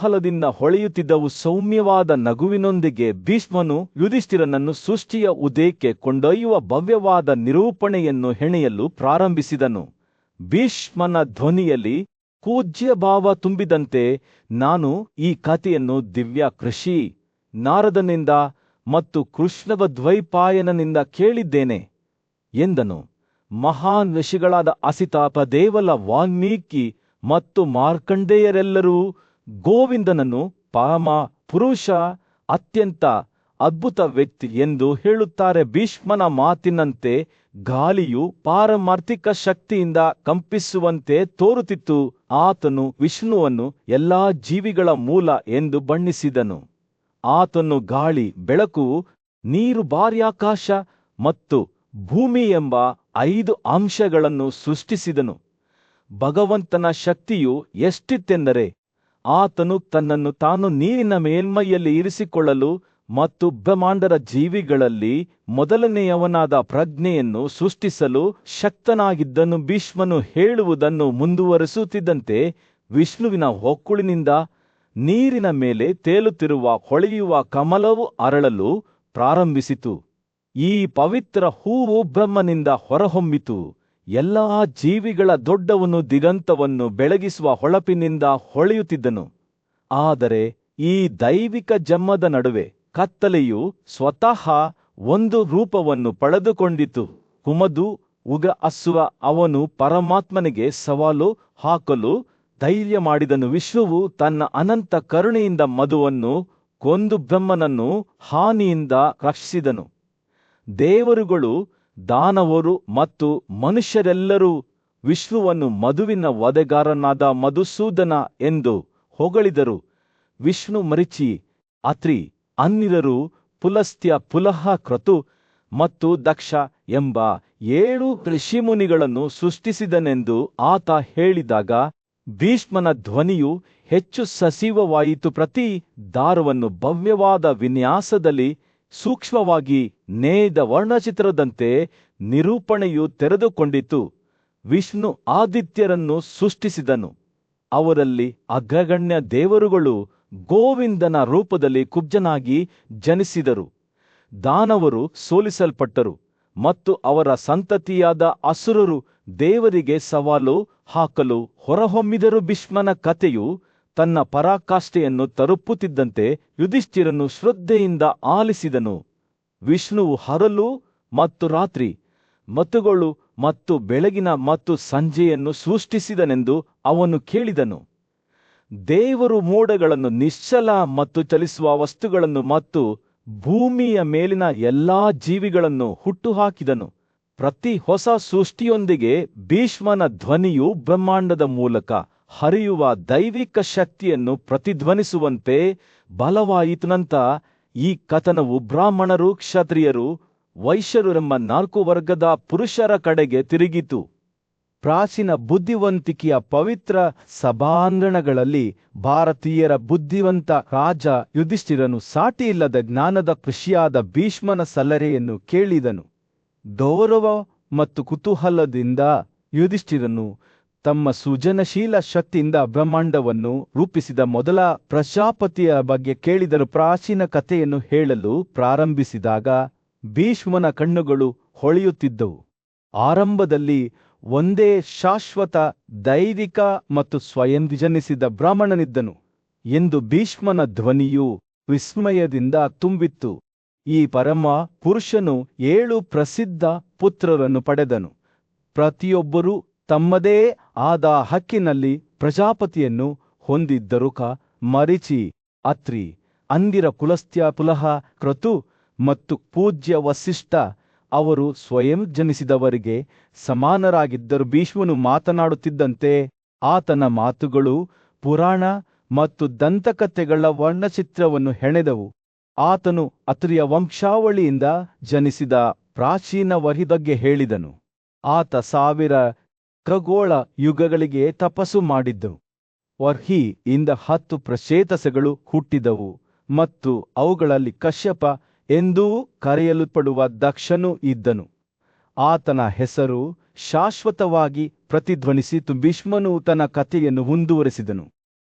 ಕುತೂಹಲದಿಂದ ಹೊಳೆಯುತ್ತಿದ್ದವು. ಸೌಮ್ಯವಾದ ನಗುವಿನೊಂದಿಗೆ ಭೀಷ್ಮನು ಯುಧಿಷ್ಠಿರನನ್ನು ಸೃಷ್ಟಿಯ ಉದಯಕ್ಕೆ ಕೊಂಡೊಯ್ಯುವ ಭವ್ಯವಾದ ನಿರೂಪಣೆಯನ್ನು ಹೆಣೆಯಲು ಪ್ರಾರಂಭಿಸಿದನು. ಭೀಷ್ಮನ ಧ್ವನಿಯಲ್ಲಿ ಪೂಜ್ಯಭಾವ ತುಂಬಿದಂತೆ, ನಾನು ಈ ಕಥೆಯನ್ನು ದಿವ್ಯ ಋಷಿ ನಾರದನಿಂದ ಮತ್ತು ಕೃಷ್ಣವದ್ವೈಪಾಯನನಿಂದ ಕೇಳಿದ್ದೇನೆ ಎಂದನು. ಮಹಾನ್ ಋಷಿಗಳಾದ ಅಸಿತಾಪ, ದೇವಲ, ವಾಲ್ಮೀಕಿ ಮತ್ತು ಮಾರ್ಕಂಡೇಯರೆಲ್ಲರೂ ಗೋವಿಂದನನ್ನು ಪರಮ ಪುರುಷ, ಅತ್ಯಂತ ಅದ್ಭುತ ವ್ಯಕ್ತಿ ಎಂದು ಹೇಳುತ್ತಾರೆ. ಭೀಷ್ಮನ ಮಾತಿನಂತೆ ಗಾಳಿಯು ಪಾರಮಾರ್ಥಿಕ ಶಕ್ತಿಯಿಂದ ಕಂಪಿಸುವಂತೆ ತೋರುತ್ತಿತ್ತು. ಆತನು ವಿಷ್ಣುವನ್ನು ಎಲ್ಲಾ ಜೀವಿಗಳ ಮೂಲ ಎಂದು ಬಣ್ಣಿಸಿದನು. ಆತನು ಗಾಳಿ, ಬೆಳಕು, ನೀರು, ಬಾಹ್ಯಾಕಾಶ ಮತ್ತು ಭೂಮಿ ಎಂಬ 5 ಅಂಶಗಳನ್ನು ಸೃಷ್ಟಿಸಿದನು. ಭಗವಂತನ ಶಕ್ತಿಯು ಎಷ್ಟಿತ್ತೆಂದರೆ, ಆತನು ತನ್ನನ್ನು ತಾನು ನೀರಿನ ಮೇಲ್ಮೈಯಲ್ಲಿ ಇರಿಸಿಕೊಳ್ಳಲು ಮತ್ತು ಬ್ರಹ್ಮಾಂಡದ ಜೀವಿಗಳಲ್ಲಿ ಮೊದಲನೆಯವನಾದ ಪ್ರಜ್ಞೆಯನ್ನು ಸೃಷ್ಟಿಸಲು ಶಕ್ತನಾಗಿದ್ದನು. ಭೀಷ್ಮನು ಹೇಳುವುದನ್ನು ಮುಂದುವರಿಸುತ್ತಿದ್ದಂತೆ ವಿಷ್ಣುವಿನ ಹೊಕ್ಕುಳಿನಿಂದ ನೀರಿನ ಮೇಲೆ ತೇಲುತ್ತಿರುವ ಹೊಳೆಯುವ ಕಮಲವು ಅರಳಲು ಪ್ರಾರಂಭಿಸಿತು. ಈ ಪವಿತ್ರ ಹೂವು ಬ್ರಹ್ಮನಿಂದ ಹೊರಹೊಮ್ಮಿತು. ಎಲ್ಲಾ ಜೀವಿಗಳ ದೊಡ್ಡವನು ದಿಗಂತವನ್ನು ಬೆಳಗಿಸುವ ಹೊಳಪಿನಿಂದ ಹೊಳೆಯುತ್ತಿದ್ದನು. ಆದರೆ ಈ ದೈವಿಕ ಜನ್ಮದ ನಡುವೆ ಕತ್ತಲೆಯು ಸ್ವತಃ ಒಂದು ರೂಪವನ್ನು ಪಡೆದುಕೊಂಡಿತು. ಕುಮದು ಉಗ್ರ ಅವನು ಪರಮಾತ್ಮನಿಗೆ ಸವಾಲು ಹಾಕಲು ಧೈರ್ಯ ಮಾಡಿದನು. ವಿಶ್ವವು ತನ್ನ ಅನಂತ ಕರುಣೆಯಿಂದ ಮಧುವನ್ನು ಕೊಂದು ಬ್ರಹ್ಮನನ್ನು ಹಾನಿಯಿಂದ ರಕ್ಷಿಸಿದನು. ದೇವರುಗಳು, ದಾನವರು ಮತ್ತು ಮನುಷ್ಯರೆಲ್ಲರೂ ವಿಷ್ಣುವನ್ನು ಮಧುವಿನ ವಧೆಗಾರನಾದ ಮಧುಸೂದನ ಎಂದು ಹೊಗಳಿದರು. ವಿಷ್ಣು ಮರಿಚಿ, ಅತ್ರಿ, ಅನ್ನಿರರು, ಪುಲಸ್ತ್ಯ, ಪುಲಹ, ಕ್ರತು ಮತ್ತು ದಕ್ಷ ಎಂಬ 7 ಋಷಿಮುನಿಗಳನ್ನು ಸೃಷ್ಟಿಸಿದನೆಂದು ಆತ ಹೇಳಿದಾಗ ಭೀಷ್ಮನ ಧ್ವನಿಯು ಹೆಚ್ಚು ಸಜೀವವಾಯಿತು. ಪ್ರತಿ ದಾರವನ್ನು ಭವ್ಯವಾದ ವಿನ್ಯಾಸದಲ್ಲಿ ಸೂಕ್ಷ್ಮವಾಗಿ ನೇಯ್ದ ವರ್ಣಚಿತ್ರದಂತೆ ನಿರೂಪಣೆಯು ತೆರೆದುಕೊಂಡಿತು. ವಿಷ್ಣು ಆದಿತ್ಯರನ್ನು ಸೃಷ್ಟಿಸಿದನು. ಅವರಲ್ಲಿ ಅಗ್ರಗಣ್ಯ ದೇವರುಗಳು ಗೋವಿಂದನ ರೂಪದಲ್ಲಿ ಕುಬ್ಜನಾಗಿ ಜನಿಸಿದರು. ದಾನವರು ಸೋಲಿಸಲ್ಪಟ್ಟರು ಮತ್ತು ಅವರ ಸಂತತಿಯಾದ ಅಸುರರು ದೇವರಿಗೆ ಸವಾಲು ಹಾಕಲು ಹೊರಹೊಮ್ಮಿದರು. ಭೀಷ್ಮನ ಕಥೆಯು ತನ್ನ ಪರಾಕಾಷ್ಠೆಯನ್ನು ತಲುಪುತ್ತಿದ್ದಂತೆ ಯುಧಿಷ್ಠಿರನು ಶ್ರದ್ಧೆಯಿಂದ ಆಲಿಸಿದನು. ವಿಷ್ಣುವು ಹಗಲು ಮತ್ತು ರಾತ್ರಿ, ಮತ್ತುಗಳು ಮತ್ತು ಬೆಳಗಿನ ಮತ್ತು ಸಂಜೆಯನ್ನು ಸೃಷ್ಟಿಸಿದನೆಂದು ಅವನು ಕೇಳಿದನು. ದೇವರು ಮೋಡಗಳನ್ನು, ನಿಶ್ಚಲ ಮತ್ತು ಚಲಿಸುವ ವಸ್ತುಗಳನ್ನು ಮತ್ತು ಭೂಮಿಯ ಮೇಲಿನ ಎಲ್ಲಾ ಜೀವಿಗಳನ್ನು ಹುಟ್ಟುಹಾಕಿದನು. ಪ್ರತಿ ಹೊಸ ಸೃಷ್ಟಿಯೊಂದಿಗೆ ಭೀಷ್ಮನ ಧ್ವನಿಯು ಬ್ರಹ್ಮಾಂಡದ ಮೂಲಕ ಹರಿಯುವ ದೈವಿಕ ಶಕ್ತಿಯನ್ನು ಪ್ರತಿಧ್ವನಿಸುವಂತೆ ಬಲವಾಯಿತು. ನಂತರ ಈ ಕಥನವು ಬ್ರಾಹ್ಮಣರು, ಕ್ಷತ್ರಿಯರು, ವೈಶ್ಯರು ಎಂಬ 4 ವರ್ಗದ ಪುರುಷರ ಕಡೆಗೆ ತಿರುಗಿತು. ಪ್ರಾಚೀನ ಬುದ್ಧಿವಂತಿಕೆಯ ಪವಿತ್ರ ಸಭಾಂಗಣಗಳಲ್ಲಿ ಭಾರತೀಯರ ಬುದ್ಧಿವಂತ ರಾಜ ಯುಧಿಷ್ಠಿರನು ಸಾಟಿಯಿಲ್ಲದ ಜ್ಞಾನದ ಋಷಿಯಾದ ಭೀಷ್ಮನ ಸಲಹೆಯನ್ನು ಕೇಳಿದನು. ಗೌರವ ಮತ್ತು ಕುತೂಹಲದಿಂದ ಯುಧಿಷ್ಠಿರನು ತಮ್ಮ ಸೃಜನಶೀಲ ಶಕ್ತಿಯಿಂದ ಬ್ರಹ್ಮಾಂಡವನ್ನು ರೂಪಿಸಿದ ಮೊದಲ ಪ್ರಜಾಪತಿಯ ಬಗ್ಗೆ ಕೇಳಿದರು. ಪ್ರಾಚೀನ ಕಥೆಯನ್ನು ಹೇಳಲು ಪ್ರಾರಂಭಿಸಿದಾಗ ಭೀಷ್ಮನ ಕಣ್ಣುಗಳು ಹೊಳೆಯುತ್ತಿದ್ದವು. ಆರಂಭದಲ್ಲಿ ಒಂದೇ ಶಾಶ್ವತ, ದೈವಿಕ ಮತ್ತು ಸ್ವಯಂ ಜನಿಸಿದ ಬ್ರಾಹ್ಮಣನಿದ್ದನು ಎಂದು ಭೀಷ್ಮನ ಧ್ವನಿಯು ವಿಸ್ಮಯದಿಂದ ತುಂಬಿತ್ತು. ಈ ಪರಮ ಪುರುಷನು 7 ಪ್ರಸಿದ್ಧ ಪುತ್ರರನ್ನು ಪಡೆದನು. ಪ್ರತಿಯೊಬ್ಬರೂ ತಮ್ಮದೇ ಆದ ಹಕ್ಕಿನಲ್ಲಿ ಪ್ರಜಾಪತಿಯನ್ನು ಹೊಂದಿದ್ದರು. ಮರಿಚಿ, ಅತ್ರಿ, ಅಂದಿರ, ಪುಲಸ್ತ್ಯ, ಪುಲಹ, ಕ್ರತು ಮತ್ತು ಪೂಜ್ಯ ವಸಿಷ್ಠ ಅವರು ಸ್ವಯಂ ಜನಿಸಿದವರಿಗೆ ಸಮಾನರಾಗಿದ್ದರು. ಭೀಷ್ಮನು ಮಾತನಾಡುತ್ತಿದ್ದಂತೆ ಆತನ ಮಾತುಗಳು ಪುರಾಣ ಮತ್ತು ದಂತಕಥೆಗಳ ವರ್ಣಚಿತ್ರವನ್ನು ಹೆಣೆದವು. ಆತನು ಅತ್ರಿಯ ವಂಶಾವಳಿಯಿಂದ ಜನಿಸಿದ ಪ್ರಾಚೀನ ವಹಿ ಬಗ್ಗೆ ಹೇಳಿದನು. ಆತ 1000 ಖಗೋಳ ಯುಗಗಳಿಗೆ ತಪಸ್ಸು ಮಾಡಿದ್ದನು. ವರ್ಹಿ ಇಂದ 10 ಪ್ರಚೇತಸಗಳು ಹುಟ್ಟಿದವು ಮತ್ತು ಅವುಗಳಲ್ಲಿ ಕಶ್ಯಪ ಎಂದೂ ಕರೆಯಲ್ಪಡುವ ದಕ್ಷನೂ ಇದ್ದನು. ಆತನ ಹೆಸರು ಶಾಶ್ವತವಾಗಿ ಪ್ರತಿಧ್ವನಿಸಿತು. ಭೀಷ್ಮನು ತನ್ನ ಕಥೆಯನ್ನು ಮುಂದುವರೆಸಿದನು.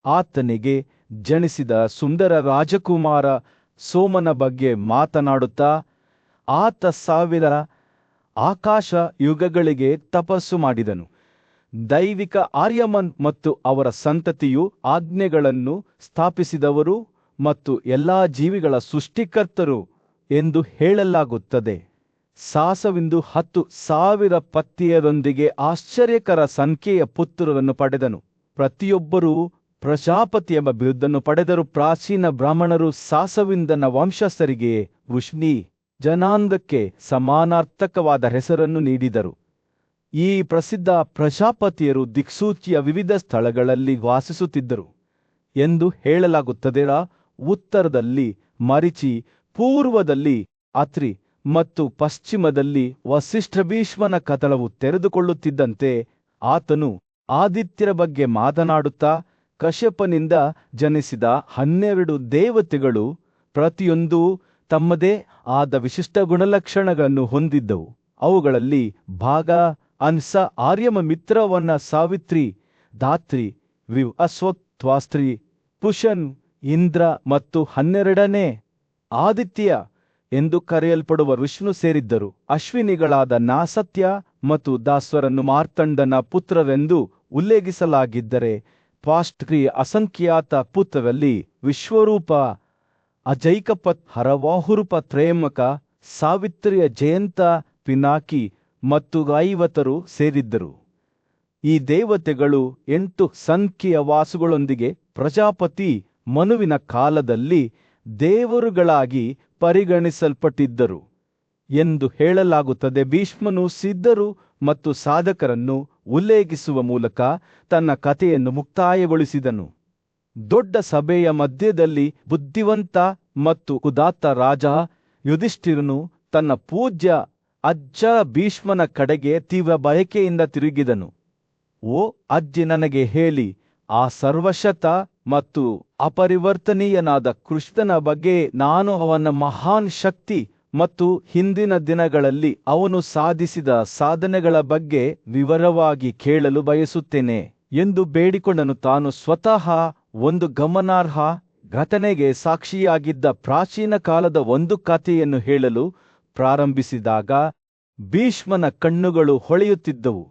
ಆತನಿಗೆ ಜನಿಸಿದ ಸುಂದರ ರಾಜಕುಮಾರ ಸೋಮನ ಬಗ್ಗೆ ಮಾತನಾಡುತ್ತಾ, ಆತ 1000 ಆಕಾಶ ಯುಗಗಳಿಗೆ ತಪಸ್ಸು ಮಾಡಿದನು. ದೈವಿಕ ಆರ್ಯಮನ್ ಮತ್ತು ಅವರ ಸಂತತಿಯು ಆಜ್ಞೆಗಳನ್ನು ಸ್ಥಾಪಿಸಿದವರು ಮತ್ತು ಎಲ್ಲಾ ಜೀವಿಗಳ ಸೃಷ್ಟಿಕರ್ತರು ಎಂದು ಹೇಳಲಾಗುತ್ತದೆ. ಸಾಸವಿಂದು 10,000 ಪತ್ನಿಯರೊಂದಿಗೆ ಆಶ್ಚರ್ಯಕರ ಸಂಖ್ಯೆಯ ಪುತ್ರರನ್ನು ಪಡೆದನು. ಪ್ರತಿಯೊಬ್ಬರೂ ಪ್ರಜಾಪತಿ ಎಂಬ ಬಿರುದನ್ನು ಪಡೆದರು. ಪ್ರಾಚೀನ ಬ್ರಾಹ್ಮಣರು ಸಾಸವಿಂದನ ವಂಶಸ್ಥರಿಗೆ ವೃಷ್ಣಿ ಜನಾಂಗಕ್ಕೆ ಸಮಾನಾರ್ಥಕವಾದ ಹೆಸರನ್ನು ನೀಡಿದರು. ಈ ಪ್ರಸಿದ್ಧ ಪ್ರಜಾಪತಿಯರು ದಿಕ್ಸೂಚಿಯ ವಿವಿಧ ಸ್ಥಳಗಳಲ್ಲಿ ವಾಸಿಸುತ್ತಿದ್ದರು ಎಂದು ಹೇಳಲಾಗುತ್ತದೆ. ಉತ್ತರದಲ್ಲಿ ಮರಿಚಿ, ಪೂರ್ವದಲ್ಲಿ ಅತ್ರಿ ಮತ್ತು ಪಶ್ಚಿಮದಲ್ಲಿ ವಸಿಷ್ಠ. ಭೀಷ್ಮನ ಕಥಳವು ತೆರೆದುಕೊಳ್ಳುತ್ತಿದ್ದಂತೆ ಆತನು ಆದಿತ್ಯರ ಬಗ್ಗೆ ಮಾತನಾಡುತ್ತಾ, ಕಶ್ಯಪನಿಂದ ಜನಿಸಿದ 12 ದೇವತೆಗಳು ಪ್ರತಿಯೊಂದೂ ತಮ್ಮದೇ ಆದ ವಿಶಿಷ್ಟ ಗುಣಲಕ್ಷಣಗಳನ್ನು ಹೊಂದಿದ್ದವು. ಅವುಗಳಲ್ಲಿ ಭಾಗ, ಅನ್ಸ, ಆರ್ಯಮ, ಮಿತ್ರವನ್ನ, ಸಾವಿತ್ರಿ, ಧಾತ್ರಿ, ವಿವ್, ಅಶ್ವತ್ಥಾಸ್ತ್ರಿ, ಪುಷನ್, ಇಂದ್ರ ಮತ್ತು 12ನೇ ಆದಿತ್ಯ ಎಂದು ಕರೆಯಲ್ಪಡುವ ವಿಷ್ಣು ಸೇರಿದ್ದರು. ಅಶ್ವಿನಿಗಳಾದ ನಾಸತ್ಯ ಮತ್ತು ದಾಸ್ವರನ್ನು ಮಾರ್ತಂಡನ ಪುತ್ರರೆಂದು ಉಲ್ಲೇಖಿಸಲಾಗಿದ್ದರೆ, ತ್ವಾಷ್ಟ್ರಿಯ ಅಸಂಖ್ಯಾತ ಪುತ್ರರಲ್ಲಿ ವಿಶ್ವರೂಪ, ಅಜೈಕಪತ್, ಹರವಾಹುರೂಪ, ತ್ರಯಂಬಕ, ಸಾವಿತ್ರಿಯ ಜಯಂತ, ಪಿನಾಕಿ ಮತ್ತು 50 ಸೇರಿದ್ದರು. ಈ ದೇವತೆಗಳು 8 ಸಂಖ್ಯೆಯ ವಾಸುಗಳೊಂದಿಗೆ ಪ್ರಜಾಪತಿ ಮನುವಿನ ಕಾಲದಲ್ಲಿ ದೇವರುಗಳಾಗಿ ಪರಿಗಣಿಸಲ್ಪಟ್ಟಿದ್ದರು ಎಂದು ಹೇಳಲಾಗುತ್ತದೆ. ಭೀಷ್ಮನು ಸಿದ್ಧರು ಮತ್ತು ಸಾಧಕರನ್ನು ಉಲ್ಲೇಖಿಸುವ ಮೂಲಕ ತನ್ನ ಕಥೆಯನ್ನು ಮುಕ್ತಾಯಗೊಳಿಸಿದನು. ದೊಡ್ಡ ಸಭೆಯ ಮಧ್ಯದಲ್ಲಿ ಬುದ್ಧಿವಂತ ಮತ್ತು ಉದಾತ್ತ ರಾಜ ಯುಧಿಷ್ಠಿರನು ತನ್ನ ಪೂಜ್ಯ ಅಜ್ಜ ಭೀಷ್ಮನ ಕಡೆಗೆ ತೀವ್ರ ಬಯಕೆಯಿಂದ ತಿರುಗಿದನು. ಓ ಅಜ್ಜಿ, ನನಗೆ ಹೇಳಿ, ಆ ಸರ್ವಶತ ಮತ್ತು ಅಪರಿವರ್ತನೀಯನಾದ ಕೃಷ್ಣನ ಬಗ್ಗೆ ನಾನು ಅವನ ಮಹಾನ್ ಶಕ್ತಿ ಮತ್ತು ಹಿಂದಿನ ದಿನಗಳಲ್ಲಿ ಅವನು ಸಾಧಿಸಿದ ಸಾಧನೆಗಳ ಬಗ್ಗೆ ವಿವರವಾಗಿ ಕೇಳಲು ಬಯಸುತ್ತೇನೆ ಎಂದು ಬೇಡಿಕೊಂಡನು. ತಾನು ಸ್ವತಃ ಒಂದು ಗಮನಾರ್ಹ ಘಟನೆಗೆ ಸಾಕ್ಷಿಯಾಗಿದ್ದ ಪ್ರಾಚೀನ ಕಾಲದ ಒಂದು ಕಥೆಯನ್ನು ಹೇಳಲು ಪ್ರಾರಂಭಿಸಿದಾಗ ಭೀಷ್ಮನ ಕಣ್ಣುಗಳು ಹೊಳೆಯುತ್ತಿದ್ದವು.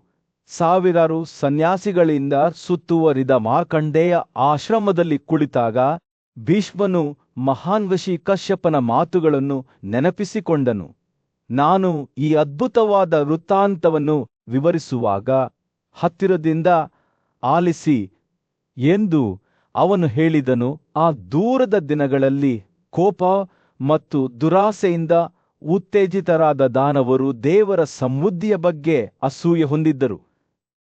ಸಾವಿರಾರು ಸನ್ಯಾಸಿಗಳಿಂದ ಸುತ್ತುವರಿದ ಮಾರ್ಕಂಡೇಯ ಆಶ್ರಮದಲ್ಲಿ ಕುಳಿತಾಗ ಭೀಷ್ಮನು ಮಹಾನ್ ಋಷಿ ಕಶ್ಯಪನ ಮಾತುಗಳನ್ನು ನೆನಪಿಸಿಕೊಂಡನು. ನಾನು ಈ ಅದ್ಭುತವಾದ ವೃತ್ತಾಂತವನ್ನು ವಿವರಿಸುವಾಗ ಹತ್ತಿರದಿಂದ ಆಲಿಸಿ ಎಂದು ಅವನು ಹೇಳಿದನು. ಆ ದೂರದ ದಿನಗಳಲ್ಲಿ ಕೋಪ ಮತ್ತು ದುರಾಸೆಯಿಂದ ಉತ್ತೇಜಿತರಾದ ದಾನವರು ದೇವರ ಸಮೃದ್ಧಿಯ ಬಗ್ಗೆ ಅಸೂಯೆ ಹೊಂದಿದ್ದರು.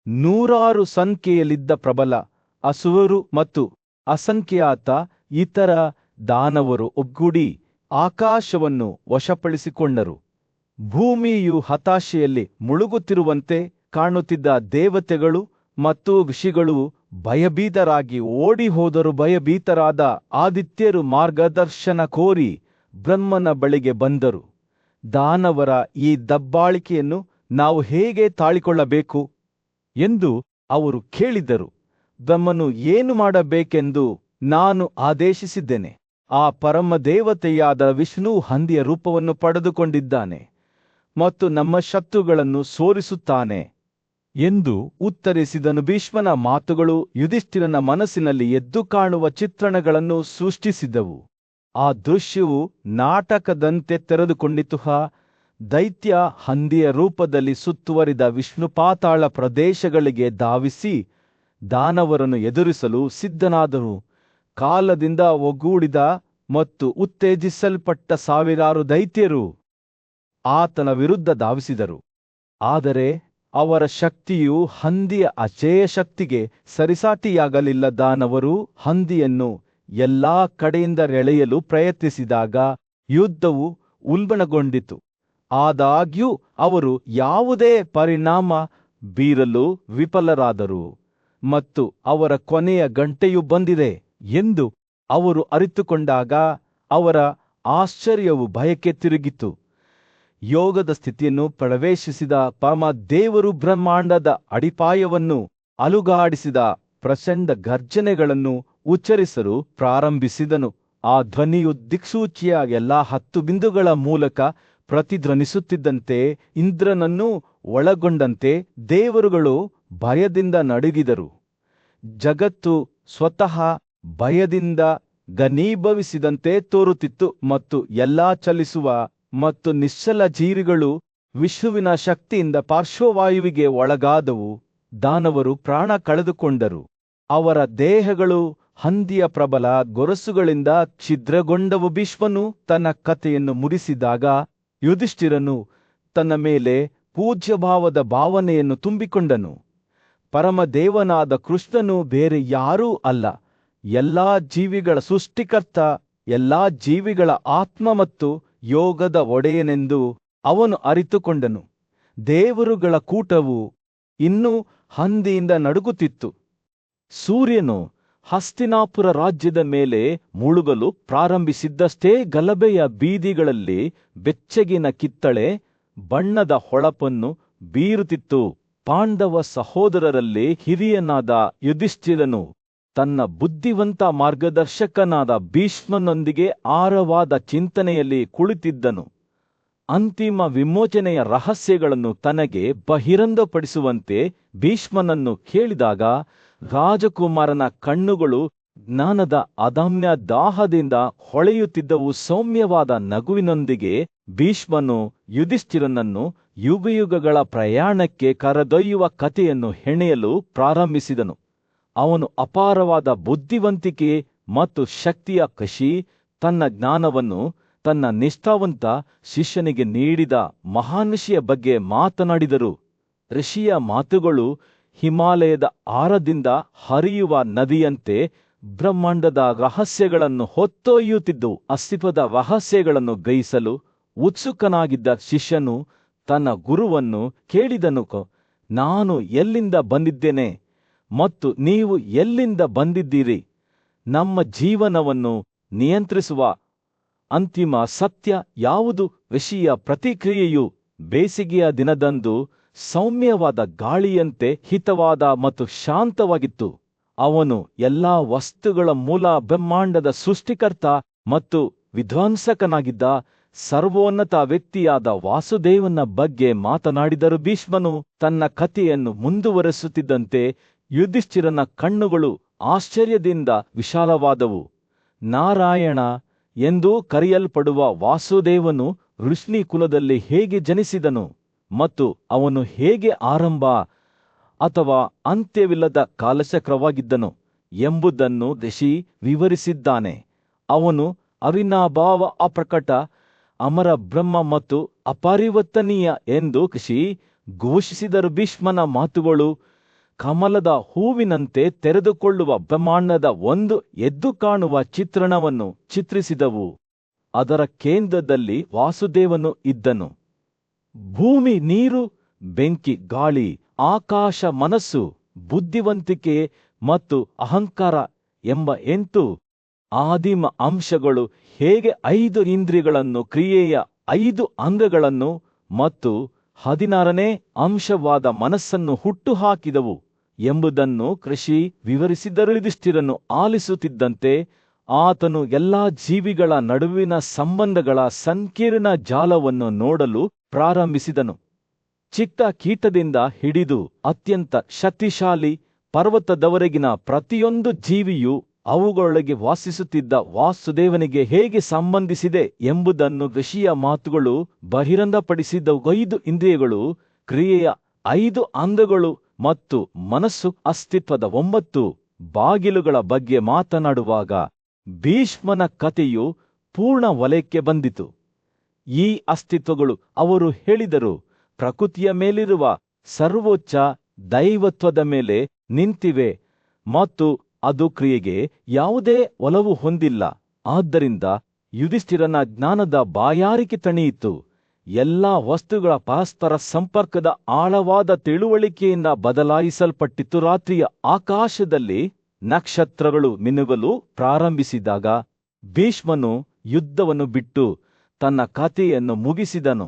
100 ಸಂಖ್ಯೆಯಲ್ಲಿದ್ದ ಪ್ರಬಲ ಅಸುರರು ಮತ್ತು ಅಸಂಖ್ಯಾತ ಇತರ ದಾನವರು ಒಗ್ಗೂಡಿ ಆಕಾಶವನ್ನು ವಶಪಡಿಸಿಕೊಂಡರು. ಭೂಮಿಯು ಹತಾಶೆಯಲ್ಲಿ ಮುಳುಗುತ್ತಿರುವಂತೆ ಕಾಣುತ್ತಿದ್ದ ದೇವತೆಗಳು ಮತ್ತು ಋಷಿಗಳು ಭಯಭೀತರಾಗಿ ಓಡಿ ಹೋದರು. ಭಯಭೀತರಾದ ಆದಿತ್ಯರು ಮಾರ್ಗದರ್ಶನ ಕೋರಿ ಬ್ರಹ್ಮನ ಬಳಿಗೆ ಬಂದರು. ದಾನವರ ಈ ದಬ್ಬಾಳಿಕೆಯನ್ನು ನಾವು ಹೇಗೆ ತಾಳಿಕೊಳ್ಳಬೇಕು ಎಂದು ಅವರು ಕೇಳಿದರು. ಬ್ರಹ್ಮನು ಏನು ಮಾಡಬೇಕೆಂದು ನಾನು ಆದೇಶಿಸಿದ್ದೇನೆ. ಆ ಪರಮ ದೇವತೆಯಾದ ವಿಷ್ಣು ಹಂದಿಯ ರೂಪವನ್ನು ಪಡೆದುಕೊಂಡಿದ್ದಾನೆ ಮತ್ತು ನಮ್ಮ ಶತ್ರುಗಳನ್ನು ಸೋರಿಸುತ್ತಾನೆ ಎಂದು ಉತ್ತರಿಸಿದನು. ಭೀಷ್ಮನ ಮಾತುಗಳು ಯುಧಿಷ್ಠಿರನ ಮನಸ್ಸಿನಲ್ಲಿ ಎದ್ದು ಕಾಣುವ ಚಿತ್ರಣಗಳನ್ನು ಸೃಷ್ಟಿಸಿದವು. ಆ ದೃಶ್ಯವು ನಾಟಕದಂತೆ ತೆರೆದುಕೊಂಡಿತು. ದೈತ್ಯ ಹಂದಿಯ ರೂಪದಲ್ಲಿ ಸುತ್ತುವರಿದ ವಿಷ್ಣು ಪಾತಾಳ ಪ್ರದೇಶಗಳಿಗೆ ಧಾವಿಸಿ ದಾನವರನ್ನು ಎದುರಿಸಲು ಸಿದ್ಧನಾದನು. ಕಾಲದಿಂದ ಒಗ್ಗೂಡಿದ ಮತ್ತು ಉತ್ತೇಜಿಸಲ್ಪಟ್ಟ ಸಾವಿರಾರು ದೈತ್ಯರು ಆತನ ವಿರುದ್ಧ ಧಾವಿಸಿದರು. ಆದರೆ ಅವರ ಶಕ್ತಿಯು ಹಂದಿಯ ಅಜೇಯ ಶಕ್ತಿಗೆ ಸರಿಸಾಟಿಯಾಗಲಿಲ್ಲ. ದಾನವರು ಹಂದಿಯನ್ನು ಎಲ್ಲಾ ಕಡೆಯಿಂದ ಎಳೆಯಲು ಪ್ರಯತ್ನಿಸಿದಾಗ ಯುದ್ಧವು ಉಲ್ಬಣಗೊಂಡಿತು. ಆದಾಗ್ಯೂ ಅವರು ಯಾವುದೇ ಪರಿಣಾಮ ಬೀರಲು ವಿಫಲರಾದರು ಮತ್ತು ಅವರ ಕೊನೆಯ ಗಂಟೆಯು ಬಂದಿದೆ ಎಂದು ಅವರು ಅರಿತುಕೊಂಡಾಗ ಅವರ ಆಶ್ಚರ್ಯವು ಭಯಕ್ಕೆ ತಿರುಗಿತು. ಯೋಗದ ಸ್ಥಿತಿಯನ್ನು ಪ್ರವೇಶಿಸಿದ ಪರಮ ದೇವರು ಬ್ರಹ್ಮಾಂಡದ ಅಡಿಪಾಯವನ್ನು ಅಲುಗಾಡಿಸಿದ ಪ್ರಚಂಡ ಗರ್ಜನೆಗಳನ್ನು ಉಚ್ಚರಿಸಲು ಪ್ರಾರಂಭಿಸಿದನು. ಆ ಧ್ವನಿಯು ದಿಕ್ಸೂಚಿಯ ಎಲ್ಲಾ 10 ಬಿಂದುಗಳ ಮೂಲಕ ಪ್ರತಿಧ್ವನಿಸುತ್ತಿದ್ದಂತೆ ಇಂದ್ರನನ್ನು ಒಳಗೊಂಡಂತೆ ದೇವರುಗಳು ಭಯದಿಂದ ನಡುಗಿದರು. ಜಗತ್ತು ಸ್ವತಃ ಭಯದಿಂದ ಘನೀಭವಿಸಿದಂತೆ ತೋರುತ್ತಿತ್ತು ಮತ್ತು ಎಲ್ಲಾ ಚಲಿಸುವ ಮತ್ತು ನಿಶ್ಚಲ ಜೀವಿಗಳು ವಿಷ್ಣುವಿನ ಶಕ್ತಿಯಿಂದ ಪಾರ್ಶ್ವವಾಯುವಿಗೆ ಒಳಗಾದವು. ದಾನವರು ಪ್ರಾಣ ಕಳೆದುಕೊಂಡರು. ಅವರ ದೇಹಗಳು ಹಂದಿಯ ಪ್ರಬಲ ಗೊರಸುಗಳಿಂದ ಛಿದ್ರಗೊಂಡವು. ಭೀಷ್ಮನು ತನ್ನ ಕಥೆಯನ್ನು ಮುಗಿಸಿದಾಗ ಯುಧಿಷ್ಠಿರನು ತನ್ನ ಮೇಲೆ ಪೂಜ್ಯಭಾವದ ಭಾವನೆಯನ್ನು ತುಂಬಿಕೊಂಡನು. ಪರಮದೇವನಾದ ಕೃಷ್ಣನು ಬೇರೆ ಯಾರೂ ಅಲ್ಲ, ಎಲ್ಲಾ ಜೀವಿಗಳ ಸೃಷ್ಟಿಕರ್ತ, ಎಲ್ಲಾ ಜೀವಿಗಳ ಆತ್ಮ ಮತ್ತು ಯೋಗದ ಒಡೆಯನೆಂದು ಅವನು ಅರಿತುಕೊಂಡನು. ದೇವರುಗಳ ಕೂಟವು ಇನ್ನೂ ಹಂದಿಯಿಂದ ನಡುಗುತ್ತಿತ್ತು. ಸೂರ್ಯನು ಹಸ್ತಿನಾಪುರ ರಾಜ್ಯದ ಮೇಲೆ ಮುಳುಗಲು ಪ್ರಾರಂಭಿಸಿದ್ದಷ್ಟೇ ಗಲಭೆಯ ಬೀದಿಗಳಲ್ಲಿ ಬೆಚ್ಚಗಿನ ಕಿತ್ತಳೆ ಬಣ್ಣದ ಹೊಳಪನ್ನು ಬೀರುತ್ತಿತ್ತು. ಪಾಂಡವ ಸಹೋದರರಲ್ಲಿ ಹಿರಿಯನಾದ ಯುಧಿಷ್ಠಿರನು ತನ್ನ ಬುದ್ಧಿವಂತ ಮಾರ್ಗದರ್ಶಕನಾದ ಭೀಷ್ಮನೊಂದಿಗೆ ಆಳವಾದ ಚಿಂತನೆಯಲ್ಲಿ ಕುಳಿತಿದ್ದನು. ಅಂತಿಮ ವಿಮೋಚನೆಯ ರಹಸ್ಯಗಳನ್ನು ತನಗೆ ಬಹಿರಂಗಪಡಿಸುವಂತೆ ಭೀಷ್ಮನನ್ನು ಕೇಳಿದಾಗ ರಾಜಕುಮಾರನ ಕಣ್ಣುಗಳು ಜ್ಞಾನದ ಅದಮ್ಯ ದಾಹದಿಂದ ಹೊಳೆಯುತ್ತಿದ್ದವು. ಸೌಮ್ಯವಾದ ನಗುವಿನೊಂದಿಗೆ ಭೀಷ್ಮನು ಯುಧಿಷ್ಠಿರನನ್ನು ಯುಗಯುಗಗಳ ಪ್ರಯಾಣಕ್ಕೆ ಕರೆದೊಯ್ಯುವ ಕಥೆಯನ್ನು ಹೆಣೆಯಲು ಪ್ರಾರಂಭಿಸಿದನು. ಅವನು ಅಪಾರವಾದ ಬುದ್ಧಿವಂತಿಕೆ ಮತ್ತು ಶಕ್ತಿಯ ಕಷಿ ತನ್ನ ಜ್ಞಾನವನ್ನು ತನ್ನ ನಿಷ್ಠಾವಂತ ಶಿಷ್ಯನಿಗೆ ನೀಡಿದ ಮಹಾನುಷಿಯ ಬಗ್ಗೆ ಮಾತನಾಡಿದರು. ಋಷಿಯ ಮಾತುಗಳು ಹಿಮಾಲಯದ ಆರದಿಂದ ಹರಿಯುವ ನದಿಯಂತೆ ಬ್ರಹ್ಮಾಂಡದ ರಹಸ್ಯಗಳನ್ನು ಹೊತ್ತೊಯ್ಯುತ್ತಿದ್ದವು. ಅಸ್ತಿತ್ವದ ರಹಸ್ಯಗಳನ್ನು ಗ್ರಹಿಸಲು ಉತ್ಸುಕನಾಗಿದ್ದ ಶಿಷ್ಯನು ತನ್ನ ಗುರುವನ್ನು ಕೇಳಿದನು, ನಾನು ಎಲ್ಲಿಂದ ಬಂದಿದ್ದೇನೆ ಮತ್ತು ನೀವು ಎಲ್ಲಿಂದ ಬಂದಿದ್ದೀರಿ? ನಮ್ಮ ಜೀವನವನ್ನು ನಿಯಂತ್ರಿಸುವ ಅಂತಿಮ ಸತ್ಯ ಯಾವುದು? ಋಷಿಯ ಪ್ರತಿಕ್ರಿಯೆಯು ಬೇಸಿಗೆಯ ದಿನದಂದು ಸೌಮ್ಯವಾದ ಗಾಳಿಯಂತೆ ಹಿತವಾದ ಮತ್ತು ಶಾಂತವಾಗಿತ್ತು. ಅವನು ಎಲ್ಲಾ ವಸ್ತುಗಳ ಮೂಲ, ಬ್ರಹ್ಮಾಂಡದ ಸೃಷ್ಟಿಕರ್ತ ಮತ್ತು ವಿಧ್ವಂಸಕನಾಗಿದ್ದ ಸರ್ವೋನ್ನತ ವ್ಯಕ್ತಿಯಾದ ವಾಸುದೇವನ ಬಗ್ಗೆ ಮಾತನಾಡಿದರು. ಭೀಷ್ಮನು ತನ್ನ ಕಥೆಯನ್ನು ಮುಂದುವರೆಸುತ್ತಿದ್ದಂತೆ ಯುಧಿಷ್ಠಿರನ ಕಣ್ಣುಗಳು ಆಶ್ಚರ್ಯದಿಂದ ವಿಶಾಲವಾದವು. ನಾರಾಯಣ ಎಂದು ಕರೆಯಲ್ಪಡುವ ವಾಸುದೇವನು ವೃಷ್ಣಿ ಕುಲದಲ್ಲಿ ಹೇಗೆ ಜನಿಸಿದನು ಮತ್ತು ಅವನು ಹೇಗೆ ಆರಂಭ ಅಥವಾ ಅಂತ್ಯವಿಲ್ಲದ ಕಾಲಚಕ್ರವಾಗಿದ್ದನು ಎಂಬುದನ್ನು ಋಷಿ ವಿವರಿಸಿದ್ದಾನೆ. ಅವನು ಅವಿನಾಭಾವ, ಅಪ್ರಕಟ, ಅಮರ ಬ್ರಹ್ಮ ಮತ್ತು ಅಪರಿವರ್ತನೀಯ ಎಂದು ಋಷಿ ಘೋಷಿಸಿದರು. ಭೀಷ್ಮನ ಮಾತುಗಳು ಕಮಲದ ಹೂವಿನಂತೆ ತೆರೆದುಕೊಳ್ಳುವ ಬ್ರಹ್ಮಾಂಡದ ಒಂದು ಎದ್ದು ಕಾಣುವ ಚಿತ್ರಣವನ್ನು ಚಿತ್ರಿಸಿದವು. ಅದರ ಕೇಂದ್ರದಲ್ಲಿ ವಾಸುದೇವನು ಇದ್ದನು. ಭೂಮಿ, ನೀರು, ಬೆಂಕಿ, ಗಾಳಿ, ಆಕಾಶ, ಮನಸ್ಸು, ಬುದ್ಧಿವಂತಿಕೆ ಮತ್ತು ಅಹಂಕಾರ ಎಂಬ 8 ಆದಿಮ ಅಂಶಗಳು ಹೇಗೆ 5 ಇಂದ್ರಿಯಗಳನ್ನು, ಕ್ರಿಯೆಯ 5 ಅಂಗಗಳನ್ನು ಮತ್ತು 16ನೇ ಅಂಶವಾದ ಮನಸ್ಸನ್ನು ಹುಟ್ಟುಹಾಕಿದವು ಎಂಬುದನ್ನು ಋಷಿ ವಿವರಿಸಿದರು. ಯುಧಿಷ್ಠಿರನು ಆಲಿಸುತ್ತಿದ್ದಂತೆ ಆತನು ಎಲ್ಲಾ ಜೀವಿಗಳ ನಡುವಿನ ಸಂಬಂಧಗಳ ಸಂಕೀರ್ಣ ಜಾಲವನ್ನು ನೋಡಲು ಪ್ರಾರಂಭಿಸಿದನು. ಚಿಕ್ಕ ಕೀಟದಿಂದ ಹಿಡಿದು ಅತ್ಯಂತ ಶಕ್ತಿಶಾಲಿ ಪರ್ವತದವರೆಗಿನ ಪ್ರತಿಯೊಂದು ಜೀವಿಯು ಅವುಗಳೊಳಗೆ ವಾಸಿಸುತ್ತಿದ್ದ ವಾಸುದೇವನಿಗೆ ಹೇಗೆ ಸಂಬಂಧಿಸಿದೆ ಎಂಬುದನ್ನು ಋಷಿಯ ಮಾತುಗಳು ಬಹಿರಂಗಪಡಿಸಿದವು. 5 ಇಂದ್ರಿಯಗಳು, ಕ್ರಿಯೆಯ 5 ಅಂಗಗಳು ಮತ್ತು ಮನಸ್ಸು ಅಸ್ತಿತ್ವದ 9 ಬಾಗಿಲುಗಳ ಬಗ್ಗೆ ಮಾತನಾಡುವಾಗ ಭೀಷ್ಮನ ಕಥೆಯು ಪೂರ್ಣ ವಲಯಕ್ಕೆ ಬಂದಿತು. ಈ ಅಸ್ತಿತ್ವಗಳು, ಅವರು ಹೇಳಿದರು, ಪ್ರಕೃತಿಯ ಮೇಲಿರುವ ಸರ್ವೋಚ್ಚ ದೈವತ್ವದ ಮೇಲೆ ನಿಂತಿವೆ ಮತ್ತು ಅದು ಕ್ರಿಯೆಗೆ ಯಾವುದೇ ಒಲವು ಹೊಂದಿಲ್ಲ. ಆದ್ದರಿಂದ ಯುಧಿಷ್ಠಿರನ ಜ್ಞಾನದ ಬಾಯಾರಿಕೆ ತಣಿಯಿತು. ಎಲ್ಲಾ ವಸ್ತುಗಳ ಪರಸ್ಪರ ಸಂಪರ್ಕದ ಆಳವಾದ ತಿಳುವಳಿಕೆಯಿಂದ ಬದಲಾಯಿಸಲ್ಪಟ್ಟಿತು. ರಾತ್ರಿಯ ಆಕಾಶದಲ್ಲಿ ನಕ್ಷತ್ರಗಳು ಮಿನುಗಲು ಪ್ರಾರಂಭಿಸಿದಾಗ ಭೀಷ್ಮನು ಯುದ್ಧವನ್ನು ಬಿಟ್ಟು ತನ್ನ ಕಥೆಯನ್ನು ಮುಗಿಸಿದನು.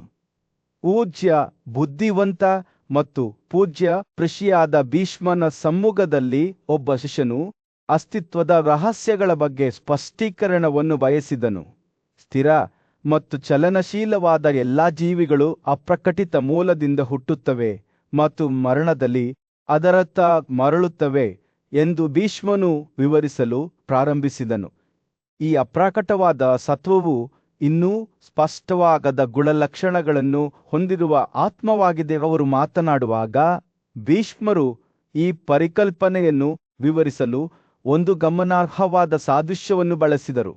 ಪೂಜ್ಯ, ಬುದ್ಧಿವಂತ ಮತ್ತು ಪೂಜ್ಯ ಋಷಿಯಾದ ಭೀಷ್ಮನ ಸಮ್ಮುಖದಲ್ಲಿ ಒಬ್ಬ ಶಿಷ್ಯನು ಅಸ್ತಿತ್ವದ ರಹಸ್ಯಗಳ ಬಗ್ಗೆ ಸ್ಪಷ್ಟೀಕರಣವನ್ನು ಬಯಸಿದನು. ಸ್ಥಿರ ಮತ್ತು ಚಲನಶೀಲವಾದ ಎಲ್ಲಾ ಜೀವಿಗಳು ಅಪ್ರಕಟಿತ ಮೂಲದಿಂದ ಹುಟ್ಟುತ್ತವೆ ಮತ್ತು ಮರಣದಲ್ಲಿ ಅದರತ್ತ ಮರಳುತ್ತವೆ ಎಂದು ಭೀಷ್ಮನು ವಿವರಿಸಲು ಪ್ರಾರಂಭಿಸಿದನು. ಈ ಅಪ್ರಕಟವಾದ ಸತ್ವವು ಇನ್ನೂ ಸ್ಪಷ್ಟವಾಗದ ಗುಣಲಕ್ಷಣಗಳನ್ನು ಹೊಂದಿರುವ ಆತ್ಮವಾಗಿದೆ. ಅವರು ಮಾತನಾಡುವಾಗ ಭೀಷ್ಮರು ಈ ಪರಿಕಲ್ಪನೆಯನ್ನು ವಿವರಿಸಲು ಒಂದು ಗಮನಾರ್ಹವಾದ ಸಾದೃಶ್ಯವನ್ನು ಬಳಸಿದರು.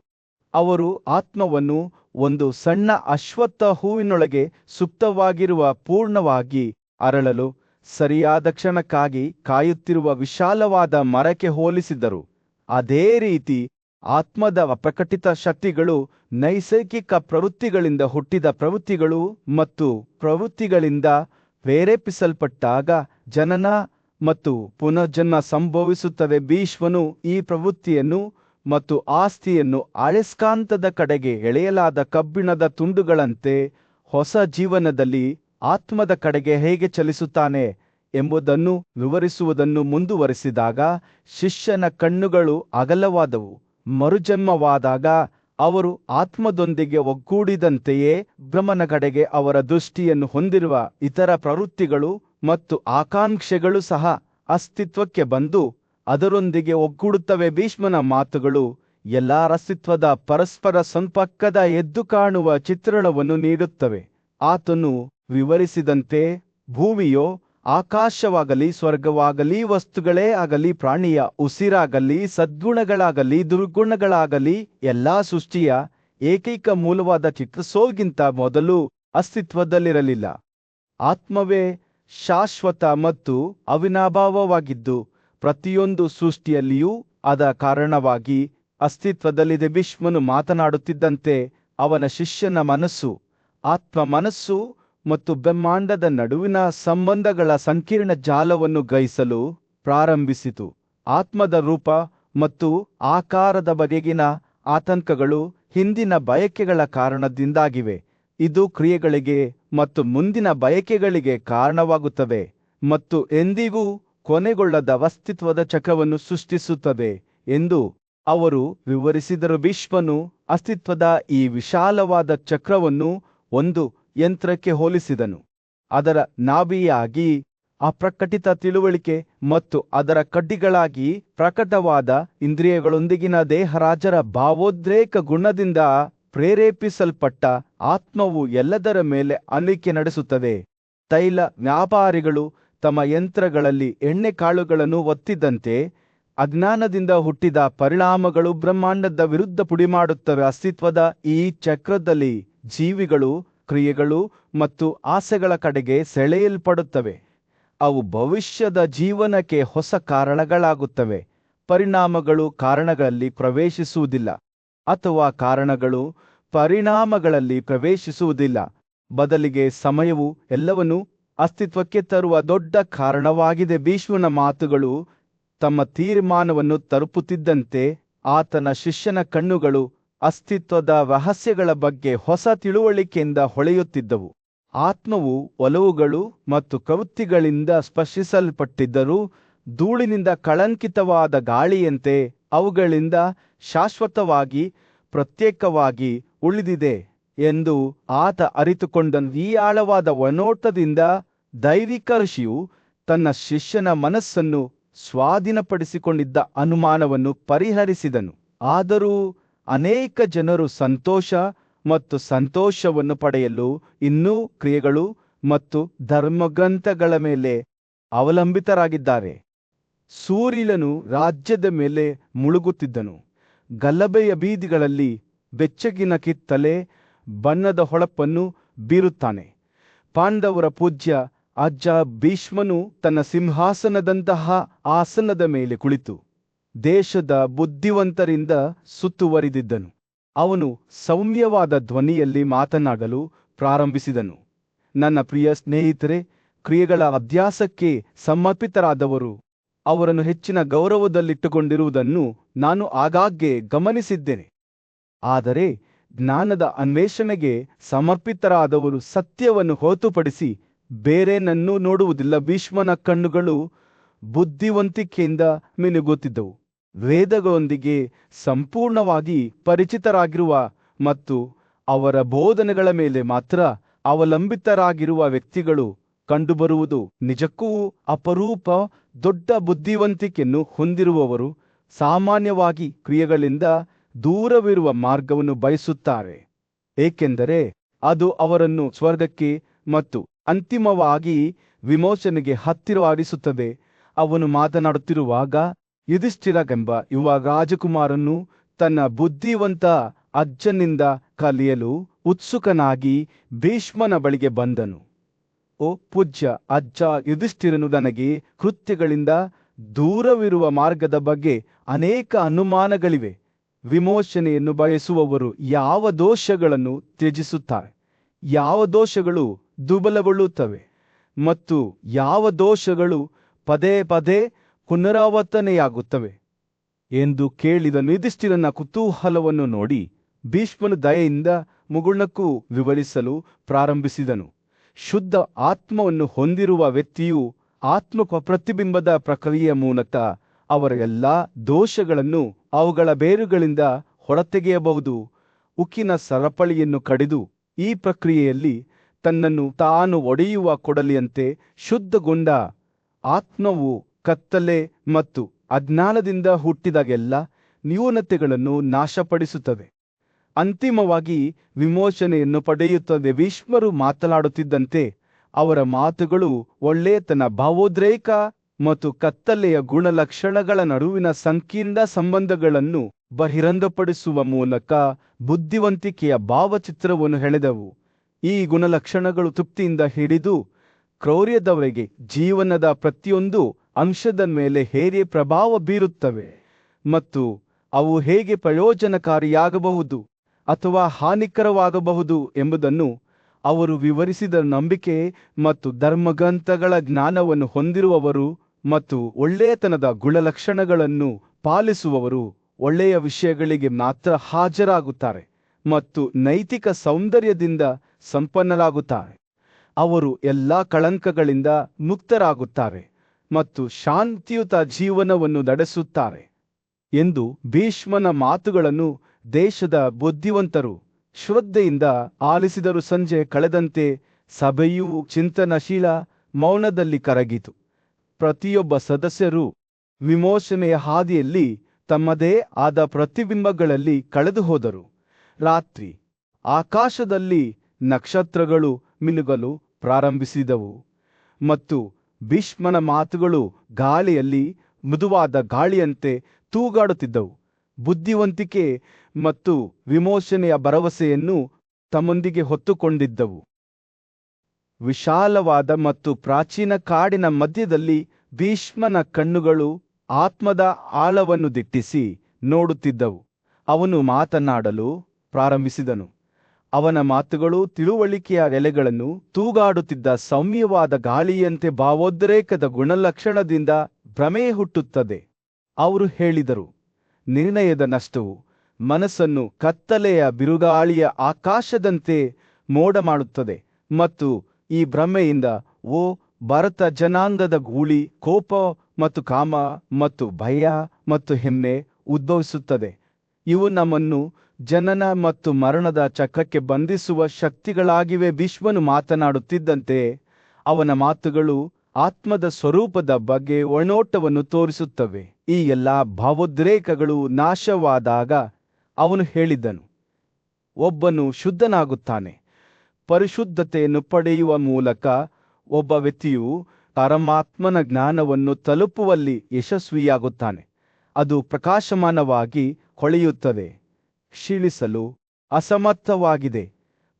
ಅವರು ಆತ್ಮವನ್ನು ಒಂದು ಸಣ್ಣ ಅಶ್ವತ್ಥ ಹೂವಿನೊಳಗೆ ಸುಪ್ತವಾಗಿರುವ ಪೂರ್ಣವಾಗಿ ಅರಳಲು ಸರಿಯಾದ ಕ್ಷಣಕ್ಕಾಗಿ ಕಾಯುತ್ತಿರುವ ವಿಶಾಲವಾದ ಮರಕ್ಕೆ ಹೋಲಿಸಿದರು. ಅದೇ ರೀತಿ ಆತ್ಮದ ಅಪ್ರಕಟಿತ ಶಕ್ತಿಗಳು ನೈಸರ್ಗಿಕ ಪ್ರವೃತ್ತಿಗಳಿಂದ ಹುಟ್ಟಿದ ಪ್ರವೃತ್ತಿಗಳು ಮತ್ತು ಪ್ರವೃತ್ತಿಗಳಿಂದ ಪ್ರೇರೇಪಿಸಲ್ಪಟ್ಟಾಗ ಜನನ ಮತ್ತು ಪುನರ್ಜನ್ಮ ಸಂಭವಿಸುತ್ತದೆ. ಭೀಷ್ಮನು ಈ ಪ್ರವೃತ್ತಿಯನ್ನು ಮತ್ತು ಆಸ್ತಿಯನ್ನು ಅಯಸ್ಕಾಂತದ ಕಡೆಗೆ ಎಳೆಯಲಾದ ಕಬ್ಬಿಣದ ತುಂಡುಗಳಂತೆ ಹೊಸ ಜೀವನದಲ್ಲಿ ಆತ್ಮದ ಕಡೆಗೆ ಹೇಗೆ ಚಲಿಸುತ್ತಾನೆ ಎಂಬುದನ್ನು ವಿವರಿಸುವುದನ್ನು ಮುಂದುವರೆಸಿದಾಗ ಶಿಷ್ಯನ ಕಣ್ಣುಗಳು ಅಗಲವಾದವು. ಮರುಜನ್ಮವಾದಾಗ ಅವರು ಆತ್ಮದೊಂದಿಗೆ ಒಗ್ಗೂಡಿದಂತೆಯೇ ಬ್ರಹ್ಮನ ಕಡೆಗೆ ಅವರ ದೃಷ್ಟಿಯನ್ನು ಹೊಂದಿರುವ ಇತರ ಪ್ರವೃತ್ತಿಗಳು ಮತ್ತು ಆಕಾಂಕ್ಷೆಗಳು ಸಹ ಅಸ್ತಿತ್ವಕ್ಕೆ ಬಂದು ಅದರೊಂದಿಗೆ ಒಗ್ಗೂಡುತ್ತವೆ. ಭೀಷ್ಮನ ಮಾತುಗಳು ಎಲ್ಲಾ ಅಸ್ತಿತ್ವದ ಪರಸ್ಪರ ಸಂಪರ್ಕದ ಎದ್ದು ಕಾಣುವ ಚಿತ್ರಣವನ್ನು ನೀಡುತ್ತವೆ. ಆತನು ವಿವರಿಸಿದಂತೆ ಭೂಮಿಯೋ ಆಕಾಶವಾಗಲಿ ಸ್ವರ್ಗವಾಗಲಿ ವಸ್ತುಗಳೇ ಆಗಲಿ ಪ್ರಾಣಿಯ ಉಸಿರಾಗಲಿ ಸದ್ಗುಣಗಳಾಗಲಿ ದುರ್ಗುಣಗಳಾಗಲಿ ಎಲ್ಲಾ ಸೃಷ್ಟಿಯ ಏಕೈಕ ಮೂಲವಾದ ಚಿತ್ರಸೋಗಿಂತ ಮೊದಲು ಅಸ್ತಿತ್ವದಲ್ಲಿರಲಿಲ್ಲ. ಆತ್ಮವೇ ಶಾಶ್ವತ ಮತ್ತು ಅವಿನಾಭಾವವಾಗಿದ್ದು ಪ್ರತಿಯೊಂದು ಸೃಷ್ಟಿಯಲ್ಲಿಯೂ ಅದ ಕಾರಣವಾಗಿ ಅಸ್ತಿತ್ವದಲ್ಲಿದೆ. ಭೀಷ್ಮನು ಮಾತನಾಡುತ್ತಿದ್ದಂತೆ ಅವನ ಶಿಷ್ಯನ ಮನಸ್ಸು ಆತ್ಮ ಮನಸ್ಸು ಮತ್ತು ಬ್ರಹ್ಮಾಂಡದ ನಡುವಿನ ಸಂಬಂಧಗಳ ಸಂಕೀರ್ಣ ಜಾಲವನ್ನು ಗ್ರಹಿಸಲು ಪ್ರಾರಂಭಿಸಿತು. ಆತ್ಮದ ರೂಪ ಮತ್ತು ಆಕಾರದ ಬಗೆಗಿನ ಆತಂಕಗಳು ಹಿಂದಿನ ಬಯಕೆಗಳ ಕಾರಣದಿಂದಾಗಿವೆ. ಇದು ಕ್ರಿಯೆಗಳಿಗೆ ಮತ್ತು ಮುಂದಿನ ಬಯಕೆಗಳಿಗೆ ಕಾರಣವಾಗುತ್ತದೆ ಮತ್ತು ಎಂದಿಗೂ ಕೊನೆಗೊಳ್ಳದ ಅಸ್ತಿತ್ವದ ಚಕ್ರವನ್ನು ಸೃಷ್ಟಿಸುತ್ತದೆ ಎಂದು ಅವರು ವಿವರಿಸಿದರು. ಭೀಷ್ಮನು ಅಸ್ತಿತ್ವದ ಈ ವಿಶಾಲವಾದ ಚಕ್ರವನ್ನು ಒಂದು ಯಂತ್ರಕ್ಕೆ ಹೋಲಿಸಿದನು. ಅದರ ನಾಭಿಯಾಗಿ ಅಪ್ರಕಟಿತ ತಿಳುವಳಿಕೆ ಮತ್ತು ಅದರ ಕಡ್ಡಿಗಳಾಗಿ ಪ್ರಕಟವಾದ ಇಂದ್ರಿಯಗಳೊಂದಿಗಿನ ದೇಹರಾಜರ ಭಾವೋದ್ರೇಕ ಗುಣದಿಂದ ಪ್ರೇರೇಪಿಸಲ್ಪಟ್ಟ ಆತ್ಮವು ಎಲ್ಲದರ ಮೇಲೆ ಆಳ್ವಿಕೆ ನಡೆಸುತ್ತದೆ. ತೈಲ ವ್ಯಾಪಾರಿಗಳು ತಮ್ಮ ಯಂತ್ರಗಳಲ್ಲಿ ಎಣ್ಣೆ ಕಾಳುಗಳನ್ನು ಒತ್ತಿದಂತೆ ಅಜ್ಞಾನದಿಂದ ಹುಟ್ಟಿದ ಪರಿಣಾಮಗಳು ಬ್ರಹ್ಮಾಂಡದ ವಿರುದ್ಧ ಪುಡಿಮಾಡುತ್ತವೆ. ಅಸ್ತಿತ್ವದ ಈ ಚಕ್ರದಲ್ಲಿ ಜೀವಿಗಳು ಕ್ರಿಯೆಗಳು ಮತ್ತು ಆಸೆಗಳ ಕಡೆಗೆ ಸೆಳೆಯಲ್ಪಡುತ್ತವೆ. ಅವು ಭವಿಷ್ಯದ ಜೀವನಕ್ಕೆ ಹೊಸ ಕಾರಣಗಳಾಗುತ್ತವೆ. ಪರಿಣಾಮಗಳು ಕಾರಣಗಳಲ್ಲಿ ಪ್ರವೇಶಿಸುವುದಿಲ್ಲ ಅಥವಾ ಕಾರಣಗಳು ಪರಿಣಾಮಗಳಲ್ಲಿ ಪ್ರವೇಶಿಸುವುದಿಲ್ಲ. ಬದಲಿಗೆ ಸಮಯವು ಎಲ್ಲವನ್ನೂ ಅಸ್ತಿತ್ವಕ್ಕೆ ತರುವ ದೊಡ್ಡ ಕಾರಣವಾಗಿದೆ. ಭೀಷ್ಮನ ಮಾತುಗಳು ತಮ್ಮ ತೀರ್ಮಾನವನ್ನು ತಲುಪುತ್ತಿದ್ದಂತೆ ಆತನ ಶಿಷ್ಯನ ಕಣ್ಣುಗಳು ಅಸ್ತಿತ್ವದ ರಹಸ್ಯಗಳ ಬಗ್ಗೆ ಹೊಸ ತಿಳುವಳಿಕೆಯಿಂದ ಹೊಳೆಯುತ್ತಿದ್ದವು. ಆತ್ಮವು ಒಲವುಗಳು ಮತ್ತು ಪ್ರವೃತ್ತಿಗಳಿಂದ ಸ್ಪರ್ಶಿಸಲ್ಪಟ್ಟಿದ್ದರೂ ಧೂಳಿನಿಂದ ಕಳಂಕಿತವಾದ ಗಾಳಿಯಂತೆ ಅವುಗಳಿಂದ ಶಾಶ್ವತವಾಗಿ ಪ್ರತ್ಯೇಕವಾಗಿ ಉಳಿದಿದೆ ಎಂದು ಆತ ಅರಿತುಕೊಂಡನು. ಈ ಆಳವಾದ ಒನೋಟದಿಂದ ದೈವಿಕ ಋಷಿಯು ತನ್ನ ಶಿಷ್ಯನ ಮನಸ್ಸನ್ನು ಸ್ವಾಧೀನಪಡಿಸಿಕೊಂಡಿದ್ದ ಅನುಮಾನವನ್ನು ಪರಿಹರಿಸಿದನು. ಆದರೂ ಅನೇಕ ಜನರು ಸಂತೋಷ ಮತ್ತು ಸಂತೋಷವನ್ನು ಪಡೆಯಲು ಇನ್ನೂ ಕ್ರಿಯೆಗಳು ಮತ್ತು ಧರ್ಮಗ್ರಂಥಗಳ ಮೇಲೆ ಅವಲಂಬಿತರಾಗಿದ್ದಾರೆ. ಸೂರ್ಯನು ರಾಜ್ಯದ ಮೇಲೆ ಮುಳುಗುತ್ತಿದ್ದನು. ಗಲಭೆಯ ಬೀದಿಗಳಲ್ಲಿ ಬೆಚ್ಚಗಿನ ಕಿತ್ತಲೆ ಬಣ್ಣದ ಹೊಳಪನ್ನು ಬೀರುತ್ತಾನೆ. ಪಾಂಡವರ ಪೂಜ್ಯ ಅಜ್ಜ ಭೀಷ್ಮನು ತನ್ನ ಸಿಂಹಾಸನದಂತಹ ಆಸನದ ಮೇಲೆ ಕುಳಿತು ದೇಶದ ಬುದ್ಧಿವಂತರಿಂದ ಸುತ್ತುವರಿದಿದ್ದನು. ಅವನು ಸೌಮ್ಯವಾದ ಧ್ವನಿಯಲ್ಲಿ ಮಾತನಾಡಲು ಪ್ರಾರಂಭಿಸಿದನು. ನನ್ನ ಪ್ರಿಯ ಸ್ನೇಹಿತರೆ, ಕ್ರಿಯೆಗಳ ಅಭ್ಯಾಸಕ್ಕೆ ಸಮರ್ಪಿತರಾದವರು ಅವರನ್ನು ಹೆಚ್ಚಿನ ಗೌರವದಲ್ಲಿಟ್ಟುಕೊಂಡಿರುವುದನ್ನು ನಾನು ಆಗಾಗ್ಗೆ ಗಮನಿಸಿದ್ದೇನೆ. ಆದರೆ ಜ್ಞಾನದ ಅನ್ವೇಷಣೆಗೆ ಸಮರ್ಪಿತರಾದವರು ಸತ್ಯವನ್ನು ಹೊರತುಪಡಿಸಿ ಬೇರೇನನ್ನೂ ನೋಡುವುದಿಲ್ಲ. ಭೀಷ್ಮನ ಕಣ್ಣುಗಳು ಬುದ್ಧಿವಂತಿಕೆಯಿಂದ ಮಿನುಗುತ್ತಿದ್ದವು. ವೇದಗಳೊಂದಿಗೆ ಸಂಪೂರ್ಣವಾಗಿ ಪರಿಚಿತರಾಗಿರುವ ಮತ್ತು ಅವರ ಬೋಧನೆಗಳ ಮೇಲೆ ಮಾತ್ರ ಅವಲಂಬಿತರಾಗಿರುವ ವ್ಯಕ್ತಿಗಳು ಕಂಡುಬರುವುದು ನಿಜಕ್ಕೂ ಅಪರೂಪ. ದೊಡ್ಡ ಬುದ್ಧಿವಂತಿಕೆಯನ್ನು ಹೊಂದಿರುವವರು ಸಾಮಾನ್ಯವಾಗಿ ಕ್ರಿಯೆಗಳಿಂದ ದೂರವಿರುವ ಮಾರ್ಗವನ್ನು ಬಯಸುತ್ತಾರೆ, ಏಕೆಂದರೆ ಅದು ಅವರನ್ನು ಸ್ವರ್ಗಕ್ಕೆ ಮತ್ತು ಅಂತಿಮವಾಗಿ ವಿಮೋಚನೆಗೆ ಹತ್ತಿರವಾಗಿಸುತ್ತದೆ. ಅವನು ಮಾತನಾಡುತ್ತಿರುವಾಗ ಯುಧಿಷ್ಠಿರನೆಂಬ ಯುವ ರಾಜಕುಮಾರನು ತನ್ನ ಬುದ್ಧಿವಂತ ಅಜ್ಜನಿಂದ ಕಲಿಯಲು ಉತ್ಸುಕನಾಗಿ ಭೀಷ್ಮನ ಬಳಿಗೆ ಬಂದನು. ಓ ಪೂಜ್ಯ ಅಜ್ಜ, ಯುಧಿಷ್ಠಿರನು ನನಗೆ ಕೃತ್ಯಗಳಿಂದ ದೂರವಿರುವ ಮಾರ್ಗದ ಬಗ್ಗೆ ಅನೇಕ ಅನುಮಾನಗಳಿವೆ. ವಿಮೋಚನೆಯನ್ನು ಬಯಸುವವರು ಯಾವ ದೋಷಗಳನ್ನು ತ್ಯಜಿಸುತ್ತಾರೆ, ಯಾವ ದೋಷಗಳು ದುರ್ಬಲಗೊಳ್ಳುತ್ತವೆ ಮತ್ತು ಯಾವ ದೋಷಗಳು ಪದೇ ಪದೇ ಪುನರಾವರ್ತನೆಯಾಗುತ್ತವೆ ಎಂದು ಕೇಳಿದನು. ಯುಧಿಷ್ಠಿರನ ಕುತೂಹಲವನ್ನು ನೋಡಿ ಭೀಷ್ಮನು ದಯೆಯಿಂದ ಮುಗುಳ್ನಕ್ಕೂ ವಿವರಿಸಲು ಪ್ರಾರಂಭಿಸಿದನು. ಶುದ್ಧ ಆತ್ಮವನ್ನು ಹೊಂದಿರುವ ವ್ಯಕ್ತಿಯು ಆತ್ಮ ಪ್ರತಿಬಿಂಬದ ಪ್ರಕ್ರಿಯೆಯ ಮೂಲಕ ಅವರ ಎಲ್ಲಾ ದೋಷಗಳನ್ನು ಅವುಗಳ ಬೇರುಗಳಿಂದ ಹೊರತೆಗೆಯಬಹುದು. ಉಕ್ಕಿನ ಸರಪಳಿಯನ್ನು ಕಡಿದು ಈ ಪ್ರಕ್ರಿಯೆಯಲ್ಲಿ ತನ್ನನ್ನು ತಾನು ಒಡೆಯುವ ಕೊಡಲಿಯಂತೆ ಶುದ್ಧಗೊಂಡ ಆತ್ಮವು ಕತ್ತಲೆ ಮತ್ತು ಅಜ್ಞಾನದಿಂದ ಹುಟ್ಟಿದಾಗೆಲ್ಲ ನ್ಯೂನತೆಗಳನ್ನು ನಾಶಪಡಿಸುತ್ತದೆ, ಅಂತಿಮವಾಗಿ ವಿಮೋಚನೆಯನ್ನು ಪಡೆಯುತ್ತದೆ. ಭೀಷ್ಮರು ಮಾತನಾಡುತ್ತಿದ್ದಂತೆ ಅವರ ಮಾತುಗಳು ಒಳ್ಳೆಯತನ, ಭಾವೋದ್ರೇಕ ಮತ್ತು ಕತ್ತಲೆಯ ಗುಣಲಕ್ಷಣಗಳ ನಡುವಿನ ಸಂಕೀರ್ಣ ಸಂಬಂಧಗಳನ್ನು ಬಹಿರಂಗಪಡಿಸುವ ಮೂಲಕ ಬುದ್ಧಿವಂತಿಕೆಯ ಭಾವಚಿತ್ರವನ್ನು ಹೆಣೆದವು. ಈ ಗುಣಲಕ್ಷಣಗಳು ತೃಪ್ತಿಯಿಂದ ಹಿಡಿದು ಕ್ರೌರ್ಯದವರೆಗೆ ಜೀವನದ ಪ್ರತಿಯೊಂದು ಅಂಶದ ಮೇಲೆ ಹೇಗೆ ಪ್ರಭಾವ ಬೀರುತ್ತವೆ ಮತ್ತು ಅವು ಹೇಗೆ ಪ್ರಯೋಜನಕಾರಿಯಾಗಬಹುದು ಅಥವಾ ಹಾನಿಕರವಾಗಬಹುದು ಎಂಬುದನ್ನು ಅವರು ವಿವರಿಸಿದ. ನಂಬಿಕೆ ಮತ್ತು ಧರ್ಮಗ್ರಂಥಗಳ ಜ್ಞಾನವನ್ನು ಹೊಂದಿರುವವರು ಮತ್ತು ಒಳ್ಳೆಯತನದ ಗುಣಲಕ್ಷಣಗಳನ್ನು ಪಾಲಿಸುವವರು ಒಳ್ಳೆಯ ವಿಷಯಗಳಿಗೆ ಮಾತ್ರ ಹಾಜರಾಗುತ್ತಾರೆ ಮತ್ತು ನೈತಿಕ ಸೌಂದರ್ಯದಿಂದ ಸಂಪನ್ನರಾಗುತ್ತಾರೆ. ಅವರು ಎಲ್ಲ ಕಳಂಕಗಳಿಂದ ಮುಕ್ತರಾಗುತ್ತಾರೆ ಮತ್ತು ಶಾಂತಿಯುತ ಜೀವನವನ್ನು ನಡೆಸುತ್ತಾರೆ ಎಂದು ಭೀಷ್ಮನ ಮಾತುಗಳನ್ನು ದೇಶದ ಬುದ್ಧಿವಂತರು ಶ್ರದ್ಧೆಯಿಂದ ಆಲಿಸಿದರು. ಸಂಜೆ ಕಳೆದಂತೆ ಸಭೆಯು ಚಿಂತನಶೀಲ ಮೌನದಲ್ಲಿ ಕರಗಿತು. ಪ್ರತಿಯೊಬ್ಬ ಸದಸ್ಯರು ವಿಮೋಚನೆಯ ಹಾದಿಯಲ್ಲಿ ತಮ್ಮದೇ ಆದ ಪ್ರತಿಬಿಂಬಗಳಲ್ಲಿ ಕಳೆದು ಹೋದರು. ರಾತ್ರಿ ಆಕಾಶದಲ್ಲಿ ನಕ್ಷತ್ರಗಳು ಮಿನುಗಲು ಪ್ರಾರಂಭಿಸಿದವು ಮತ್ತು ಭೀಷ್ಮನ ಮಾತುಗಳು ಗಾಳಿಯಲ್ಲಿ ಮೃದುವಾದ ಗಾಳಿಯಂತೆ ತೂಗಾಡುತ್ತಿದ್ದವು. ಬುದ್ಧಿವಂತಿಕೆ ಮತ್ತು ವಿಮೋಚನೆಯ ಭರವಸೆಯನ್ನು ತಮ್ಮೊಂದಿಗೆ ಹೊತ್ತುಕೊಂಡಿದ್ದವು. ವಿಶಾಲವಾದ ಮತ್ತು ಪ್ರಾಚೀನ ಕಾಡಿನ ಮಧ್ಯದಲ್ಲಿ ಭೀಷ್ಮನ ಕಣ್ಣುಗಳು ಆತ್ಮದ ಆಳವನ್ನು ದಿಟ್ಟಿಸಿ ನೋಡುತ್ತಿದ್ದವು. ಅವನು ಮಾತನಾಡಲು ಪ್ರಾರಂಭಿಸಿದನು. ಅವನ ಮಾತುಗಳು ತಿಳುವಳಿಕೆಯ ಎಲೆಗಳನ್ನು ತೂಗಾಡುತ್ತಿದ್ದ ಸೌಮ್ಯವಾದ ಗಾಳಿಯಂತೆ ಭಾವೋದ್ರೇಕದ ಗುಣಲಕ್ಷಣದಿಂದ ಭ್ರಮೆ ಹುಟ್ಟುತ್ತದೆ. ಅವರು ಹೇಳಿದರು, ನಿರ್ಣಯದ ನಷ್ಟವು ಮನಸ್ಸನ್ನು ಕತ್ತಲೆಯ ಬಿರುಗಾಳಿಯ ಆಕಾಶದಂತೆ ಮೋಡ ಮಾಡುತ್ತದೆ ಮತ್ತು ಈ ಭ್ರಮೆಯಿಂದ ಓ ಭರತ ಜನಾಂಗದ ಗೂಳಿ ಕೋಪ ಮತ್ತು ಕಾಮ ಮತ್ತು ಭಯ ಮತ್ತು ಹೆಮ್ಮೆ ಉದ್ಭವಿಸುತ್ತದೆ. ಇವು ನಮ್ಮನ್ನು ಜನನ ಮತ್ತು ಮರಣದ ಚಕ್ರಕ್ಕೆ ಬಂಧಿಸುವ ಶಕ್ತಿಗಳಾಗಿವೆ. ಭೀಷ್ಮನು ಮಾತನಾಡುತ್ತಿದ್ದಂತೆ ಅವನ ಮಾತುಗಳು ಆತ್ಮದ ಸ್ವರೂಪದ ಬಗ್ಗೆ ಒಳನೋಟವನ್ನು ತೋರಿಸುತ್ತವೆ. ಈ ಎಲ್ಲ ಭಾವೋದ್ರೇಕಗಳು ನಾಶವಾದಾಗ ಅವನು ಹೇಳಿದ್ದನು, ಒಬ್ಬನು ಶುದ್ಧನಾಗುತ್ತಾನೆ. ಪರಿಶುದ್ಧತೆಯನ್ನು ಪಡೆಯುವ ಮೂಲಕ ಒಬ್ಬ ವ್ಯಕ್ತಿಯು ಪರಮಾತ್ಮನ ಜ್ಞಾನವನ್ನು ತಲುಪುವಲ್ಲಿ ಯಶಸ್ವಿಯಾಗುತ್ತಾನೆ. ಅದು ಪ್ರಕಾಶಮಾನವಾಗಿ ಹೊಳೆಯುತ್ತದೆ, ಕ್ಷೀಣಿಸಲು ಅಸಮರ್ಥವಾಗಿದೆ,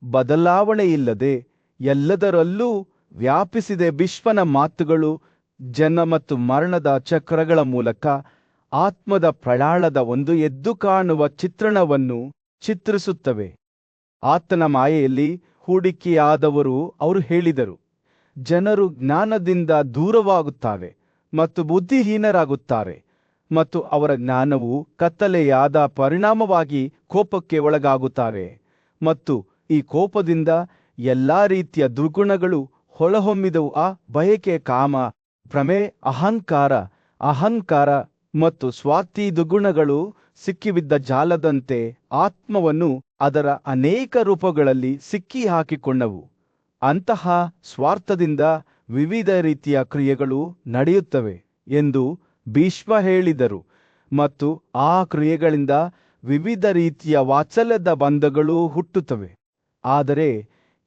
ಬದಲಾವಣೆಯಿಲ್ಲದೆ ಎಲ್ಲದರಲ್ಲೂ ವ್ಯಾಪಿಸಿದೆ. ಭೀಷ್ಮನ ಮಾತುಗಳು ಜನ ಮತ್ತು ಮರಣದ ಚಕ್ರಗಳ ಮೂಲಕ ಆತ್ಮದ ಪ್ರಯಾಣದ ಒಂದು ಎದ್ದು ಕಾಣುವ ಚಿತ್ರಣವನ್ನು ಚಿತ್ರಿಸುತ್ತವೆ. ಆತನ ಮಾಯೆಯಲ್ಲಿ ಹೂಡಿಕೆಯಾದವರು ಅವರು ಹೇಳಿದರು, ಜನರು ಜ್ಞಾನದಿಂದ ದೂರವಾಗುತ್ತಾರೆ ಮತ್ತು ಬುದ್ಧಿಹೀನರಾಗುತ್ತಾರೆ ಮತ್ತು ಅವರ ಜ್ಞಾನವು ಕತ್ತಲೆಯಾದ ಪರಿಣಾಮವಾಗಿ ಕೋಪಕ್ಕೆ ಒಳಗಾಗುತ್ತಾರೆ ಮತ್ತು ಈ ಕೋಪದಿಂದ ಎಲ್ಲಾ ರೀತಿಯ ದುರ್ಗುಣಗಳು ಹೊಳಹೊಮ್ಮಿದವು. ಆ ಬಯಕೆ, ಕಾಮ, ಭ್ರಮೆ, ಅಹಂಕಾರ ಮತ್ತು ಸ್ವಾರ್ಥಿ ದುಗುಣಗಳು ಸಿಕ್ಕಿಬಿದ್ದ ಜಾಲದಂತೆ ಆತ್ಮವನ್ನು ಅದರ ಅನೇಕ ರೂಪಗಳಲ್ಲಿ ಸಿಕ್ಕಿ ಹಾಕಿಕೊಂಡವು. ಅಂತಹ ಸ್ವಾರ್ಥದಿಂದ ವಿವಿಧ ರೀತಿಯ ಕ್ರಿಯೆಗಳು ನಡೆಯುತ್ತವೆ ಎಂದು ಭೀಷ್ಮ ಹೇಳಿದರು, ಮತ್ತು ಆ ಕ್ರಿಯೆಗಳಿಂದ ವಿವಿಧ ರೀತಿಯ ವಾತ್ಸಲ್ಯದ ಬಂಧಗಳು ಹುಟ್ಟುತ್ತವೆ. ಆದರೆ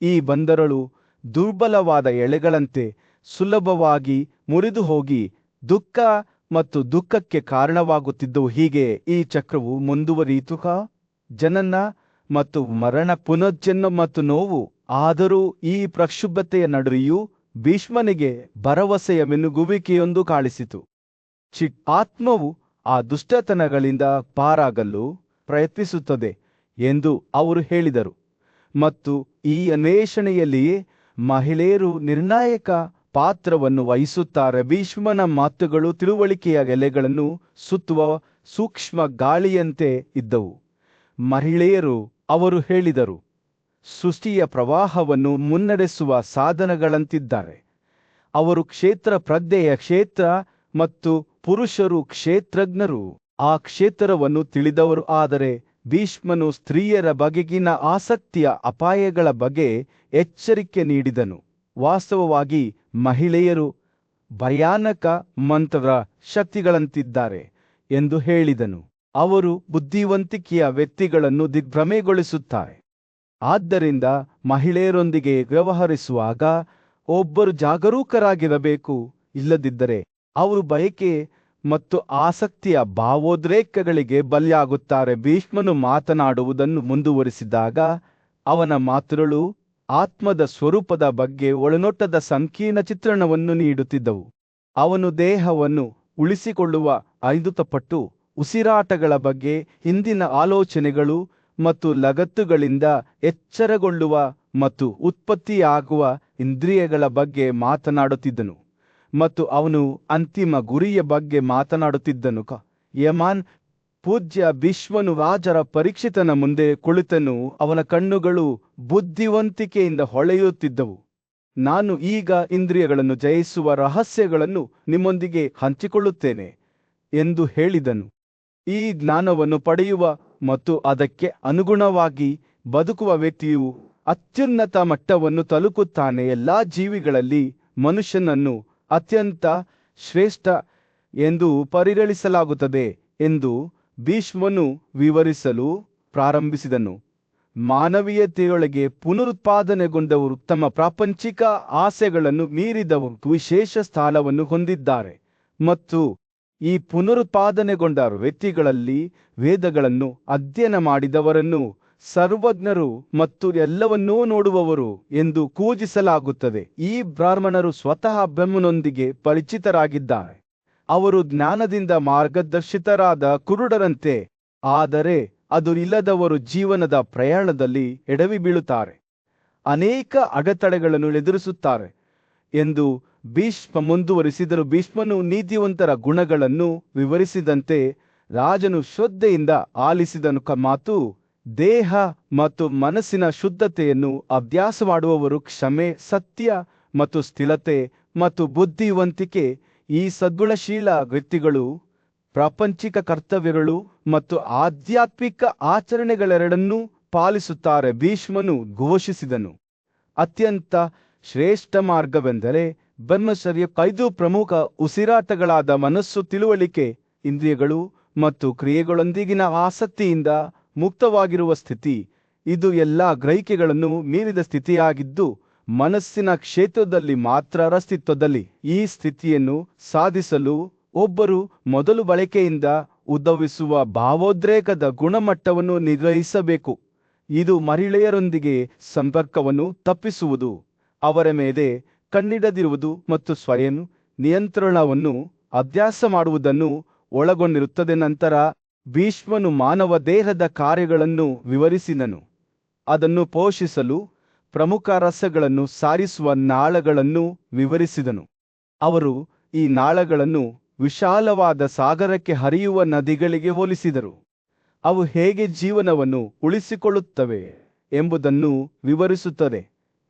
ಈ ಬಂಧಗಳು ದುರ್ಬಲವಾದ ಎಳೆಗಳಂತೆ ಸುಲಭವಾಗಿ ಮುರಿದು ಹೋಗಿ ದುಃಖ ಮತ್ತು ದುಃಖಕ್ಕೆ ಕಾರಣವಾಗುತ್ತಿದ್ದವು. ಹೀಗೆ ಈ ಚಕ್ರವು ಮುಂದುವರಿಯಿತು. ಜನನ ಮತ್ತು ಮರಣ, ಪುನರ್ಜನ್ಮ ಮತ್ತು ನೋವು. ಆದರೂ ಈ ಪ್ರಕ್ಷುಬ್ಧತೆಯ ನಡುವೆಯೂ ಭೀಷ್ಮನಿಗೆ ಭರವಸೆಯ ಮಿನುಗುವಿಕೆಯೊಂದು ಕಾಣಿಸಿತು. ಆತ್ಮವು ಆ ದುಷ್ಟತನಗಳಿಂದ ಪಾರಾಗಲು ಪ್ರಯತ್ನಿಸುತ್ತದೆ ಎಂದು ಅವರು ಹೇಳಿದರು, ಮತ್ತು ಈ ಅನ್ವೇಷಣೆಯಲ್ಲಿಯೇ ಮಹಿಳೆಯರು ನಿರ್ಣಾಯಕ ಪಾತ್ರವನ್ನು ವಹಿಸುತ್ತಾರೆ. ಭೀಷ್ಮನ ಮಾತುಗಳು ತಿಳುವಳಿಕೆಯ ಎಲೆಗಳನ್ನು ಸುತ್ತುವ ಸೂಕ್ಷ್ಮ ಗಾಳಿಯಂತೆ ಇದ್ದವು. ಮಹಿಳೆಯರು, ಅವರು ಹೇಳಿದರು, ಸೃಷ್ಟಿಯ ಪ್ರವಾಹವನ್ನು ಮುನ್ನಡೆಸುವ ಸಾಧನಗಳಂತಿದ್ದಾರೆ. ಅವರು ಕ್ಷೇತ್ರ ಪ್ರಜ್ಞೆಯ ಕ್ಷೇತ್ರ ಮತ್ತು ಪುರುಷರು ಕ್ಷೇತ್ರಜ್ಞರು, ಆ ಕ್ಷೇತ್ರವನ್ನು ತಿಳಿದವರು. ಆದರೆ ಭೀಷ್ಮನು ಸ್ತ್ರೀಯರ ಬಗೆಗಿನ ಆಸಕ್ತಿಯ ಅಪಾಯಗಳ ಬಗ್ಗೆ ಎಚ್ಚರಿಕೆ ನೀಡಿದನು. ವಾಸ್ತವವಾಗಿ ಮಹಿಳೆಯರು ಭಯಾನಕ ಮಂತ್ರ ಶಕ್ತಿಗಳಂತಿದ್ದಾರೆ ಎಂದು ಹೇಳಿದನು. ಅವರು ಬುದ್ಧಿವಂತಿಕೆಯ ವ್ಯಕ್ತಿಗಳನ್ನು ದಿಗ್ಭ್ರಮೆಗೊಳಿಸುತ್ತಾರೆ. ಆದ್ದರಿಂದ ಮಹಿಳೆಯರೊಂದಿಗೆ ವ್ಯವಹರಿಸುವಾಗ ಒಬ್ಬರು ಜಾಗರೂಕರಾಗಿರಬೇಕು. ಇಲ್ಲದಿದ್ದರೆ ಅವರು ಬಯಕೆ ಮತ್ತು ಆಸಕ್ತಿಯ ಭಾವೋದ್ರೇಕಗಳಿಗೆ ಬಲಿಯಾಗುತ್ತಾರೆ. ಭೀಷ್ಮನು ಮಾತನಾಡುವುದನ್ನು ಮುಂದುವರಿಸಿದಾಗ ಅವನ ಮಾತುಗಳು ಆತ್ಮದ ಸ್ವರೂಪದ ಬಗ್ಗೆ ಒಳನೋಟದ ಸಂಕೀರ್ಣ ಚಿತ್ರಣವನ್ನು ನೀಡುತ್ತಿದ್ದವು. ಅವನು ದೇಹವನ್ನು ಉಳಿಸಿಕೊಳ್ಳುವ 5 ತಪ್ಪಟ್ಟು ಉಸಿರಾಟಗಳ ಬಗ್ಗೆ, ಹಿಂದಿನ ಆಲೋಚನೆಗಳು ಮತ್ತು ಲಗತ್ತುಗಳಿಂದ ಎಚ್ಚರಗೊಳ್ಳುವ ಮತ್ತು ಉತ್ಪತ್ತಿಯಾಗುವ ಇಂದ್ರಿಯಗಳ ಬಗ್ಗೆ ಮಾತನಾಡುತ್ತಿದ್ದನು, ಮತ್ತು ಅವನು ಅಂತಿಮ ಗುರಿಯ ಬಗ್ಗೆ ಮಾತನಾಡುತ್ತಿದ್ದನು. ಯಮಾನ್ ಪೂಜ್ಯ ಭೀಷ್ಮನು ರಾಜರ ಪರೀಕ್ಷಿತನ ಮುಂದೆ ಕುಳಿತನು. ಅವನ ಕಣ್ಣುಗಳು ಬುದ್ಧಿವಂತಿಕೆಯಿಂದ ಹೊಳೆಯುತ್ತಿದ್ದವು. ನಾನು ಈಗ ಇಂದ್ರಿಯಗಳನ್ನು ಜಯಿಸುವ ರಹಸ್ಯಗಳನ್ನು ನಿಮ್ಮೊಂದಿಗೆ ಹಂಚಿಕೊಳ್ಳುತ್ತೇನೆ ಎಂದು ಹೇಳಿದನು. ಈ ಜ್ಞಾನವನ್ನು ಪಡೆಯುವ ಮತ್ತು ಅದಕ್ಕೆ ಅನುಗುಣವಾಗಿ ಬದುಕುವ ವ್ಯಕ್ತಿಯು ಅತ್ಯುನ್ನತ ಮಟ್ಟವನ್ನು ತಲುಪುತ್ತಾನೆ. ಎಲ್ಲಾ ಜೀವಿಗಳಲ್ಲಿ ಮನುಷ್ಯನನ್ನು ಅತ್ಯಂತ ಶ್ರೇಷ್ಠ ಎಂದು ಪರಿಗಣಿಸಲಾಗುತ್ತದೆ ಎಂದು ಭೀಷ್ಮನು ವಿವರಿಸಲು ಪ್ರಾರಂಭಿಸಿದನು. ಮಾನವೀಯತೆಯೊಳಗೆ ಪುನರುತ್ಪಾದನೆಗೊಂಡವರು ತಮ್ಮ ಪ್ರಾಪಂಚಿಕ ಆಸೆಗಳನ್ನು ಮೀರಿದವರು ವಿಶೇಷ ಸ್ಥಾನವನ್ನು ಹೊಂದಿದ್ದಾರೆ, ಮತ್ತು ಈ ಪುನರುತ್ಪಾದನೆಗೊಂಡ ವ್ಯಕ್ತಿಗಳಲ್ಲಿ ವೇದಗಳನ್ನು ಅಧ್ಯಯನ ಮಾಡಿದವರನ್ನು ಸರ್ವಜ್ಞರು ಮತ್ತು ಎಲ್ಲವನ್ನೂ ನೋಡುವವರು ಎಂದು ಪೂಜಿಸಲಾಗುತ್ತದೆ. ಈ ಬ್ರಾಹ್ಮಣರು ಸ್ವತಃ ಬ್ರಹ್ಮನೊಂದಿಗೆ ಪರಿಚಿತರಾಗಿದ್ದಾರೆ. ಅವರು ಜ್ಞಾನದಿಂದ ಮಾರ್ಗದರ್ಶಿತರಾದ ಕುರುಡರಂತೆ, ಆದರೆ ಅದು ಇಲ್ಲದವರು ಜೀವನದ ಪ್ರಯಾಣದಲ್ಲಿ ಎಡವಿ ಬೀಳುತ್ತಾರೆ, ಅನೇಕ ಅಡೆತಡೆಗಳನ್ನು ಎದುರಿಸುತ್ತಾರೆ ಎಂದು ಭೀಷ್ಮ ಮುಂದುವರಿಸಿದರು. ಭೀಷ್ಮನು ನೀತಿವಂತರ ಗುಣಗಳನ್ನು ವಿವರಿಸಿದಂತೆ ರಾಜನು ಶ್ರದ್ಧೆಯಿಂದ ಆಲಿಸಿದನು. ಮಾತು, ದೇಹ ಮತ್ತು ಮನಸ್ಸಿನ ಶುದ್ಧತೆಯನ್ನು ಅಭ್ಯಾಸ ಮಾಡುವವರು ಕ್ಷಮೆ, ಸತ್ಯ ಮತ್ತು ಸ್ಥಿರತೆ ಮತ್ತು ಬುದ್ಧಿವಂತಿಕೆ, ಈ ಸದ್ಗುಣಶೀಲ ವ್ಯಕ್ತಿಗಳು ಪ್ರಾಪಂಚಿಕ ಕರ್ತವ್ಯಗಳು ಮತ್ತು ಆಧ್ಯಾತ್ಮಿಕ ಆಚರಣೆಗಳೆರಡನ್ನೂ ಪಾಲಿಸುತ್ತಾರೆ. ಭೀಷ್ಮನು ಘೋಷಿಸಿದನು, ಅತ್ಯಂತ ಶ್ರೇಷ್ಠ ಮಾರ್ಗವೆಂದರೆ ಬ್ರಹ್ಮಚರ್ಯ. 5 ಪ್ರಮುಖ ಉಸಿರಾಟಗಳಾದ ಮನಸ್ಸು, ತಿಳುವಳಿಕೆ, ಇಂದ್ರಿಯಗಳು ಮತ್ತು ಕ್ರಿಯೆಗಳೊಂದಿಗಿನ ಆಸಕ್ತಿಯಿಂದ ಮುಕ್ತವಾಗಿರುವ ಸ್ಥಿತಿ. ಇದು ಎಲ್ಲ ಗ್ರಹಿಕೆಗಳನ್ನು ಮೀರಿದ ಸ್ಥಿತಿಯಾಗಿದ್ದು ಮನಸ್ಸಿನ ಕ್ಷೇತ್ರದಲ್ಲಿ ಮಾತ್ರ ಅಸ್ತಿತ್ವದಲ್ಲಿ. ಈ ಸ್ಥಿತಿಯನ್ನು ಸಾಧಿಸಲು ಒಬ್ಬರು ಮೊದಲು ಬಳಕೆಯಿಂದ ಉದ್ಭವಿಸುವ ಭಾವೋದ್ರೇಕದ ಗುಣಮಟ್ಟವನ್ನು ನಿಗ್ರಹಿಸಬೇಕು. ಇದು ಮಹಿಳೆಯರೊಂದಿಗೆ ಸಂಪರ್ಕವನ್ನು ತಪ್ಪಿಸುವುದು, ಅವರ ಮೇಲೆ ಕಣ್ಣಿಡದಿರುವುದು ಮತ್ತು ಸ್ವಯಂ ನಿಯಂತ್ರಣವನ್ನು ಅಭ್ಯಾಸ ಮಾಡುವುದನ್ನು ಒಳಗೊಂಡಿರುತ್ತದೆ. ನಂತರ ಭೀಷ್ಮನು ಮಾನವ ದೇಹದ ಕಾರ್ಯಗಳನ್ನು ವಿವರಿಸಿದನು. ಅದನ್ನು ಪೋಷಿಸಲು ಪ್ರಮುಖ ರಸಗಳನ್ನು ಸಾರಿಸುವ ನಾಳಗಳನ್ನು ವಿವರಿಸಿದನು. ಅವರು ಈ ನಾಳಗಳನ್ನು ವಿಶಾಲವಾದ ಸಾಗರಕ್ಕೆ ಹರಿಯುವ ನದಿಗಳಿಗೆ ಹೋಲಿಸಿದರು. ಅವು ಹೇಗೆ ಜೀವನವನ್ನು ಉಳಿಸಿಕೊಳ್ಳುತ್ತವೆ ಎಂಬುದನ್ನು ವಿವರಿಸುತ್ತದೆ.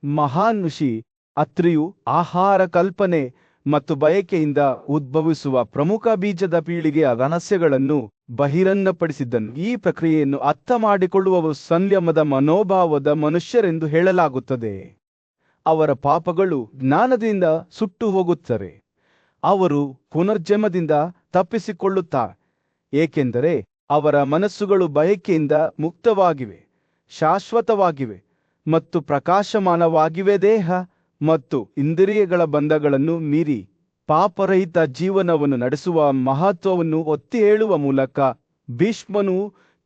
ಮಹಾನ್ ಋಷಿ ಅತ್ರಿಯು ಆಹಾರ ಕಲ್ಪನೆ ಮತ್ತು ಬಯಕೆಯಿಂದ ಉದ್ಭವಿಸುವ ಪ್ರಮುಖ ಬೀಜದ ಪೀಳಿಗೆಯ ರಹಸ್ಯಗಳನ್ನು ಬಹಿರಂಗಪಡಿಸಿದ್ದನು. ಈ ಪ್ರಕ್ರಿಯೆಯನ್ನು ಅರ್ಥ ಮಾಡಿಕೊಳ್ಳುವವರು ಸಂಯಮದ ಮನೋಭಾವದ ಮನುಷ್ಯರೆಂದು ಹೇಳಲಾಗುತ್ತದೆ. ಅವರ ಪಾಪಗಳು ಜ್ಞಾನದಿಂದ ಸುಟ್ಟು ಹೋಗುತ್ತವೆ. ಅವರು ಪುನರ್ಜನ್ಮದಿಂದ ತಪ್ಪಿಸಿಕೊಳ್ಳುತ್ತಾರೆ, ಏಕೆಂದರೆ ಅವರ ಮನಸ್ಸುಗಳು ಬಯಕೆಯಿಂದ ಮುಕ್ತವಾಗಿವೆ, ಶಾಶ್ವತವಾಗಿವೆ ಮತ್ತು ಪ್ರಕಾಶಮಾನವಾಗಿವೆ. ದೇಹ ಮತ್ತು ಇಂದ್ರಿಯಗಳ ಬಂಧಗಳನ್ನು ಮೀರಿ ಪಾಪರಹಿತ ಜೀವನವನ್ನು ನಡೆಸುವ ಮಹತ್ವವನ್ನು ಒತ್ತಿ ಹೇಳುವ ಮೂಲಕ ಭೀಷ್ಮನು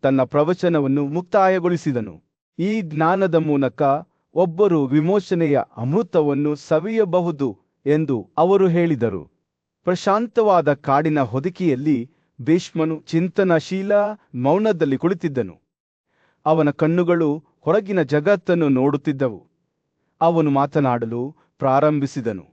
ತನ್ನ ಪ್ರವಚನವನ್ನು ಮುಕ್ತಾಯಗೊಳಿಸಿದನು. ಈ ಜ್ಞಾನದ ಮೂಲಕ ಒಬ್ಬರು ವಿಮೋಚನೆಯ ಅಮೃತವನ್ನು ಸವಿಯಬಹುದು ಎಂದು ಅವರು ಹೇಳಿದರು. ಪ್ರಶಾಂತವಾದ ಕಾಡಿನ ಹೊದಿಕೆಯಲ್ಲಿ ಭೀಷ್ಮನು ಚಿಂತನಶೀಲ ಮೌನದಲ್ಲಿ ಕುಳಿತಿದ್ದನು. ಅವನ ಕಣ್ಣುಗಳು ಹೊರಗಿನ ಜಗತ್ತನ್ನು ನೋಡುತ್ತಿದ್ದವು. ಅವನು ಮಾತನಾಡಲು ಪ್ರಾರಂಭಿಸಿದನು.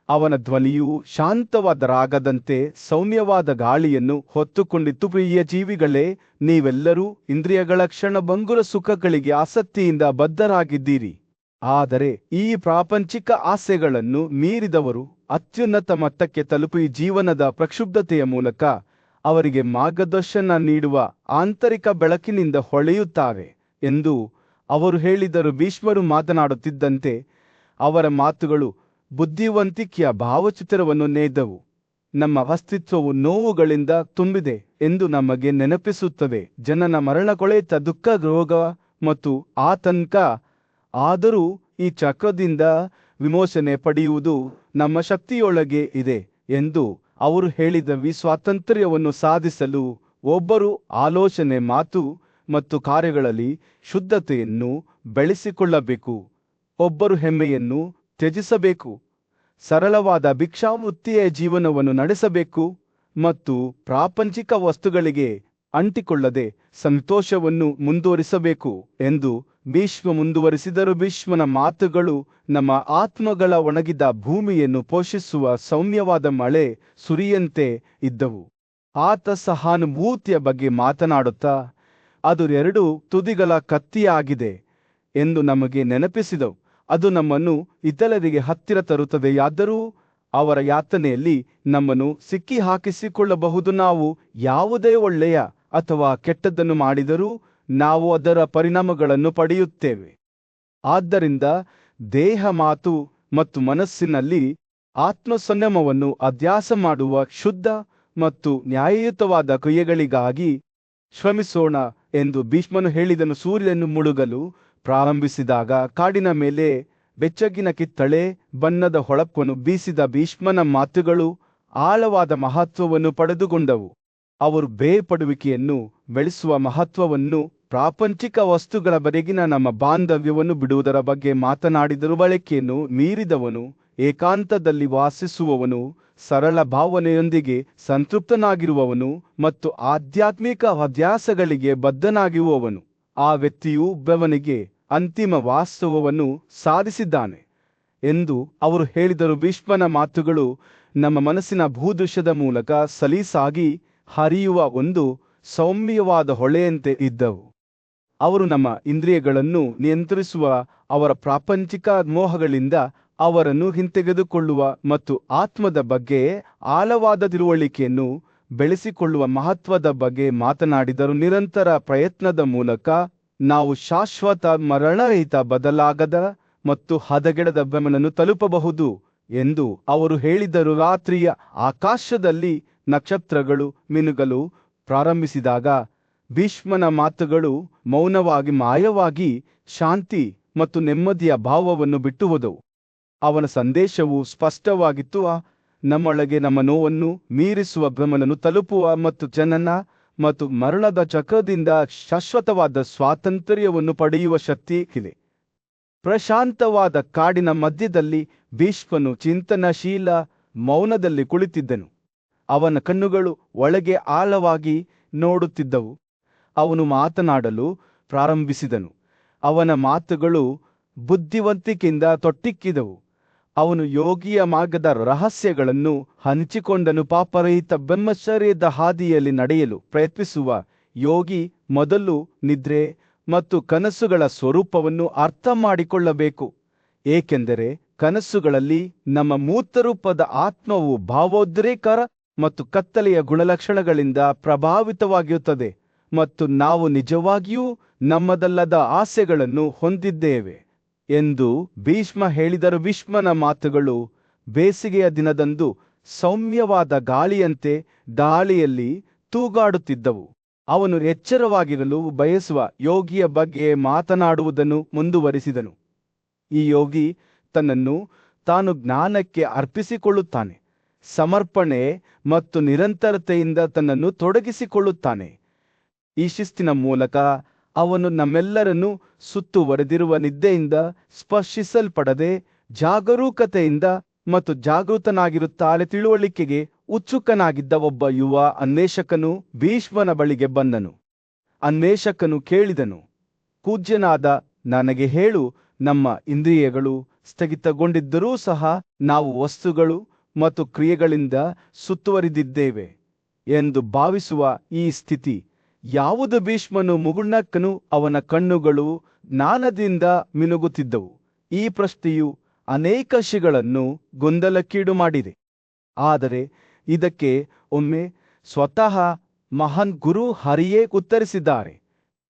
ಅವನ ಧ್ವನಿಯು ಶಾಂತವಾದ ರಾಗದಂತೆ ಸೌಮ್ಯವಾದ ಗಾಳಿಯನ್ನು ಹೊತ್ತುಕೊಂಡಿತ್ತು. ಪ್ರಿಯ ಜೀವಿಗಳೇ, ನೀವೆಲ್ಲರೂ ಇಂದ್ರಿಯಗಳ ಕ್ಷಣಭಂಗುರ ಸುಖಗಳಿಗೆ ಆಸಕ್ತಿಯಿಂದ ಬದ್ಧರಾಗಿದ್ದೀರಿ. ಆದರೆ ಈ ಪ್ರಾಪಂಚಿಕ ಆಸೆಗಳನ್ನು ಮೀರಿದವರು ಅತ್ಯುನ್ನತ ಮಟ್ಟಕ್ಕೆ ತಲುಪಿ ಜೀವನದ ಪ್ರಕ್ಷುಬ್ಧತೆಯ ಮೂಲಕ ಅವರಿಗೆ ಮಾರ್ಗದರ್ಶನ ನೀಡುವ ಆಂತರಿಕ ಬೆಳಕಿನಿಂದ ಹೊಳೆಯುತ್ತಾರೆ ಎಂದು ಅವರು ಹೇಳಿದರು. ಭೀಷ್ಮರು ಮಾತನಾಡುತ್ತಿದ್ದಂತೆ ಅವರ ಮಾತುಗಳು ಬುದ್ಧಿವಂತಿಕೆಯ ಭಾವಚಿತ್ರವನ್ನು ನೇದವು. ನಮ್ಮ ಅಸ್ತಿತ್ವವು ನೋವುಗಳಿಂದ ತುಂಬಿದೆ ಎಂದು ನಮಗೆ ನೆನಪಿಸುತ್ತದೆ. ಜನನ ಮರಣ, ಕೊಳೆತ, ದುಃಖ, ರೋಗ ಮತ್ತು ಆತಂಕ. ಆದರೂ ಈ ಚಕ್ರದಿಂದ ವಿಮೋಚನೆ ಪಡೆಯುವುದು ನಮ್ಮ ಶಕ್ತಿಯೊಳಗೆ ಇದೆ ಎಂದು ಅವರು ಹೇಳಿದರು. ಸ್ವಾತಂತ್ರ್ಯವನ್ನು ಸಾಧಿಸಲು ಒಬ್ಬರು ಆಲೋಚನೆ, ಮಾತು ಮತ್ತು ಕಾರ್ಯಗಳಲ್ಲಿ ಶುದ್ಧತೆಯನ್ನು ಬೆಳೆಸಿಕೊಳ್ಳಬೇಕು. ಒಬ್ಬರು ಹೆಮ್ಮೆಯನ್ನು ತ್ಯಜಿಸಬೇಕು, ಸರಳವಾದ ಭಿಕ್ಷಾವೃತ್ತಿಯ ಜೀವನವನ್ನು ನಡೆಸಬೇಕು ಮತ್ತು ಪ್ರಾಪಂಚಿಕ ವಸ್ತುಗಳಿಗೆ ಅಂಟಿಕೊಳ್ಳದೆ ಸಂತೋಷವನ್ನು ಮುಂದುವರಿಸಬೇಕು ಎಂದು ಭೀಷ್ಮ ಮುಂದುವರಿಸಿದರು. ಭೀಷ್ಮನ ಮಾತುಗಳು ನಮ್ಮ ಆತ್ಮಗಳ ಒಣಗಿದ ಭೂಮಿಯನ್ನು ಪೋಷಿಸುವ ಸೌಮ್ಯವಾದ ಮಳೆ ಸುರಿಯಂತೆ ಇದ್ದವು. ಆತ ಸಹಾನುಭೂತಿಯ ಬಗ್ಗೆ ಮಾತನಾಡುತ್ತಾ ಅದು ಎರಡು ತುದಿಗಳ ಕತ್ತಿಯಾಗಿದೆ ಎಂದು ನಮಗೆ ನೆನಪಿಸಿದವು. ಅದು ನಮ್ಮನ್ನು ಇತರರಿಗೆ ಹತ್ತಿರ ತರುತ್ತದೆಯಾದರೂ ಅವರ ಯಾತನೆಯಲ್ಲಿ ನಮ್ಮನ್ನು ಸಿಕ್ಕಿ ಹಾಕಿಸಿಕೊಳ್ಳಬಹುದು. ನಾವು ಯಾವುದೇ ಒಳ್ಳೆಯ ಅಥವಾ ಕೆಟ್ಟದ್ದನ್ನು ಮಾಡಿದರೂ ನಾವು ಅದರ ಪರಿಣಾಮಗಳನ್ನು ಪಡೆಯುತ್ತೇವೆ. ಆದ್ದರಿಂದ ದೇಹ, ಮಾತು ಮತ್ತು ಮನಸ್ಸಿನಲ್ಲಿ ಆತ್ಮಸಂಯಮವನ್ನು ಅಭ್ಯಾಸ ಮಾಡುವ ಶುದ್ಧ ಮತ್ತು ನ್ಯಾಯಯುತವಾದ ಕ್ರಿಯೆಗಳಿಗಾಗಿ ಶ್ರಮಿಸೋಣ ಎಂದು ಭೀಷ್ಮನು ಹೇಳಿದನು. ಸೂರ್ಯನು ಮುಳುಗಲು ಪ್ರಾರಂಭಿಸಿದಾಗ ಕಾಡಿನ ಮೇಲೆ ಬೆಚ್ಚಗಿನ ಕಿತ್ತಳೆ ಬಣ್ಣದ ಹೊಳಪನ್ನು ಬೀಸಿದ ಭೀಷ್ಮನ ಮಾತುಗಳು ಆಳವಾದ ಮಹತ್ವವನ್ನು ಪಡೆದುಕೊಂಡವು. ಅವರು ಬೇರ್ಪಡುವಿಕೆಯನ್ನು ಬೆಳೆಸುವ ಮಹತ್ವವನ್ನು, ಪ್ರಾಪಂಚಿಕ ವಸ್ತುಗಳ ಬಗೆಗಿನ ನಮ್ಮ ಬಾಂಧವ್ಯವನ್ನು ಬಿಡುವುದರ ಬಗ್ಗೆ ಮಾತನಾಡಿದರು. ಬಳಕೆಯನ್ನು ಮೀರಿದವನು ಏಕಾಂತದಲ್ಲಿ ವಾಸಿಸುವವನು, ಸರಳ ಭಾವನೆಯೊಂದಿಗೆ ಸಂತೃಪ್ತನಾಗಿರುವವನು ಮತ್ತು ಆಧ್ಯಾತ್ಮಿಕ ಅಭ್ಯಾಸಗಳಿಗೆ ಬದ್ಧನಾಗಿರುವವನು. ಆ ವ್ಯಕ್ತಿಯು ಬೆವನಿಗೆ ಅಂತಿಮ ವಾಸ್ತವವನ್ನು ಸಾಧಿಸಿದ್ದಾನೆ ಎಂದು ಅವರು ಹೇಳಿದರು. ಭೀಷ್ಮನ ಮಾತುಗಳು ನಮ್ಮ ಮನಸ್ಸಿನ ಭೂದೃಶ್ಯದ ಮೂಲಕ ಸಲೀಸಾಗಿ ಹರಿಯುವ ಒಂದು ಸೌಮ್ಯವಾದ ಹೊಳೆಯಂತೆ ಇದ್ದವು. ಅವರು ನಮ್ಮ ಇಂದ್ರಿಯಗಳನ್ನು ನಿಯಂತ್ರಿಸುವ ಅವರ ಪ್ರಾಪಂಚಿಕ ಮೋಹಗಳಿಂದ ಅವರನ್ನು ಹಿಂತೆಗೆದುಕೊಳ್ಳುವ ಮತ್ತು ಆತ್ಮದ ಬಗ್ಗೆ ಆಳವಾದ ತಿಳುವಳಿಕೆಯನ್ನು ಬೆಳೆಸಿಕೊಳ್ಳುವ ಮಹತ್ವದ ಬಗ್ಗೆ ಮಾತನಾಡಿದರು. ನಿರಂತರ ಪ್ರಯತ್ನದ ಮೂಲಕ ನಾವು ಶಾಶ್ವತ, ಮರಣರಹಿತ, ಬದಲಾಗದ ಮತ್ತು ಹದಗೆಡದ ಬೆಳಕನ್ನು ತಲುಪಬಹುದು ಎಂದು ಅವರು ಹೇಳಿದರು. ರಾತ್ರಿಯ ಆಕಾಶದಲ್ಲಿ ನಕ್ಷತ್ರಗಳು ಮಿನುಗಲು ಪ್ರಾರಂಭಿಸಿದಾಗ ಭೀಷ್ಮನ ಮಾತುಗಳು ಮೌನವಾಗಿ ಮಾಯವಾಗಿ ಶಾಂತಿ ಮತ್ತು ನೆಮ್ಮದಿಯ ಭಾವವನ್ನು ಬಿಟ್ಟು ಹೋದವು. ಅವನ ಸಂದೇಶವು ಸ್ಪಷ್ಟವಾಗಿತ್ತು. ನಮ್ಮೊಳಗೆ ನಮ್ಮ ನೋವನ್ನು ಮೀರಿಸುವ ಭ್ರಮನನ್ನು ತಲುಪುವ ಮತ್ತು ಜನನ ಮತ್ತು ಮರಣದ ಚಕ್ರದಿಂದ ಶಾಶ್ವತವಾದ ಸ್ವಾತಂತ್ರ್ಯವನ್ನು ಪಡೆಯುವ ಶಕ್ತಿ ಇದೆ. ಪ್ರಶಾಂತವಾದ ಕಾಡಿನ ಮಧ್ಯದಲ್ಲಿ ಭೀಷ್ಮನು ಚಿಂತನಶೀಲ ಮೌನದಲ್ಲಿ ಕುಳಿತಿದ್ದನು. ಅವನ ಕಣ್ಣುಗಳು ಒಳಗೆ ಆಳವಾಗಿ ನೋಡುತ್ತಿದ್ದವು. ಅವನು ಮಾತನಾಡಲು ಪ್ರಾರಂಭಿಸಿದನು. ಅವನ ಮಾತುಗಳು ಬುದ್ಧಿವಂತಿಕೆಯಿಂದ ತೊಟ್ಟಿಕ್ಕಿದವು. ಅವನು ಯೋಗಿಯ ಮಾರ್ಗದ ರಹಸ್ಯಗಳನ್ನು ಹಂಚಿಕೊಂಡನು. ಪಾಪರಹಿತ ಬ್ರಹ್ಮಚರ್ಯದ ಹಾದಿಯಲ್ಲಿ ನಡೆಯಲು ಪ್ರಯತ್ನಿಸುವ ಯೋಗಿ ಮೊದಲು ನಿದ್ರೆ ಮತ್ತು ಕನಸುಗಳ ಸ್ವರೂಪವನ್ನು ಅರ್ಥ ಮಾಡಿಕೊಳ್ಳಬೇಕು, ಏಕೆಂದರೆ ಕನಸುಗಳಲ್ಲಿ ನಮ್ಮ ಮೂರ್ತರೂಪದ ಆತ್ಮವು ಭಾವೋದ್ರೇಕರ ಮತ್ತು ಕತ್ತಲೆಯ ಗುಣಲಕ್ಷಣಗಳಿಂದ ಪ್ರಭಾವಿತವಾಗಿರುತ್ತದೆ ಮತ್ತು ನಾವು ನಿಜವಾಗಿಯೂ ನಮ್ಮದಲ್ಲದ ಆಸೆಗಳನ್ನು ಹೊಂದಿದ್ದೇವೆ ಎಂದು ಭೀಷ್ಮ ಹೇಳಿದರು. ಭೀಷ್ಮನ ಮಾತುಗಳು ಬೇಸಿಗೆಯ ದಿನದಂದು ಸೌಮ್ಯವಾದ ಗಾಳಿಯಂತೆ ಗಾಳಿಯಲ್ಲಿ ತೂಗಾಡುತ್ತಿದ್ದವು. ಅವನು ಎಚ್ಚರವಾಗಿರಲು ಬಯಸುವ ಯೋಗಿಯ ಬಗ್ಗೆ ಮಾತನಾಡುವುದನ್ನು ಮುಂದುವರಿಸಿದನು. ಈ ಯೋಗಿ ತನ್ನನ್ನು ತಾನು ಜ್ಞಾನಕ್ಕೆ ಅರ್ಪಿಸಿಕೊಳ್ಳುತ್ತಾನೆ, ಸಮರ್ಪಣೆ ಮತ್ತು ನಿರಂತರತೆಯಿಂದ ತನ್ನನ್ನು ತೊಡಗಿಸಿಕೊಳ್ಳುತ್ತಾನೆ. ಈ ಶಿಸ್ತಿನ ಮೂಲಕ ಅವನು ನಮ್ಮೆಲ್ಲರನ್ನೂ ಸುತ್ತುವರೆದಿರುವ ನಿದ್ದೆಯಿಂದ ಸ್ಪರ್ಶಿಸಲ್ಪಡದೆ ಜಾಗರೂಕತೆಯಿಂದ ಮತ್ತು ಜಾಗೃತನಾಗಿರುತ್ತಾರೆ. ತಿಳುವಳಿಕೆಗೆ ಉತ್ಸುಕನಾಗಿದ್ದ ಒಬ್ಬ ಯುವ ಅನ್ವೇಷಕನು ಭೀಷ್ಮನ ಬಳಿಗೆ ಬಂದನು. ಅನ್ವೇಷಕನು ಕೇಳಿದನು, ಪೂಜ್ಯನಾದ, ನನಗೆ ಹೇಳು, ನಮ್ಮ ಇಂದ್ರಿಯಗಳು ಸ್ಥಗಿತಗೊಂಡಿದ್ದರೂ ಸಹ ನಾವು ವಸ್ತುಗಳು ಮತ್ತು ಕ್ರಿಯೆಗಳಿಂದ ಸುತ್ತುವರಿದಿದ್ದೇವೆ ಎಂದು ಭಾವಿಸುವ ಈ ಸ್ಥಿತಿ ಯಾವುದು? ಭೀಷ್ಮನು ಮುಗುಳ್ನಕ್ಕನು. ಅವನ ಕಣ್ಣುಗಳು ಜ್ಞಾನದಿಂದ ಮಿನುಗುತ್ತಿದ್ದವು. ಈ ಪ್ರಶ್ನೆಯು ಅನೇಕ ಋಷಿಗಳನ್ನು ಗೊಂದಲಕ್ಕೀಡು ಮಾಡಿದೆ. ಆದರೆ ಇದಕ್ಕೆ ಒಮ್ಮೆ ಸ್ವತಃ ಮಹಾನ್ ಗುರು ಹರಿಯೇ ಉತ್ತರಿಸಿದ್ದಾರೆ.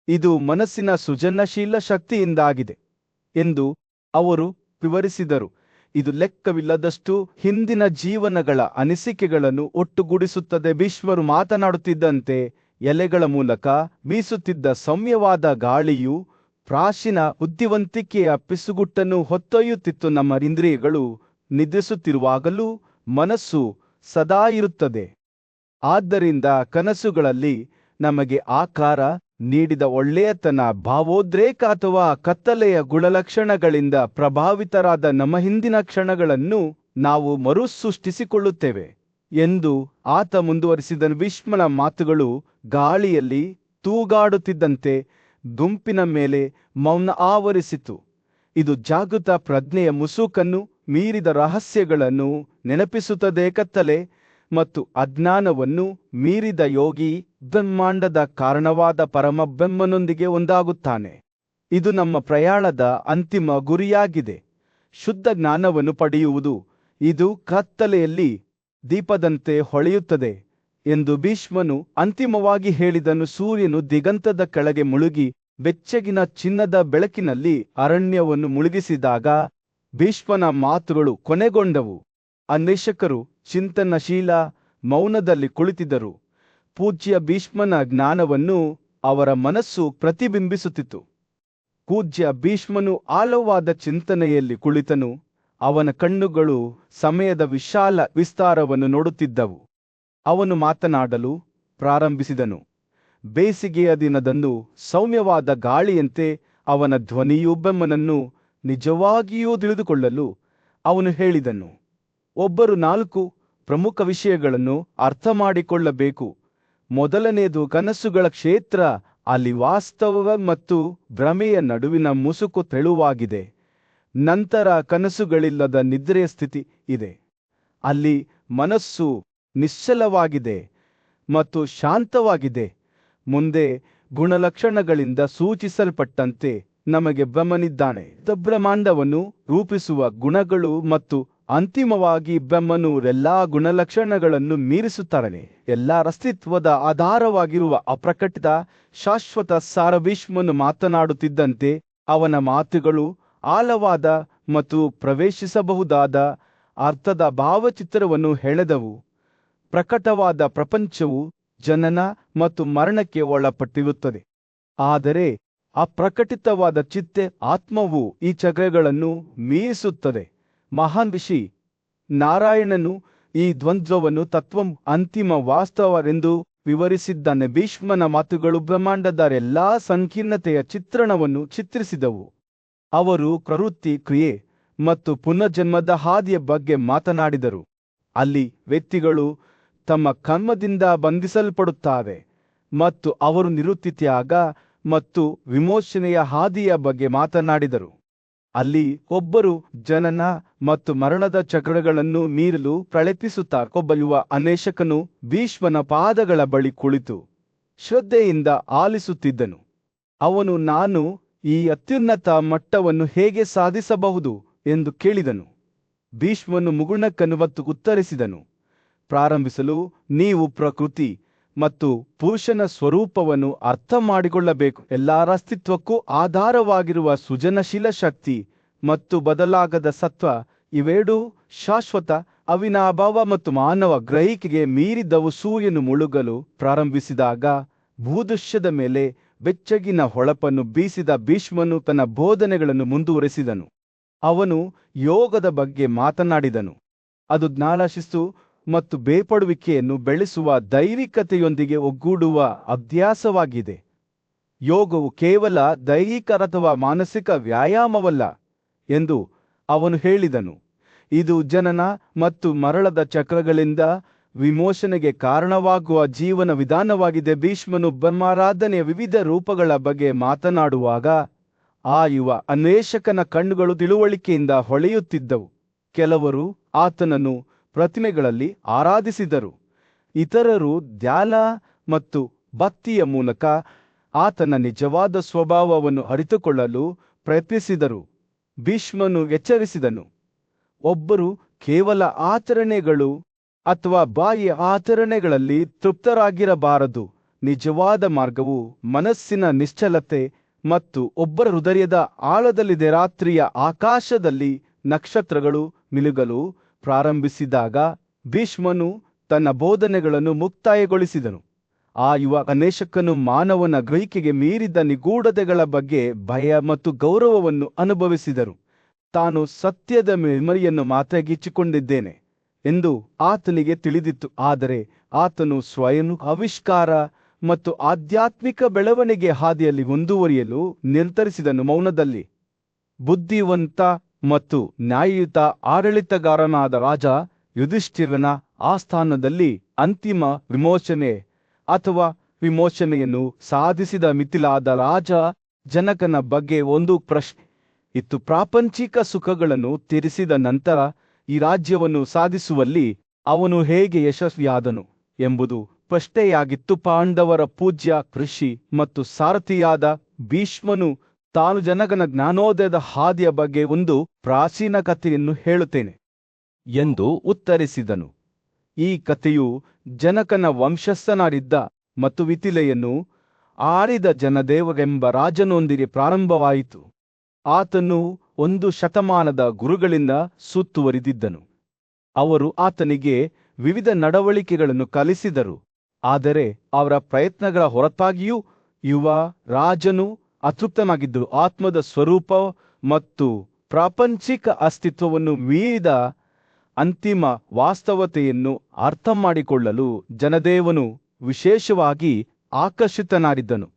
ಇದು ಮನಸ್ಸಿನ ಸೃಜನಶೀಲ ಶಕ್ತಿಯಿಂದಾಗಿದೆ ಎಂದು ಅವರು ವಿವರಿಸಿದರು. ಇದು ಲೆಕ್ಕವಿಲ್ಲದಷ್ಟು ಹಿಂದಿನ ಜೀವನಗಳ ಅನಿಸಿಕೆಗಳನ್ನು ಒಟ್ಟುಗೂಡಿಸುತ್ತದೆ. ಭೀಷ್ಮರು ಮಾತನಾಡುತ್ತಿದ್ದಂತೆ ಎಲೆಗಳ ಮೂಲಕ ಬೀಸುತ್ತಿದ್ದ ಸೌಮ್ಯವಾದ ಗಾಳಿಯು ಪ್ರಾಚೀನ ಬುದ್ಧಿವಂತಿಕೆಯ ಪಿಸುಗುಟ್ಟನ್ನು ಹೊತ್ತೊಯ್ಯುತ್ತಿತ್ತು. ನಮ್ಮ ಇಂದ್ರಿಯಗಳು ನಿದ್ರಿಸುತ್ತಿರುವಾಗಲೂ ಮನಸ್ಸು ಸದಾ ಇರುತ್ತದೆ. ಆದ್ದರಿಂದ ಕನಸುಗಳಲ್ಲಿ ನಮಗೆ ಆಕಾರ ನೀಡಿದ ಒಳ್ಳೆಯತನ, ಭಾವೋದ್ರೇಕ ಅಥವಾ ಕತ್ತಲೆಯ ಗುಣಲಕ್ಷಣಗಳಿಂದ ಪ್ರಭಾವಿತರಾದ ನಮ್ಮ ಹಿಂದಿನ ಕ್ಷಣಗಳನ್ನು ನಾವು ಮರುಸೃಷ್ಟಿಸಿಕೊಳ್ಳುತ್ತೇವೆ ಎಂದು ಆತ ಮುಂದುವರಿಸಿದನು. ಭೀಷ್ಮನ ಮಾತುಗಳು ಗಾಳಿಯಲ್ಲಿ ತೂಗಾಡುತ್ತಿದ್ದಂತೆ ಗುಂಪಿನ ಮೇಲೆ ಮೌನ ಆವರಿಸಿತು. ಇದು ಜಾಗೃತ ಪ್ರಜ್ಞೆಯ ಮುಸುಕನ್ನು ಮೀರಿದ ರಹಸ್ಯಗಳನ್ನು ನೆನಪಿಸುತ್ತದೆ. ಕತ್ತಲೆ ಮತ್ತು ಅಜ್ಞಾನವನ್ನು ಮೀರಿದ ಯೋಗಿ ಬ್ರಹ್ಮಾಂಡದ ಕಾರಣವಾದ ಪರಮಬ್ರಹ್ಮನೊಂದಿಗೆ ಒಂದಾಗುತ್ತಾನೆ. ಇದು ನಮ್ಮ ಪ್ರಯಾಣದ ಅಂತಿಮ ಗುರಿಯಾಗಿದೆ, ಶುದ್ಧ ಜ್ಞಾನವನ್ನು ಪಡೆಯುವುದು. ಇದು ಕತ್ತಲೆಯಲ್ಲಿ ದೀಪದಂತೆ ಹೊಳೆಯುತ್ತದೆ ಎಂದು ಭೀಷ್ಮನು ಅಂತಿಮವಾಗಿ ಹೇಳಿದನು. ಸೂರ್ಯನು ದಿಗಂತದ ಕೆಳಗೆ ಮುಳುಗಿ ಬೆಚ್ಚಗಿನ ಚಿನ್ನದ ಬೆಳಕಿನಲ್ಲಿ ಅರಣ್ಯವನ್ನು ಮುಳುಗಿಸಿದಾಗ ಭೀಷ್ಮನ ಮಾತುಗಳು ಕೊನೆಗೊಂಡವು. ಅನ್ವೇಷಕರು ಚಿಂತನಶೀಲ ಮೌನದಲ್ಲಿ ಕುಳಿತಿದ್ದರು. ಪೂಜ್ಯ ಭೀಷ್ಮನ ಜ್ಞಾನವನ್ನು ಅವರ ಮನಸ್ಸು ಪ್ರತಿಬಿಂಬಿಸುತ್ತಿತ್ತು. ಪೂಜ್ಯ ಭೀಷ್ಮನು ಆಳವಾದ ಚಿಂತನೆಯಲ್ಲಿ ಕುಳಿತನು. ಅವನ ಕಣ್ಣುಗಳು ಸಮಯದ ವಿಶಾಲ ವಿಸ್ತಾರವನ್ನು ನೋಡುತ್ತಿದ್ದವು. ಅವನು ಮಾತನಾಡಲು ಪ್ರಾರಂಭಿಸಿದನು. ಬೇಸಿಗೆಯ ದಿನದಂದು ಸೌಮ್ಯವಾದ ಗಾಳಿಯಂತೆ ಅವನ ಧ್ವನಿಯು ಬ್ರಹ್ಮನನ್ನು ನಿಜವಾಗಿಯೂ ತಿಳಿದುಕೊಳ್ಳಲು ಅವನು ಹೇಳಿದನು. ಒಬ್ಬರು 4 ಪ್ರಮುಖ ವಿಷಯಗಳನ್ನು ಅರ್ಥ ಮಾಡಿಕೊಳ್ಳಬೇಕು. ಮೊದಲನೆಯದು ಕನಸುಗಳ ಕ್ಷೇತ್ರ. ಅಲ್ಲಿ ವಾಸ್ತವ ಮತ್ತು ಭ್ರಮೆಯ ನಡುವಿನ ಮುಸುಕು ತೆಳುವಾಗಿದೆ. ನಂತರ ಕನಸುಗಳಿಲ್ಲದ ನಿದ್ರೆಯ ಸ್ಥಿತಿ ಇದೆ. ಅಲ್ಲಿ ಮನಸ್ಸು ನಿಶ್ಚಲವಾಗಿದೆ ಮತ್ತು ಶಾಂತವಾಗಿದೆ. ಮುಂದೆ ಗುಣಲಕ್ಷಣಗಳಿಂದ ಸೂಚಿಸಲ್ಪಟ್ಟಂತೆ ನಮಗೆ ಬ್ರಹ್ಮನಿದ್ದಾನೆ. ಬ್ರಹ್ಮಾಂಡವನ್ನು ರೂಪಿಸುವ ಗುಣಗಳು ಮತ್ತು ಅಂತಿಮವಾಗಿ ಬ್ರಹ್ಮನು ಎಲ್ಲಾ ಗುಣಲಕ್ಷಣಗಳನ್ನು ಮೀರಿಸುತ್ತಾನೆ. ಎಲ್ಲಾ ಅಸ್ತಿತ್ವದ ಆಧಾರವಾಗಿರುವ ಅಪ್ರಕಟಿತ ಶಾಶ್ವತ ಸಾರ. ಭೀಷ್ಮನು ಮಾತನಾಡುತ್ತಿದ್ದಂತೆ ಅವನ ಮಾತುಗಳು ಆಳವಾದ ಮತ್ತು ಪ್ರವೇಶಿಸಬಹುದಾದ ಅರ್ಥದ ಭಾವಚಿತ್ರವನ್ನು ಹೆಣೆದವು. ಪ್ರಕಟವಾದ ಪ್ರಪಂಚವು ಜನನ ಮತ್ತು ಮರಣಕ್ಕೆ ಒಳಪಟ್ಟಿರುತ್ತದೆ, ಆದರೆ ಅಪ್ರಕಟಿತವಾದ ಚಿತ್ತೆ ಆತ್ಮವು ಈ ಚಕ್ರಗಳನ್ನು ಮೀರಿಸುತ್ತದೆ. ಮಹಾನ್ ಋಷಿ ನಾರಾಯಣನು ಈ ದ್ವಂದ್ವವನ್ನು ತತ್ವಂ ಅಂತಿಮ ವಾಸ್ತವವೆಂದು ವಿವರಿಸಿದ್ದಾನೆ. ಭೀಷ್ಮನ ಮಾತುಗಳು ಬ್ರಹ್ಮಾಂಡದ ಎಲ್ಲಾ ಸಂಕೀರ್ಣತೆಯ ಚಿತ್ರಣವನ್ನು ಚಿತ್ರಿಸಿದವು. ಅವರು ಪ್ರವೃತ್ತಿ, ಕ್ರಿಯೆ ಮತ್ತು ಪುನರ್ಜನ್ಮದ ಹಾದಿಯ ಬಗ್ಗೆ ಮಾತನಾಡಿದರು. ಅಲ್ಲಿ ವ್ಯಕ್ತಿಗಳು ತಮ್ಮ ಕರ್ಮದಿಂದ ಬಂಧಿಸಲ್ಪಡುತ್ತಾರೆ ಮತ್ತು ಅವರು ನಿವೃತ್ತಿತ್ಯಾಗ ಮತ್ತು ವಿಮೋಚನೆಯ ಹಾದಿಯ ಬಗ್ಗೆ ಮಾತನಾಡಿದರು. ಅಲ್ಲಿ ಒಬ್ಬರು ಜನನ ಮತ್ತು ಮರಣದ ಚಕ್ರಗಳನ್ನು ಮೀರಲು ಪ್ರಯತ್ನಿಸುತ್ತಾರೆ. ಒಬ್ಬ ಯುವ ಅನ್ವೇಷಕನು ಭೀಷ್ಮನ ಪಾದಗಳ ಬಳಿ ಕುಳಿತು ಶ್ರದ್ಧೆಯಿಂದ ಆಲಿಸುತ್ತಿದ್ದನು. ಅವನು, ನಾನು ಈ ಅತ್ಯುನ್ನತ ಮಟ್ಟವನ್ನು ಹೇಗೆ ಸಾಧಿಸಬಹುದು ಎಂದು ಕೇಳಿದನು. ಭೀಷ್ಮನು ಮುಗುಳ್ನಕ್ಕನ್ನು ಉತ್ತರಿಸಿದನು, ಪ್ರಾರಂಭಿಸಲು ನೀವು ಪ್ರಕೃತಿ ಮತ್ತು ಪುರುಷನ ಸ್ವರೂಪವನ್ನು ಅರ್ಥ ಮಾಡಿಕೊಳ್ಳಬೇಕು. ಎಲ್ಲರ ಅಸ್ತಿತ್ವಕ್ಕೂ ಆಧಾರವಾಗಿರುವ ಸೃಜನಶೀಲ ಶಕ್ತಿ ಮತ್ತು ಬದಲಾಗದ ಸತ್ವ ಇವೆರಡೂ ಶಾಶ್ವತ, ಅವಿನಾಭಾವ ಮತ್ತು ಮಾನವ ಗ್ರಹಿಕೆಗೆ ಮೀರಿದವು. ಸೂರ್ಯನು ಮುಳುಗಲು ಪ್ರಾರಂಭಿಸಿದಾಗ ಭೂದೃಶ್ಯದ ಮೇಲೆ ಬೆಚ್ಚಗಿನ ಹೊಳಪನ್ನು ಬೀಸಿದ ಭೀಷ್ಮನು ತನ್ನ ಬೋಧನೆಗಳನ್ನು ಮುಂದುವರೆಸಿದನು. ಅವನು ಯೋಗದ ಬಗ್ಗೆ ಮಾತನಾಡಿದನು. ಅದು ಜ್ಞಾನಶಿಸ್ತು ಮತ್ತು ಬೇರ್ಪಡುವಿಕೆಯನ್ನು ಬೆಳೆಸುವ ದೈವಿಕತೆಯೊಂದಿಗೆ ಒಗ್ಗೂಡುವ ಅಭ್ಯಾಸವಾಗಿದೆ. ಯೋಗವು ಕೇವಲ ದೈಹಿಕ ಅಥವಾ ಮಾನಸಿಕ ವ್ಯಾಯಾಮವಲ್ಲ ಎಂದು ಅವನು ಹೇಳಿದನು. ಇದು ಜನನ ಮತ್ತು ಮರಣದ ಚಕ್ರಗಳಿಂದ ವಿಮೋಚನೆಗೆ ಕಾರಣವಾಗುವ ಜೀವನ ವಿಧಾನವಾಗಿದೆ. ಭೀಷ್ಮನು ಬ್ರಹ್ಮಾರಾಧನೆಯ ವಿವಿಧ ರೂಪಗಳ ಬಗ್ಗೆ ಮಾತನಾಡುವಾಗ ಆ ಯುವ ಅನ್ವೇಷಕನ ಕಣ್ಣುಗಳು ತಿಳುವಳಿಕೆಯಿಂದ ಹೊಳೆಯುತ್ತಿದ್ದವು. ಕೆಲವರು ಆತನನ್ನು ಪ್ರತಿಮೆಗಳಲ್ಲಿ ಆರಾಧಿಸಿದರು, ಇತರರು ಧ್ಯಾನ ಮತ್ತು ಭಕ್ತಿಯ ಮೂಲಕ ಆತನ ನಿಜವಾದ ಸ್ವಭಾವವನ್ನು ಅರಿತುಕೊಳ್ಳಲು ಪ್ರಯತ್ನಿಸಿದರು. ಭೀಷ್ಮನು ಎಚ್ಚರಿಸಿದನು, ಒಬ್ಬರು ಕೇವಲ ಆಚರಣೆಗಳು ಅಥವಾ ಬಾಹ್ಯ ಆಚರಣೆಗಳಲ್ಲಿ ತೃಪ್ತರಾಗಿರಬಾರದು. ನಿಜವಾದ ಮಾರ್ಗವು ಮನಸ್ಸಿನ ನಿಶ್ಚಲತೆ ಮತ್ತು ಒಬ್ಬರ ಹೃದಯದ ಆಳದಲ್ಲಿದೆ. ರಾತ್ರಿಯ ಆಕಾಶದಲ್ಲಿ ನಕ್ಷತ್ರಗಳು ಮಿನುಗಲು ಪ್ರಾರಂಭಿಸಿದಾಗ ಭೀಷ್ಮನು ತನ್ನ ಬೋಧನೆಗಳನ್ನು ಮುಕ್ತಾಯಗೊಳಿಸಿದನು. ಆ ಯುವ ಅನ್ವೇಷಕನು ಮಾನವನ ಗ್ರಹಿಕೆಗೆ ಮೀರಿದ ನಿಗೂಢತೆಗಳ ಬಗ್ಗೆ ಭಯ ಮತ್ತು ಗೌರವವನ್ನು ಅನುಭವಿಸಿದರು. ತಾನು ಸತ್ಯದ ಮೆಮರಿಯನ್ನು ಮಾತ್ರಗಿಚ್ಚಿಕೊಂಡಿದ್ದೇನೆ ಎಂದು ಆತನಿಗೆ ತಿಳಿದಿತ್ತು. ಆದರೆ ಆತನು ಸ್ವಯಂ ಆವಿಷ್ಕಾರ ಮತ್ತು ಆಧ್ಯಾತ್ಮಿಕ ಬೆಳವಣಿಗೆ ಹಾದಿಯಲ್ಲಿ ಮುಂದುವರಿಯಲು ನಿರ್ಧರಿಸಿದನು. ಮೌನದಲ್ಲಿ ಬುದ್ಧಿವಂತ ಮತ್ತು ನ್ಯಾಯಯುತ ಆಡಳಿತಗಾರನಾದ ರಾಜ ಯುಧಿಷ್ಠಿರನ ಆಸ್ಥಾನದಲ್ಲಿ ಅಂತಿಮ ವಿಮೋಚನೆ ಅಥವಾ ವಿಮೋಚನೆಯನ್ನು ಸಾಧಿಸಿದ ಮಿಥಿಲಾದ ರಾಜ ಜನಕನ ಬಗ್ಗೆ ಒಂದು ಪ್ರಶ್ನೆ ಇತ್ತು. ಪ್ರಾಪಂಚಿಕ ಸುಖಗಳನ್ನು ತೀರಿಸಿದ ನಂತರ ಈ ರಾಜ್ಯವನ್ನು ಸಾಧಿಸುವಲ್ಲಿ ಅವನು ಹೇಗೆ ಯಶಸ್ವಿಯಾದನು ಎಂಬುದು ಪ್ರಶ್ನೆಯಾಗಿತ್ತು. ಪಾಂಡವರ ಪೂಜ್ಯ ಋಷಿ ಮತ್ತು ಸಾರಥಿಯಾದ ಭೀಷ್ಮನು ತಾನು ಜನಕನ ಜ್ಞಾನೋದಯದ ಹಾದಿಯ ಬಗ್ಗೆ ಒಂದು ಪ್ರಾಚೀನ ಕಥೆಯನ್ನು ಹೇಳುತ್ತೇನೆ ಎಂದು ಉತ್ತರಿಸಿದನು. ಈ ಕಥೆಯು ಜನಕನ ವಂಶಸ್ಥನಾಗಿದ್ದ ಮತ್ತು ಮಿಥಿಲೆಯನ್ನು ಆಳಿದ ಜನದೇವರೆಂಬ ರಾಜನೊಂದಿಗೆ ಪ್ರಾರಂಭವಾಯಿತು. ಆತನು 1 ಶತಮಾನದ ಗುರುಗಳಿಂದ ಸುತ್ತುವರಿದಿದ್ದನು. ಅವರು ಆತನಿಗೆ ವಿವಿಧ ನಡವಳಿಕೆಗಳನ್ನು ಕಲಿಸಿದರು. ಆದರೆ ಅವರ ಪ್ರಯತ್ನಗಳ ಹೊರತಾಗಿಯೂ ಯುವ ರಾಜನು ಅತೃಪ್ತನಾಗಿದ್ದರು. ಆತ್ಮದ ಸ್ವರೂಪ ಮತ್ತು ಪ್ರಾಪಂಚಿಕ ಅಸ್ತಿತ್ವವನ್ನು ಮೀರಿದ ಅಂತಿಮ ವಾಸ್ತವತೆಯನ್ನು ಅರ್ಥ ಮಾಡಿಕೊಳ್ಳಲು ಜನದೇವನು ವಿಶೇಷವಾಗಿ ಆಕರ್ಷಿತನಾಗಿದ್ದನು.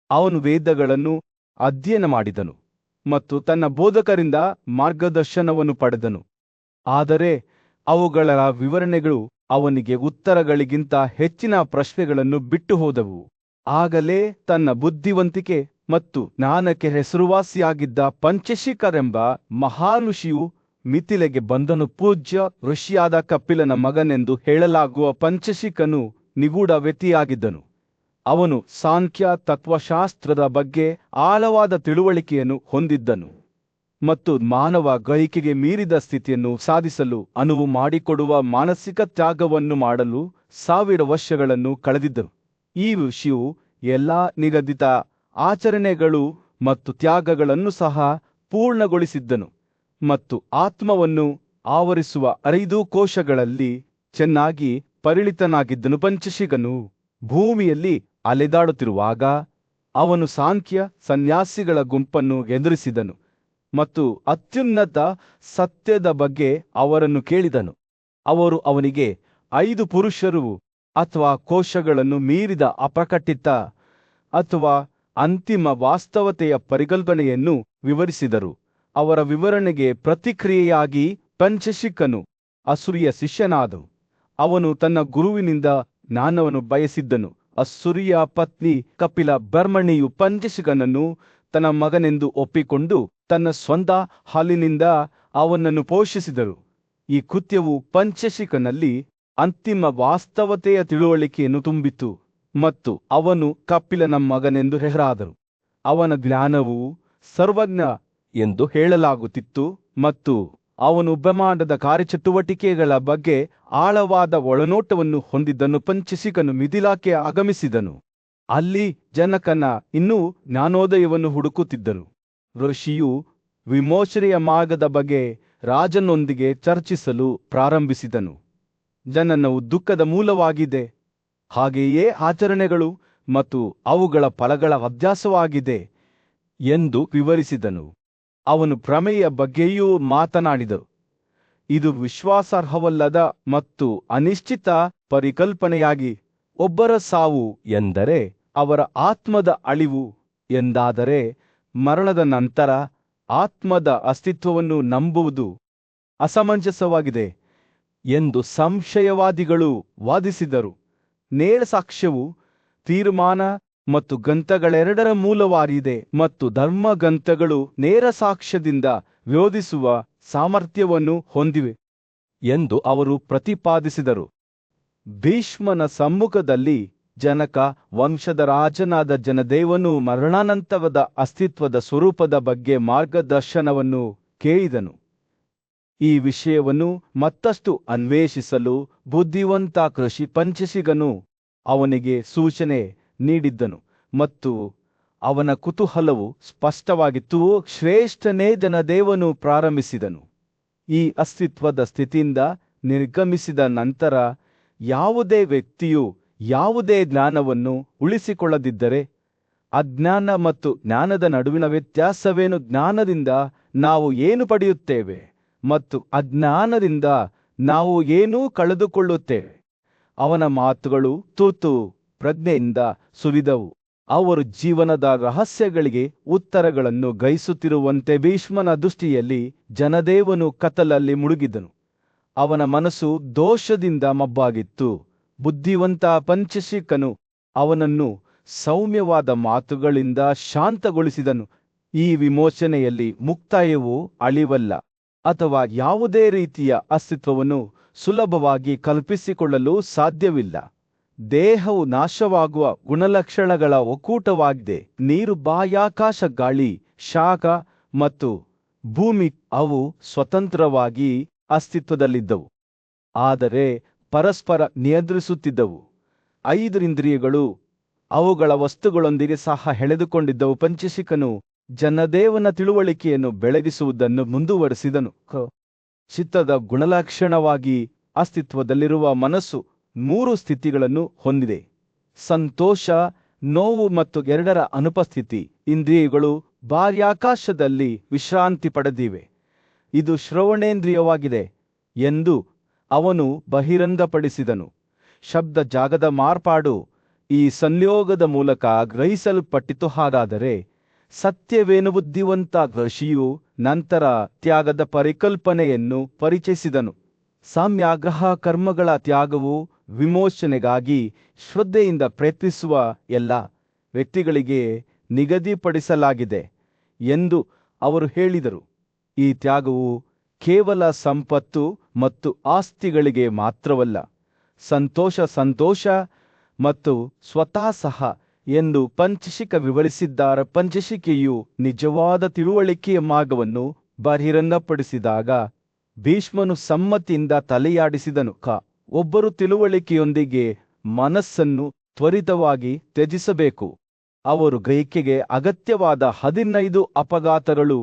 ಅವನು ವೇದಗಳನ್ನು ಅಧ್ಯಯನ ಮಾಡಿದನು ಮತ್ತು ತನ್ನ ಬೋಧಕರಿಂದ ಮಾರ್ಗದರ್ಶನವನ್ನು ಪಡೆದನು. ಆದರೆ ಅವುಗಳ ವಿವರಣೆಗಳು ಅವನಿಗೆ ಉತ್ತರಗಳಿಗಿಂತ ಹೆಚ್ಚಿನ ಪ್ರಶ್ನೆಗಳನ್ನು ಬಿಟ್ಟು ಹೋದವು. ಆಗಲೇ ತನ್ನ ಬುದ್ಧಿವಂತಿಕೆ ಮತ್ತು ಜ್ಞಾನಕ್ಕೆ ಹೆಸರುವಾಸಿಯಾಗಿದ್ದ ಪಂಚಶಿಖರೆಂಬ ಮಹಾಋಷಿಯು ಮಿಥಿಲೆಗೆ ಬಂದನು. ಪೂಜ್ಯ ಋಷಿಯಾದ ಕಪಿಲನ ಮಗನೆಂದು ಹೇಳಲಾಗುವ ಪಂಚಶಿಖನು ನಿಗೂಢ ವ್ಯಕ್ತಿಯಾಗಿದ್ದನು. ಅವನು ಸಾಂಖ್ಯ ತತ್ವಶಾಸ್ತ್ರದ ಬಗ್ಗೆ ಆಳವಾದ ತಿಳುವಳಿಕೆಯನ್ನು ಹೊಂದಿದ್ದನು ಮತ್ತು ಮಾನವ ಗ್ರಹಿಕೆಗೆ ಮೀರಿದ ಸ್ಥಿತಿಯನ್ನು ಸಾಧಿಸಲು ಅನುವು ಮಾಡಿಕೊಡುವ ಮಾನಸಿಕ ತ್ಯಾಗವನ್ನು ಮಾಡಲು 1000 ವರ್ಷಗಳನ್ನು ಕಳೆದಿದ್ದರು. ಈ ಋಷಿಯು ಎಲ್ಲಾ ನಿಗದಿತ ಆಚರಣೆಗಳು ಮತ್ತು ತ್ಯಾಗಗಳನ್ನು ಸಹ ಪೂರ್ಣಗೊಳಿಸಿದ್ದನು ಮತ್ತು ಆತ್ಮವನ್ನು ಆವರಿಸುವ 5 ಕೋಶಗಳಲ್ಲಿ ಚೆನ್ನಾಗಿ ಪರಿಣಿತನಾಗಿದ್ದನು. ಪಂಚಶಿಖನು ಭೂಮಿಯಲ್ಲಿ ಅಲೆದಾಡುತ್ತಿರುವಾಗ ಅವನು ಸಾಂಖ್ಯ ಸನ್ಯಾಸಿಗಳ ಗುಂಪನ್ನು ಎದುರಿಸಿದನು ಮತ್ತು ಅತ್ಯುನ್ನತ ಸತ್ಯದ ಬಗ್ಗೆ ಅವರನ್ನು ಕೇಳಿದನು. ಅವರು ಅವನಿಗೆ 5 ಪುರುಷರು ಅಥವಾ ಕೋಶಗಳನ್ನು ಮೀರಿದ ಅಪ್ರಕಟಿತ ಅಥವಾ ಅಂತಿಮ ವಾಸ್ತವತೆಯ ಪರಿಕಲ್ಪನೆಯನ್ನು ವಿವರಿಸಿದರು. ಅವರ ವಿವರಣೆಗೆ ಪ್ರತಿಕ್ರಿಯೆಯಾಗಿ ಪಂಚಶಿಖನು ಅಸುರಿಯ ಶಿಷ್ಯನಾದನು. ಅವನು ತನ್ನ ಗುರುವಿನಿಂದ ಜ್ಞಾನವನ್ನು ಬಯಸಿದ್ದನು. ಅಸುರಿಯ ಪತ್ನಿ ಕಪಿಲ ಬ್ರಹ್ಮಣಿಯು ಪಂಚಶಿಖನನ್ನು ತನ್ನ ಮಗನೆಂದು ಒಪ್ಪಿಕೊಂಡು ತನ್ನ ಸ್ವಂತ ಹಾಲಿನಿಂದ ಅವನನ್ನು ಪೋಷಿಸಿದರು. ಈ ಕೃತ್ಯವು ಪಂಚಶಿಖನಲ್ಲಿ ಅಂತಿಮ ವಾಸ್ತವತೆಯ ತಿಳುವಳಿಕೆಯನ್ನು ತುಂಬಿತು ಮತ್ತು ಅವನು ಕಪಿಲನ ಮಗನೆಂದು ಹೆಸರಾದನು. ಅವನ ಜ್ಞಾನವು ಸರ್ವಜ್ಞ ಎಂದು ಹೇಳಲಾಗುತ್ತಿತ್ತು ಮತ್ತು ಅವನು ಬ್ರಹ್ಮಾಂಡದ ಕಾರ್ಯಚಟುವಟಿಕೆಗಳ ಬಗ್ಗೆ ಆಳವಾದ ಒಳನೋಟವನ್ನು ಹೊಂದಿದ್ದನು. ಪಂಚಶಿಖನು ಮಿಥಿಲಾಕ್ಕೆ ಆಗಮಿಸಿದನು. ಅಲ್ಲಿ ಜನಕನ ಇನ್ನೂ ಜ್ಞಾನೋದಯವನ್ನು ಹುಡುಕುತ್ತಿದ್ದನು. ಋಷಿಯು ವಿಮೋಚನೆಯ ಮಾರ್ಗದ ಬಗ್ಗೆ ರಾಜನೊಂದಿಗೆ ಚರ್ಚಿಸಲು ಪ್ರಾರಂಭಿಸಿದನು. ಜನನವು ದುಃಖದ ಮೂಲವಾಗಿದೆ, ಹಾಗೆಯೇ ಆಚರಣೆಗಳು ಮತ್ತು ಅವುಗಳ ಫಲಗಳ ಅಭ್ಯಾಸವಾಗಿದೆ ಎಂದು ವಿವರಿಸಿದನು. ಅವನು ಪ್ರಮೇಯ ಬಗ್ಗೆಯೂ ಮಾತನಾಡಿದನು. ಇದು ವಿಶ್ವಾಸಾರ್ಹವಲ್ಲದ ಮತ್ತು ಅನಿಶ್ಚಿತ ಪರಿಕಲ್ಪನೆಯಾಗಿ ಒಬ್ಬರ ಸಾವು ಎಂದರೆ ಅವರ ಆತ್ಮದ ಅಳಿವು ಎಂದಾದರೆ ಮರಣದ ನಂತರ ಆತ್ಮದ ಅಸ್ತಿತ್ವವನ್ನು ನಂಬುವುದು ಅಸಮಂಜಸವಾಗಿದೆ ಎಂದು ಸಂಶಯವಾದಿಗಳು ವಾದಿಸಿದರು. ನೇರ ಸಾಕ್ಷ್ಯವು ತೀರ್ಮಾನ ಮತ್ತು ಗ್ರಂಥಗಳೆರಡರ ಮೂಲವಾಗಿದೆ ಮತ್ತು ಧರ್ಮಗ್ರಂಥಗಳು ನೇರ ಸಾಕ್ಷ್ಯದಿಂದ ವಿರೋಧಿಸುವ ಸಾಮರ್ಥ್ಯವನ್ನು ಹೊಂದಿವೆ ಎಂದು ಅವರು ಪ್ರತಿಪಾದಿಸಿದರು. ಭೀಷ್ಮನ ಸಮ್ಮುಖದಲ್ಲಿ ಜನಕ ವಂಶದ ರಾಜನಾದ ಜನದೇವನು ಮರಣಾನಂತರದ ಅಸ್ತಿತ್ವದ ಸ್ವರೂಪದ ಬಗ್ಗೆ ಮಾರ್ಗದರ್ಶನವನ್ನು ಕೇಳಿದನು. ಈ ವಿಷಯವನ್ನು ಮತ್ತಷ್ಟು ಅನ್ವೇಷಿಸಲು ಬುದ್ಧಿವಂತ ಋಷಿ ಪಂಚಶಿಖನು ಅವನಿಗೆ ಸೂಚನೆ ನೀಡಿದ್ದನು ಮತ್ತು ಅವನ ಕುತೂಹಲವು ಸ್ಪಷ್ಟವಾಗಿತ್ತು. ಶ್ರೇಷ್ಠನೇ, ಜನದೇವನು ಪ್ರಾರಂಭಿಸಿದನು. ಈ ಅಸ್ತಿತ್ವದ ಸ್ಥಿತಿಯಿಂದ ನಿರ್ಗಮಿಸಿದ ನಂತರ ಯಾವುದೇ ವ್ಯಕ್ತಿಯು ಯಾವುದೇ ಜ್ಞಾನವನ್ನು ಉಳಿಸಿಕೊಳ್ಳದಿದ್ದರೆ ಅಜ್ಞಾನ ಮತ್ತು ಜ್ಞಾನದ ನಡುವಿನ ವ್ಯತ್ಯಾಸವೇನು? ಜ್ಞಾನದಿಂದ ನಾವು ಏನು ಪಡೆಯುತ್ತೇವೆ ಮತ್ತು ಅಜ್ಞಾನದಿಂದ ನಾವು ಏನೂ ಕಳೆದುಕೊಳ್ಳುತ್ತೇವೆ. ಅವನ ಮಾತುಗಳು ತುರ್ತು ಪ್ರಜ್ಞೆಯಿಂದ ಸುರಿದವು. ಅವರು ಜೀವನದ ರಹಸ್ಯಗಳಿಗೆ ಉತ್ತರಗಳನ್ನು ಗ್ರಹಿಸುತ್ತಿರುವಂತೆ ಭೀಷ್ಮನ ದೃಷ್ಟಿಯಲ್ಲಿ ಜನದೇವನು ಕತ್ತಲಲ್ಲಿ ಮುಳುಗಿದನು. ಅವನ ಮನಸ್ಸು ದೋಷದಿಂದ ಮಬ್ಬಾಗಿತ್ತು. ಬುದ್ಧಿವಂತ ಪಂಚಶಿಖನು ಅವನನ್ನು ಸೌಮ್ಯವಾದ ಮಾತುಗಳಿಂದ ಶಾಂತಗೊಳಿಸಿದನು. ಈ ವಿಮೋಚನೆಯಲ್ಲಿ ಮುಕ್ತಾಯವು ಅಳಿವಲ್ಲ ಅಥವಾ ಯಾವುದೇ ರೀತಿಯ ಅಸ್ತಿತ್ವವನ್ನು ಸುಲಭವಾಗಿ ಕಲ್ಪಿಸಿಕೊಳ್ಳಲು ಸಾಧ್ಯವಿಲ್ಲ. ದೇಹವು ನಾಶವಾಗುವ ಗುಣಲಕ್ಷಣಗಳ ಒಕ್ಕೂಟವಾಗಿದೆ. ನೀರು, ಬಾಹ್ಯಾಕಾಶ, ಗಾಳಿ, ಶಾಖ ಮತ್ತು ಭೂಮಿ ಅವು ಸ್ವತಂತ್ರವಾಗಿ ಅಸ್ತಿತ್ವದಲ್ಲಿದ್ದವು, ಆದರೆ ಪರಸ್ಪರ ನಿಯಂತ್ರಿಸುತ್ತಿದ್ದವು. 5 ಇಂದ್ರಿಯಗಳು ಅವುಗಳ ವಸ್ತುಗಳೊಂದಿಗೆ ಸಹ ಎಳೆದುಕೊಂಡಿದ್ದವು. ಪಂಚಶಿಖನು ಜನದೇವನ ತಿಳುವಳಿಕೆಯನ್ನು ಬೆಳಗಿಸುವುದನ್ನು ಮುಂದುವರೆಸಿದನು. ಚಿತ್ತದ ಗುಣಲಕ್ಷಣವಾಗಿ ಅಸ್ತಿತ್ವದಲ್ಲಿರುವ ಮನಸ್ಸು 3 ಸ್ಥಿತಿಗಳನ್ನು ಹೊಂದಿದೆ: ಸಂತೋಷ, ನೋವು ಮತ್ತು 2ರ ಅನುಪಸ್ಥಿತಿ. ಇಂದ್ರಿಯಗಳು ಬಾಹ್ಯಾಕಾಶದಲ್ಲಿ ವಿಶ್ರಾಂತಿ ಪಡೆದಿವೆ. ಇದು ಶ್ರವಣೇಂದ್ರಿಯವಾಗಿದೆ ಎಂದು ಅವನು ಬಹಿರಂಗಪಡಿಸಿದನು. ಶಬ್ದ ಜಾಗದ ಮಾರ್ಪಾಡು ಈ ಸಂಯೋಗದ ಮೂಲಕ ಗ್ರಹಿಸಲ್ಪಟ್ಟಿತು. ಹಾಗಾದರೆ ಸತ್ಯವೇನು? ಬುದ್ಧಿವಂತ ಋಷಿಯು ನಂತರ ತ್ಯಾಗದ ಪರಿಕಲ್ಪನೆಯನ್ನು ಪರಿಚಯಿಸಿದನು. ಸಾಮ್ಯಾಗ್ರಹ ಕರ್ಮಗಳ ತ್ಯಾಗವು ವಿಮೋಚನೆಗಾಗಿ ಶ್ರದ್ಧೆಯಿಂದ ಪ್ರಯತ್ನಿಸುವ ಎಲ್ಲ ವ್ಯಕ್ತಿಗಳಿಗೆ ನಿಗದಿಪಡಿಸಲಾಗಿದೆ ಎಂದು ಅವರು ಹೇಳಿದರು. ಈ ತ್ಯಾಗವು ಕೇವಲ ಸಂಪತ್ತು ಮತ್ತು ಆಸ್ತಿಗಳಿಗೆ ಮಾತ್ರವಲ್ಲ, ಸಂತೋಷ ಮತ್ತು ಸ್ವತಃ ಸಹ ಎಂದು ಪಂಚಶಿಖ ವಿವರಿಸಿದ್ದಾರೆ. ಪಂಚಶಿಖೆಯು ನಿಜವಾದ ತಿಳುವಳಿಕೆಯ ಮಾರ್ಗವನ್ನು ಬಹಿರಂಗಪಡಿಸಿದಾಗ ಭೀಷ್ಮನು ಸಮ್ಮತಿಯಿಂದ ತಲೆಯಾಡಿಸಿದನು. ಒಬ್ಬರು ತಿಳುವಳಿಕೆಯೊಂದಿಗೆ ಮನಸ್ಸನ್ನು ತ್ವರಿತವಾಗಿ ತ್ಯಜಿಸಬೇಕು. ಅವರು ಗ್ರಹಿಕೆಗೆ ಅಗತ್ಯವಾದ 15 ಅಪಘಾತಗಳು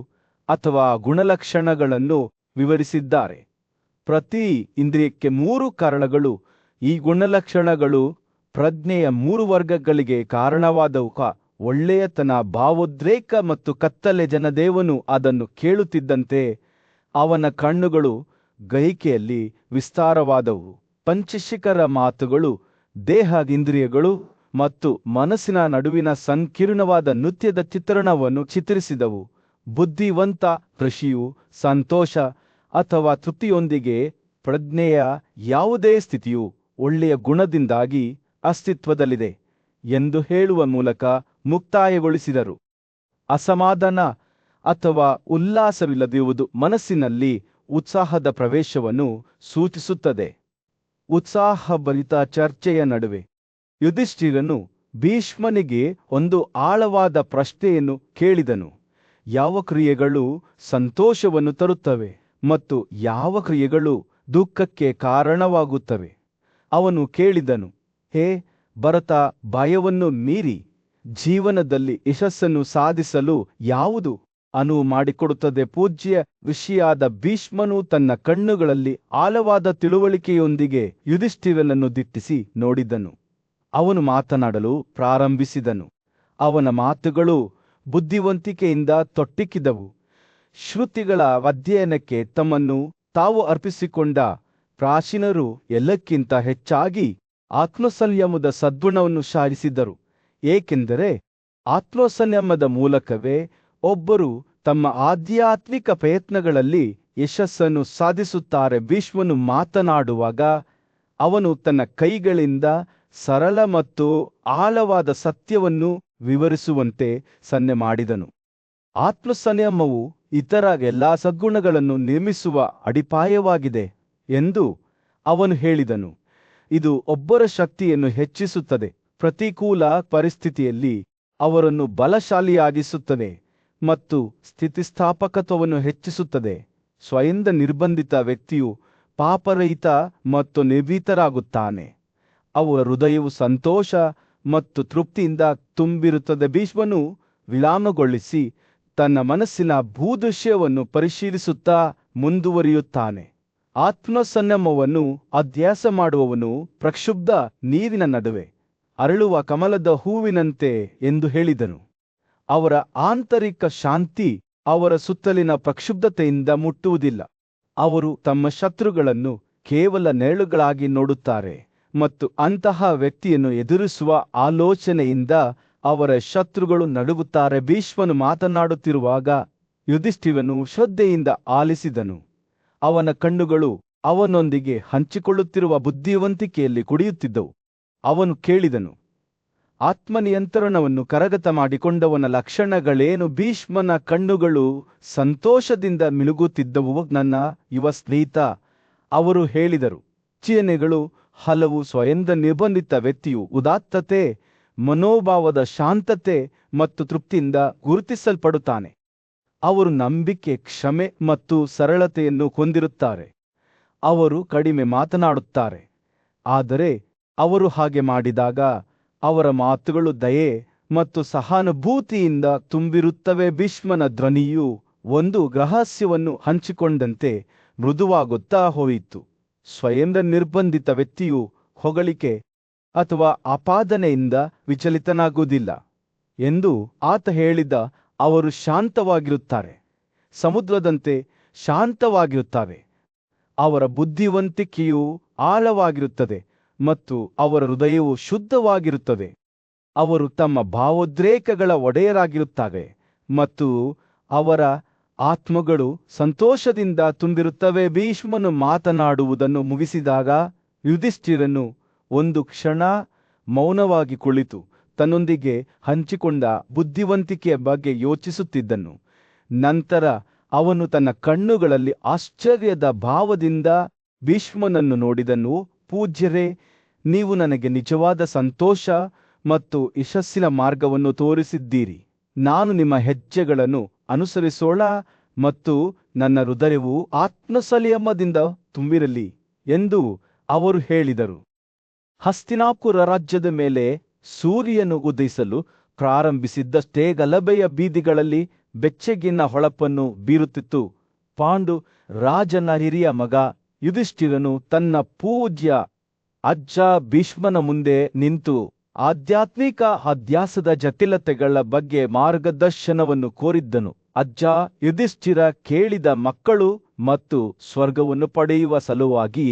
ಅಥವಾ ಗುಣಲಕ್ಷಣಗಳನ್ನು ವಿವರಿಸಿದ್ದಾರೆ. ಪ್ರತಿ ಇಂದ್ರಿಯಕ್ಕೆ 3 ಕಾರಣಗಳು. ಈ ಗುಣಲಕ್ಷಣಗಳು ಪ್ರಜ್ಞೆಯ 3 ವರ್ಗಗಳಿಗೆ ಕಾರಣವಾದವು: ಒಳ್ಳೆಯತನ, ಭಾವೋದ್ರೇಕ ಮತ್ತು ಕತ್ತಲೆ. ಜನದೇವನು ಅದನ್ನು ಕೇಳುತ್ತಿದ್ದಂತೆ ಅವನ ಕಣ್ಣುಗಳು ಗ್ರಹಿಕೆಯಲ್ಲಿ ವಿಸ್ತಾರವಾದವು. ಪಂಚಶಿಖರ ಮಾತುಗಳು ದೇಹ, ಇಂದ್ರಿಯಗಳು ಮತ್ತು ಮನಸ್ಸಿನ ನಡುವಿನ ಸಂಕೀರ್ಣವಾದ ನೃತ್ಯದ ಚಿತ್ರಣವನ್ನು ಚಿತ್ರಿಸಿದವು. ಬುದ್ಧಿವಂತ ಋಷಿಯು ಸಂತೋಷ ಅಥವಾ ತೃಪ್ತಿಯೊಂದಿಗೆ ಪ್ರಜ್ಞೆಯ ಯಾವುದೇ ಸ್ಥಿತಿಯು ಒಳ್ಳೆಯ ಗುಣದಿಂದಾಗಿ ಅಸ್ತಿತ್ವದಲ್ಲಿದೆ ಎಂದು ಹೇಳುವ ಮೂಲಕ ಮುಕ್ತಾಯಗೊಳಿಸಿದರು. ಅಸಮಾಧಾನ ಅಥವಾ ಉಲ್ಲಾಸವಿಲ್ಲದಿರುವುದು ಮನಸ್ಸಿನಲ್ಲಿ ಉತ್ಸಾಹದ ಪ್ರವೇಶವನ್ನು ಸೂಚಿಸುತ್ತದೆ. ಉತ್ಸಾಹಭರಿತ ಚರ್ಚೆಯ ನಡುವೆ ಯುಧಿಷ್ಠಿರನು ಭೀಷ್ಮನಿಗೆ ಒಂದು ಆಳವಾದ ಪ್ರಶ್ನೆಯನ್ನು ಕೇಳಿದನು: ಯಾವ ಕ್ರಿಯೆಗಳು ಸಂತೋಷವನ್ನು ತರುತ್ತವೆ ಮತ್ತು ಯಾವ ಕ್ರಿಯೆಗಳು ದುಃಖಕ್ಕೆ ಕಾರಣವಾಗುತ್ತವೆ. ಅವನು ಕೇಳಿದನು, ಹೇ ಭರತ, ಭಯವನ್ನು ಮೀರಿ ಜೀವನದಲ್ಲಿ ಯಶಸ್ಸನ್ನು ಸಾಧಿಸಲು ಯಾವುದು ಅನುವು ಮಾಡಿಕೊಡುತ್ತದೆ? ಪೂಜ್ಯ ಋಷಿಯಾದ ಭೀಷ್ಮನು ತನ್ನ ಕಣ್ಣುಗಳಲ್ಲಿ ಆಳವಾದ ತಿಳುವಳಿಕೆಯೊಂದಿಗೆ ಯುಧಿಷ್ಠಿರನನ್ನು ದಿಟ್ಟಿಸಿ ನೋಡಿದನು. ಅವನು ಮಾತನಾಡಲು ಪ್ರಾರಂಭಿಸಿದನು. ಅವನ ಮಾತುಗಳು ಬುದ್ಧಿವಂತಿಕೆಯಿಂದ ತೊಟ್ಟಿಕ್ಕಿದವು. ಶ್ರುತಿಗಳ ಅಧ್ಯಯನಕ್ಕೆ ತಮ್ಮನ್ನು ತಾವು ಅರ್ಪಿಸಿಕೊಂಡ ಪ್ರಾಚೀನರು ಎಲ್ಲಕ್ಕಿಂತ ಹೆಚ್ಚಾಗಿ ಆತ್ಮಸಂಯಮದ ಸದ್ಗುಣವನ್ನು ಸಾಧಿಸಿದರು, ಏಕೆಂದರೆ ಆತ್ಮಸಂಯಮದ ಮೂಲಕವೇ ಒಬ್ಬರು ತಮ್ಮ ಆಧ್ಯಾತ್ಮಿಕ ಪ್ರಯತ್ನಗಳಲ್ಲಿ ಯಶಸ್ಸನ್ನು ಸಾಧಿಸುತ್ತಾರೆ. ಭೀಷ್ಮನು ಮಾತನಾಡುವಾಗ ಅವನು ತನ್ನ ಕೈಗಳಿಂದ ಸರಳ ಮತ್ತು ಆಳವಾದ ಸತ್ಯವನ್ನು ವಿವರಿಸುವಂತೆ ಸನ್ನೆ ಮಾಡಿದನು. ಆತ್ಮಸಂಯಮವು ಇತರ ಎಲ್ಲಾ ಸದ್ಗುಣಗಳನ್ನು ನಿರ್ಮಿಸುವ ಅಡಿಪಾಯವಾಗಿದೆ ಎಂದು ಅವನು ಹೇಳಿದನು. ಇದು ಒಬ್ಬರ ಶಕ್ತಿಯನ್ನು ಹೆಚ್ಚಿಸುತ್ತದೆ, ಪ್ರತಿಕೂಲ ಪರಿಸ್ಥಿತಿಯಲ್ಲಿ ಅವರನ್ನು ಬಲಶಾಲಿಯಾಗಿಸುತ್ತದೆ ಮತ್ತು ಸ್ಥಿತಿಸ್ಥಾಪಕತ್ವವನ್ನು ಹೆಚ್ಚಿಸುತ್ತದೆ. ಸ್ವಯಂ ನಿರ್ಬಂಧಿತ ವ್ಯಕ್ತಿಯು ಪಾಪರಹಿತ ಮತ್ತು ನಿರ್ಭೀತರಾಗುತ್ತಾನೆ. ಅವರ ಹೃದಯವು ಸಂತೋಷ ಮತ್ತು ತೃಪ್ತಿಯಿಂದ ತುಂಬಿರುತ್ತದೆ. ಭೀಷ್ಮನು ವಿರಾಮಗೊಳಿಸಿ ತನ್ನ ಮನಸ್ಸಿನ ಭೂದೃಶ್ಯವನ್ನು ಪರಿಶೀಲಿಸುತ್ತಾ ಮುಂದುವರಿಯುತ್ತಾನೆ. ಆತ್ಮಸಂಯಮವನ್ನು ಅಭ್ಯಾಸ ಮಾಡುವವನು ಪ್ರಕ್ಷುಬ್ಧ ನೀರಿನ ನಡುವೆ ಅರಳುವ ಕಮಲದ ಹೂವಿನಂತೆ ಎಂದು ಹೇಳಿದನು. ಅವರ ಆಂತರಿಕ ಶಾಂತಿ ಅವರ ಸುತ್ತಲಿನ ಪ್ರಕ್ಷುಬ್ಧತೆಯಿಂದ ಮುಟ್ಟುವುದಿಲ್ಲ. ಅವರು ತಮ್ಮ ಶತ್ರುಗಳನ್ನು ಕೇವಲ ನೆರಳುಗಳಾಗಿ ನೋಡುತ್ತಾರೆ ಮತ್ತು ಅಂತಹ ವ್ಯಕ್ತಿಯನ್ನು ಎದುರಿಸುವ ಆಲೋಚನೆಯಿಂದ ಅವರ ಶತ್ರುಗಳು ನಡುಗುತ್ತಾರೆ. ಭೀಷ್ಮನು ಮಾತನಾಡುತ್ತಿರುವಾಗ ಯುಧಿಷ್ಠಿರನು ಶ್ರದ್ಧೆಯಿಂದ ಆಲಿಸಿದನು. ಅವನ ಕಣ್ಣುಗಳು ಅವನೊಂದಿಗೆ ಹಂಚಿಕೊಳ್ಳುತ್ತಿರುವ ಬುದ್ಧಿವಂತಿಕೆಯಲ್ಲಿ ಕುಡಿಯುತ್ತಿದ್ದವು. ಅವನು ಕೇಳಿದನು, ಆತ್ಮನಿಯಂತ್ರಣವನ್ನು ಕರಗತ ಮಾಡಿಕೊಂಡವನ ಲಕ್ಷಣಗಳೇನು? ಭೀಷ್ಮನ ಕಣ್ಣುಗಳು ಸಂತೋಷದಿಂದ ಮಿನುಗುತ್ತಿದ್ದವು. ನನ್ನ ಯುವ ಸ್ನೇಹಿತ, ಅವರು ಹೇಳಿದರು, ಚಿಹ್ನೆಗಳು ಹಲವು. ಸ್ವಯಂ ನಿರ್ಬಂಧಿತ ವ್ಯಕ್ತಿಯು ಉದಾತ್ತತೆ, ಮನೋಭಾವದ ಶಾಂತತೆ ಮತ್ತು ತೃಪ್ತಿಯಿಂದ ಗುರುತಿಸಲ್ಪಡುತ್ತಾನೆ. ಅವರು ನಂಬಿಕೆ, ಕ್ಷಮೆ ಮತ್ತು ಸರಳತೆಯನ್ನು ಹೊಂದಿರುತ್ತಾರೆ. ಅವರು ಕಡಿಮೆ ಮಾತನಾಡುತ್ತಾರೆ, ಆದರೆ ಅವರು ಹಾಗೆ ಮಾಡಿದಾಗ ಅವರ ಮಾತುಗಳು ದಯೆ ಮತ್ತು ಸಹಾನುಭೂತಿಯಿಂದ ತುಂಬಿರುತ್ತವೆ. ಭೀಷ್ಮನ ಧ್ವನಿಯು ಒಂದು ರಹಸ್ಯವನ್ನು ಹಂಚಿಕೊಂಡಂತೆ ಮೃದುವಾಗುತ್ತಾ ಹೋಯಿತು. ಸ್ವಯಂ ನಿರ್ಬಂಧಿತ ವ್ಯಕ್ತಿಯು ಹೊಗಳಿಕೆ ಅಥವಾ ಆಪಾದನೆಯಿಂದ ವಿಚಲಿತನಾಗುವುದಿಲ್ಲ ಎಂದು ಆತ ಹೇಳಿದ. ಅವರು ಶಾಂತವಾಗಿರುತ್ತಾರೆ, ಸಮುದ್ರದಂತೆ ಶಾಂತವಾಗಿರುತ್ತಾರೆ. ಅವರ ಬುದ್ಧಿವಂತಿಕೆಯು ಆಳವಾಗಿರುತ್ತದೆ ಮತ್ತು ಅವರ ಹೃದಯವು ಶುದ್ಧವಾಗಿರುತ್ತದೆ. ಅವರು ತಮ್ಮ ಭಾವೋದ್ರೇಕಗಳ ಒಡೆಯರಾಗಿರುತ್ತಾರೆ ಮತ್ತು ಅವರ ಆತ್ಮಗಳು ಸಂತೋಷದಿಂದ ತುಂಬಿರುತ್ತವೆ. ಭೀಷ್ಮನು ಮಾತನಾಡುವುದನ್ನು ಮುಗಿಸಿದಾಗ ಯುಧಿಷ್ಠಿರನು ಒಂದು ಕ್ಷಣ ಮೌನವಾಗಿ ಕುಳಿತು ತನ್ನೊಂದಿಗೆ ಹಂಚಿಕೊಂಡ ಬುದ್ಧಿವಂತಿಕೆಯ ಬಗ್ಗೆ ಯೋಚಿಸುತ್ತಿದ್ದನು. ನಂತರ ಅವನು ತನ್ನ ಕಣ್ಣುಗಳಲ್ಲಿ ಆಶ್ಚರ್ಯದ ಭಾವದಿಂದ ಭೀಷ್ಮನನ್ನು ನೋಡಿದನು. ಪೂಜ್ಯರೇ, ನೀವು ನನಗೆ ನಿಜವಾದ ಸಂತೋಷ ಮತ್ತು ಯಶಸ್ಸಿನ ಮಾರ್ಗವನ್ನು ತೋರಿಸಿದ್ದೀರಿ. ನಾನು ನಿಮ್ಮ ಹೆಜ್ಜೆಗಳನ್ನು ಅನುಸರಿಸೋಣ ಮತ್ತು ನನ್ನ ಹೃದಯವು ಆತ್ಮಸಂಯಮದಿಂದ ತುಂಬಿರಲಿ ಎಂದು ಅವರು ಹೇಳಿದರು. ಹಸ್ತಿನಾಪುರ ರಾಜ್ಯದ ಮೇಲೆ ಸೂರ್ಯನು ಉದಯಿಸಲು ಪ್ರಾರಂಭಿಸಿದ್ದಷ್ಟೇ ಗಲಭೆಯ ಬೀದಿಗಳಲ್ಲಿ ಬೆಚ್ಚಗಿನ ಹೊಳಪನ್ನು ಬೀರುತ್ತಿತ್ತು. ಪಾಂಡು ರಾಜನ ಹಿರಿಯ ಮಗ ಯುಧಿಷ್ಠಿರನು ತನ್ನ ಪೂಜ್ಯ ಅಜ್ಜ ಭೀಷ್ಮನ ಮುಂದೆ ನಿಂತು ಆಧ್ಯಾತ್ಮಿಕ ಅಭ್ಯಾಸದ ಜಟಿಲತೆಗಳ ಬಗ್ಗೆ ಮಾರ್ಗದರ್ಶನವನ್ನು ಕೋರಿದ್ದನು. ಅಜ್ಜ ಯುಧಿಷ್ಠಿರ ಕೇಳಿದ, ಮಕ್ಕಳು ಮತ್ತು ಸ್ವರ್ಗವನ್ನು ಪಡೆಯುವ ಸಲುವಾಗಿ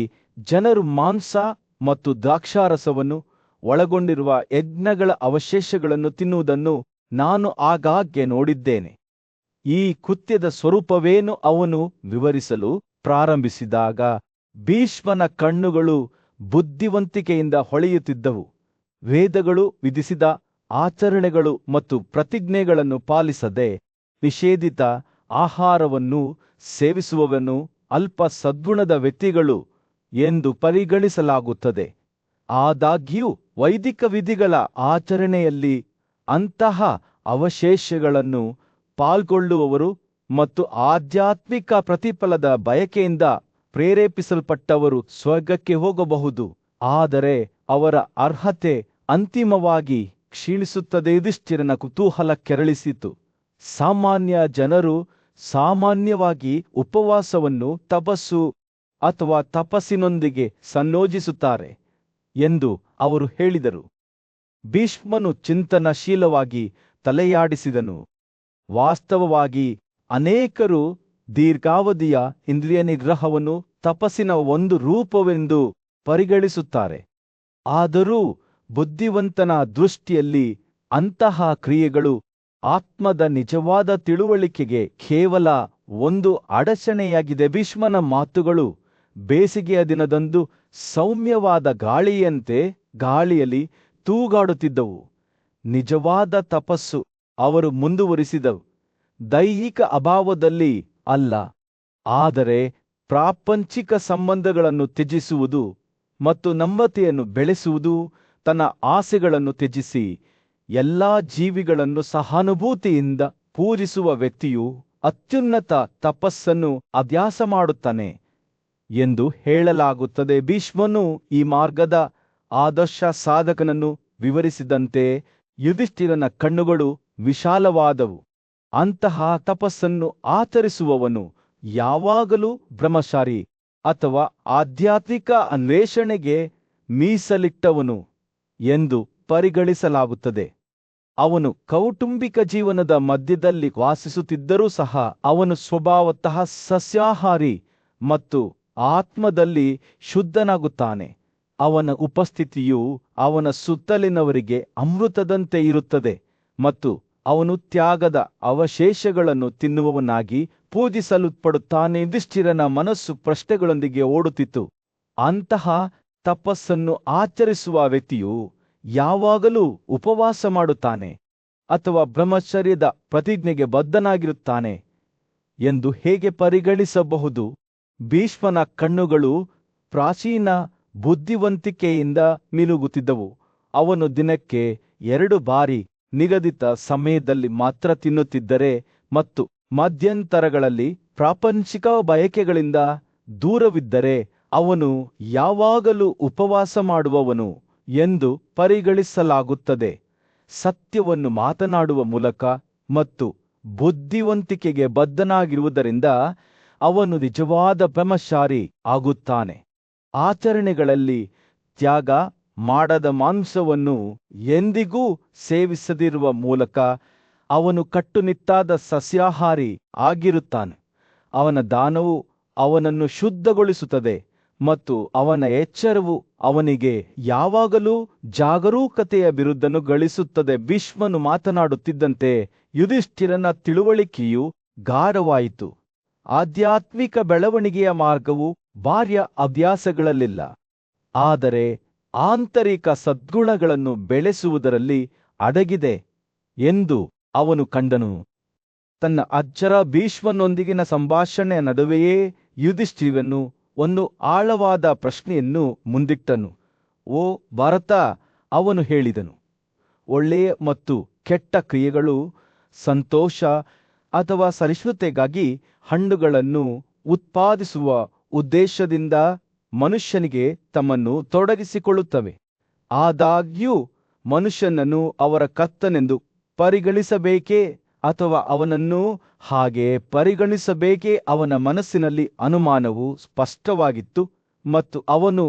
ಜನರು ಮಾಂಸ ಮತ್ತು ದ್ರಾಕ್ಷಾರಸವನ್ನು ಒಳಗೊಂಡಿರುವ ಯಜ್ಞಗಳ ಅವಶೇಷಗಳನ್ನು ತಿನ್ನುವುದನ್ನು ನಾನು ಆಗಾಗ್ಗೆ ನೋಡಿದ್ದೇನೆ. ಈ ಕೃತ್ಯದ ಸ್ವರೂಪವೇನು? ಅವನು ವಿವರಿಸಲು ಪ್ರಾರಂಭಿಸಿದಾಗ ಭೀಷ್ಮನ ಕಣ್ಣುಗಳು ಬುದ್ಧಿವಂತಿಕೆಯಿಂದ ಹೊಳೆಯುತ್ತಿದ್ದವು. ವೇದಗಳು ವಿಧಿಸಿದ ಆಚರಣೆಗಳು ಮತ್ತು ಪ್ರತಿಜ್ಞೆಗಳನ್ನು ಪಾಲಿಸದೆ ನಿಷೇಧಿತ ಆಹಾರವನ್ನು ಸೇವಿಸುವವನು ಅಲ್ಪ ಸದ್ಗುಣದ ವ್ಯಕ್ತಿಗಳು ಎಂದು ಪರಿಗಣಿಸಲಾಗುತ್ತದೆ. ಆದಾಗ್ಯೂ ವೈದಿಕ ವಿಧಿಗಳ ಆಚರಣೆಯಲ್ಲಿ ಅಂತಹ ಅವಶೇಷಗಳನ್ನು ಪಾಲ್ಗೊಳ್ಳುವವರು ಮತ್ತು ಆಧ್ಯಾತ್ಮಿಕ ಪ್ರತಿಫಲದ ಬಯಕೆಯಿಂದ ಪ್ರೇರೇಪಿಸಲ್ಪಟ್ಟವರು ಸ್ವರ್ಗಕ್ಕೆ ಹೋಗಬಹುದು. ಆದರೆ ಅವರ ಅರ್ಹತೆ ಅಂತಿಮವಾಗಿ ಕ್ಷೀಣಿಸುತ್ತದೆ. ಯುಧಿಷ್ಠಿರನ ಕುತೂಹಲ ಕೆರಳಿಸಿತು. ಸಾಮಾನ್ಯ ಜನರು ಸಾಮಾನ್ಯವಾಗಿ ಉಪವಾಸವನ್ನು ತಪಸ್ಸು ಅಥವಾ ತಪಸ್ಸಿನೊಂದಿಗೆ ಸಂಯೋಜಿಸುತ್ತಾರೆ ಎಂದು ಅವರು ಹೇಳಿದರು. ಭೀಷ್ಮನು ಚಿಂತನಶೀಲವಾಗಿ ತಲೆಯಾಡಿಸಿದನು. ವಾಸ್ತವವಾಗಿ ಅನೇಕರು ದೀರ್ಘಾವಧಿಯ ಇಂದ್ರಿಯ ನಿಗ್ರಹವನ್ನು ತಪಸ್ಸಿನ ಒಂದು ರೂಪವೆಂದು ಪರಿಗಣಿಸುತ್ತಾರೆ. ಆದರೂ ಬುದ್ಧಿವಂತನ ದೃಷ್ಟಿಯಲ್ಲಿ ಅಂತಹ ಕ್ರಿಯೆಗಳು ಆತ್ಮದ ನಿಜವಾದ ತಿಳುವಳಿಕೆಗೆ ಕೇವಲ ಒಂದು ಅಡಚಣೆಯಾಗಿದೆ. ಭೀಷ್ಮನ ಮಾತುಗಳು ಬೇಸಿಗೆಯ ದಿನದಂದು ಸೌಮ್ಯವಾದ ಗಾಳಿಯಂತೆ ಗಾಳಿಯಲ್ಲಿ ತೂಗಾಡುತ್ತಿದ್ದವು. ನಿಜವಾದ ತಪಸ್ಸು, ಅವರು ಮುಂದುವರಿಸಿದವು, ದೈಹಿಕ ಅಭಾವದಲ್ಲಿ ಅಲ್ಲ, ಆದರೆ ಪ್ರಾಪಂಚಿಕ ಸಂಬಂಧಗಳನ್ನು ತ್ಯಜಿಸುವುದು ಮತ್ತು ನಮ್ರತೆಯನ್ನು ಬೆಳೆಸುವುದು. ತನ್ನ ಆಸೆಗಳನ್ನು ತ್ಯಜಿಸಿ ಎಲ್ಲಾ ಜೀವಿಗಳನ್ನು ಸಹಾನುಭೂತಿಯಿಂದ ಪೂಜಿಸುವ ವ್ಯಕ್ತಿಯು ಅತ್ಯುನ್ನತ ತಪಸ್ಸನ್ನು ಅಭ್ಯಾಸ ಮಾಡುತ್ತಾನೆ ಎಂದು ಹೇಳಲಾಗುತ್ತದೆ. ಭೀಷ್ಮನು ಈ ಮಾರ್ಗದ ಆದರ್ಶ ಸಾಧಕನನ್ನು ವಿವರಿಸಿದಂತೆ ಯುಧಿಷ್ಠಿರನ ಕಣ್ಣುಗಳು ವಿಶಾಲವಾದವು. ಅಂತಹ ತಪಸ್ಸನ್ನು ಆಚರಿಸುವವನು ಯಾವಾಗಲೂ ಬ್ರಹ್ಮಚಾರಿ ಅಥವಾ ಆಧ್ಯಾತ್ಮಿಕ ಅನ್ವೇಷಣೆಗೆ ಮೀಸಲಿಟ್ಟವನು ಎಂದು ಪರಿಗಣಿಸಲಾಗುತ್ತದೆ. ಅವನು ಕೌಟುಂಬಿಕ ಜೀವನದ ಮಧ್ಯದಲ್ಲಿ ವಾಸಿಸುತ್ತಿದ್ದರೂ ಸಹ ಅವನು ಸ್ವಭಾವತಃ ಸಸ್ಯಾಹಾರಿ ಮತ್ತು ಆತ್ಮದಲ್ಲಿ ಶುದ್ಧನಾಗುತ್ತಾನೆ. ಅವನ ಉಪಸ್ಥಿತಿಯು ಅವನ ಸುತ್ತಲಿನವರಿಗೆ ಅಮೃತದಂತೆ ಇರುತ್ತದೆ ಮತ್ತು ಅವನು ತ್ಯಾಗದ ಅವಶೇಷಗಳನ್ನು ತಿನ್ನುವವನಾಗಿ ಪೂಜಿಸಲ್ಪಡುತ್ತಾನೆ. ಯುಧಿಷ್ಠಿರನ ಮನಸ್ಸು ಪ್ರಶ್ನೆಗಳೊಂದಿಗೆ ಓಡುತ್ತಿತ್ತು. ಅಂತಹ ತಪಸ್ಸನ್ನು ಆಚರಿಸುವ ವ್ಯಕ್ತಿಯು ಯಾವಾಗಲೂ ಉಪವಾಸ ಮಾಡುತ್ತಾನೆ ಅಥವಾ ಬ್ರಹ್ಮಚರ್ಯದ ಪ್ರತಿಜ್ಞೆಗೆ ಬದ್ಧನಾಗಿರುತ್ತಾನೆ ಎಂದು ಹೇಗೆ ಪರಿಗಣಿಸಬಹುದು? ಭೀಷ್ಮನ ಕಣ್ಣುಗಳು ಪ್ರಾಚೀನ ಬುದ್ಧಿವಂತಿಕೆಯಿಂದ ಮಿನುಗುತ್ತಿದ್ದವು. ಅವನು ದಿನಕ್ಕೆ 2 ಬಾರಿ ನಿಗದಿತ ಸಮಯದಲ್ಲಿ ಮಾತ್ರ ತಿನ್ನುತ್ತಿದ್ದರೆ ಮತ್ತು ಮಧ್ಯಂತರಗಳಲ್ಲಿ ಪ್ರಾಪಂಚಿಕ ಬಯಕೆಗಳಿಂದ ದೂರವಿದ್ದರೆ ಅವನು ಯಾವಾಗಲೂ ಉಪವಾಸ ಮಾಡುವವನು ಎಂದು ಪರಿಗಣಿಸಲಾಗುತ್ತದೆ. ಸತ್ಯವನ್ನು ಮಾತನಾಡುವ ಮೂಲಕ ಮತ್ತು ಬುದ್ಧಿವಂತಿಕೆಗೆ ಬದ್ಧನಾಗಿರುವುದರಿಂದ ಅವನು ನಿಜವಾದ ಬ್ರಹ್ಮಚಾರಿ ಆಗುತ್ತಾನೆ. ಆಚರಣೆಗಳಲ್ಲಿ ತ್ಯಾಗ ಮಾಡದ ಮಾಂಸವನ್ನು ಎಂದಿಗೂ ಸೇವಿಸದಿರುವ ಮೂಲಕ ಅವನು ಕಟ್ಟುನಿಟ್ಟಾದ ಸಸ್ಯಾಹಾರಿ ಆಗಿರುತ್ತಾನೆ. ಅವನ ದಾನವು ಅವನನ್ನು ಶುದ್ಧಗೊಳಿಸುತ್ತದೆ ಮತ್ತು ಅವನ ಎಚ್ಚರವು ಅವನಿಗೆ ಯಾವಾಗಲೂ ಜಾಗರೂಕತೆಯ ಬಿರುದನ್ನು ಗಳಿಸುತ್ತದೆ. ಭೀಷ್ಮನು ಮಾತನಾಡುತ್ತಿದ್ದಂತೆ ಯುಧಿಷ್ಠಿರನ ತಿಳುವಳಿಕೆಯು ಗಾಢವಾಯಿತು. ಆಧ್ಯಾತ್ಮಿಕ ಬೆಳವಣಿಗೆಯ ಮಾರ್ಗವು ಬಾಹ್ಯ ಅಭ್ಯಾಸಗಳಲ್ಲಿಲ್ಲ, ಆದರೆ ಆಂತರಿಕ ಸದ್ಗುಣಗಳನ್ನು ಬೆಳೆಸುವುದರಲ್ಲಿ ಅಡಗಿದೆ ಎಂದು ಅವನು ಕಂಡನು. ತನ್ನ ಅಜ್ಜರ ಭೀಷ್ಮನೊಂದಿಗಿನ ಸಂಭಾಷಣೆಯ ನಡುವೆಯೇ ಯುಧಿಷ್ಠಿರನು ಒಂದು ಆಳವಾದ ಪ್ರಶ್ನೆಯನ್ನು ಮುಂದಿಟ್ಟನು. ಓ ಭರತ, ಅವನು ಹೇಳಿದನು, ಒಳ್ಳೆಯ ಮತ್ತು ಕೆಟ್ಟ ಕ್ರಿಯೆಗಳು ಸಂತೋಷ ಅಥವಾ ಸಹಿಷ್ಣುತೆಗಾಗಿ ಹಣ್ಣುಗಳನ್ನು ಉತ್ಪಾದಿಸುವ ಉದ್ದೇಶದಿಂದ ಮನುಷ್ಯನಿಗೆ ತಮ್ಮನ್ನು ತೊಡಗಿಸಿಕೊಳ್ಳುತ್ತವೆ. ಆದಾಗ್ಯೂ ಮನುಷ್ಯನನ್ನು ಅವರ ಕರ್ತನೆಂದು ಪರಿಗಣಿಸಬೇಕೇ ಅಥವಾ ಅವನನ್ನು ಹಾಗೆ ಪರಿಗಣಿಸಬೇಕೇ? ಅವನ ಮನಸ್ಸಿನಲ್ಲಿ ಅನುಮಾನವು ಸ್ಪಷ್ಟವಾಗಿತ್ತು ಮತ್ತು ಅವನು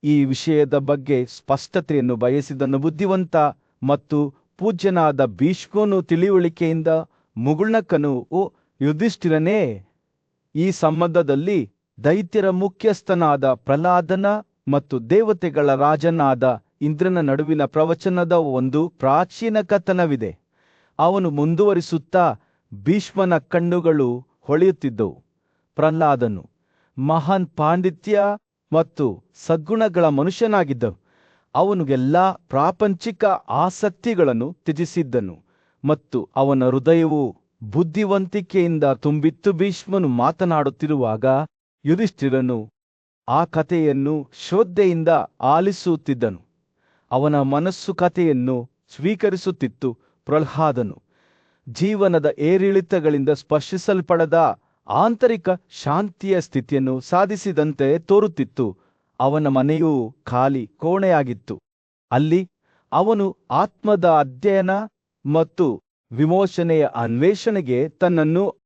ಈ ವಿಷಯದ ಬಗ್ಗೆ ಸ್ಪಷ್ಟತೆಯನ್ನು ಬಯಸಿದನು. ಬುದ್ಧಿವಂತ ಮತ್ತು ಪೂಜ್ಯನಾದ ಭೀಷ್ಮನು ತಿಳಿವಳಿಕೆಯಿಂದ ಮುಗುಳ್ನಕ್ಕನು. ಓ ಯುಧಿಷ್ಠಿರನೇ, ಈ ಸಂಬಂಧದಲ್ಲಿ ದೈತ್ಯರ ಮುಖ್ಯಸ್ಥನಾದ ಪ್ರಹ್ಲಾದನ ಮತ್ತು ದೇವತೆಗಳ ರಾಜನಾದ ಇಂದ್ರನ ನಡುವಿನ ಪ್ರವಚನದ ಒಂದು ಪ್ರಾಚೀನ ಕಥನವಿದೆ. ಅವನು ಮುಂದುವರಿಸುತ್ತಾ, ಭೀಷ್ಮನ ಕಣ್ಣುಗಳು ಹೊಳೆಯುತ್ತಿದ್ದವು. ಪ್ರಹ್ಲಾದನು ಮಹಾನ್ ಪಾಂಡಿತ್ಯ ಮತ್ತು ಸದ್ಗುಣಗಳ ಮನುಷ್ಯನಾಗಿದ್ದನು. ಅವನು ಎಲ್ಲ ಪ್ರಾಪಂಚಿಕ ಆಸಕ್ತಿಗಳನ್ನು ತ್ಯಜಿಸಿದ್ದನು ಮತ್ತು ಅವನ ಹೃದಯವು ಬುದ್ಧಿವಂತಿಕೆಯಿಂದ ತುಂಬಿತ್ತು. ಭೀಷ್ಮನು ಮಾತನಾಡುತ್ತಿರುವಾಗ ಯುಧಿಷ್ಠಿರನು ಆ ಕಥೆಯನ್ನು ಶ್ರದ್ಧೆಯಿಂದ ಆಲಿಸುತ್ತಿದ್ದನು. ಅವನ ಮನಸ್ಸು ಕಥೆಯನ್ನು ಸ್ವೀಕರಿಸುತ್ತಿತ್ತು. ಪ್ರಹ್ಲಾದನು ಜೀವನದ ಏರಿಳಿತಗಳಿಂದ ಸ್ಪರ್ಶಿಸಲ್ಪಡದ ಆಂತರಿಕ ಶಾಂತಿಯ ಸ್ಥಿತಿಯನ್ನು ಸಾಧಿಸಿದಂತೆ ತೋರುತ್ತಿತ್ತು. ಅವನ ಮನೆಯೂ ಖಾಲಿ ಕೋಣೆಯಾಗಿತ್ತು. ಅಲ್ಲಿ ಅವನು ಆತ್ಮದ ಅಧ್ಯಯನ ಮತ್ತು ವಿಮೋಚನೆಯ ಅನ್ವೇಷಣೆಗೆ ತನ್ನನ್ನು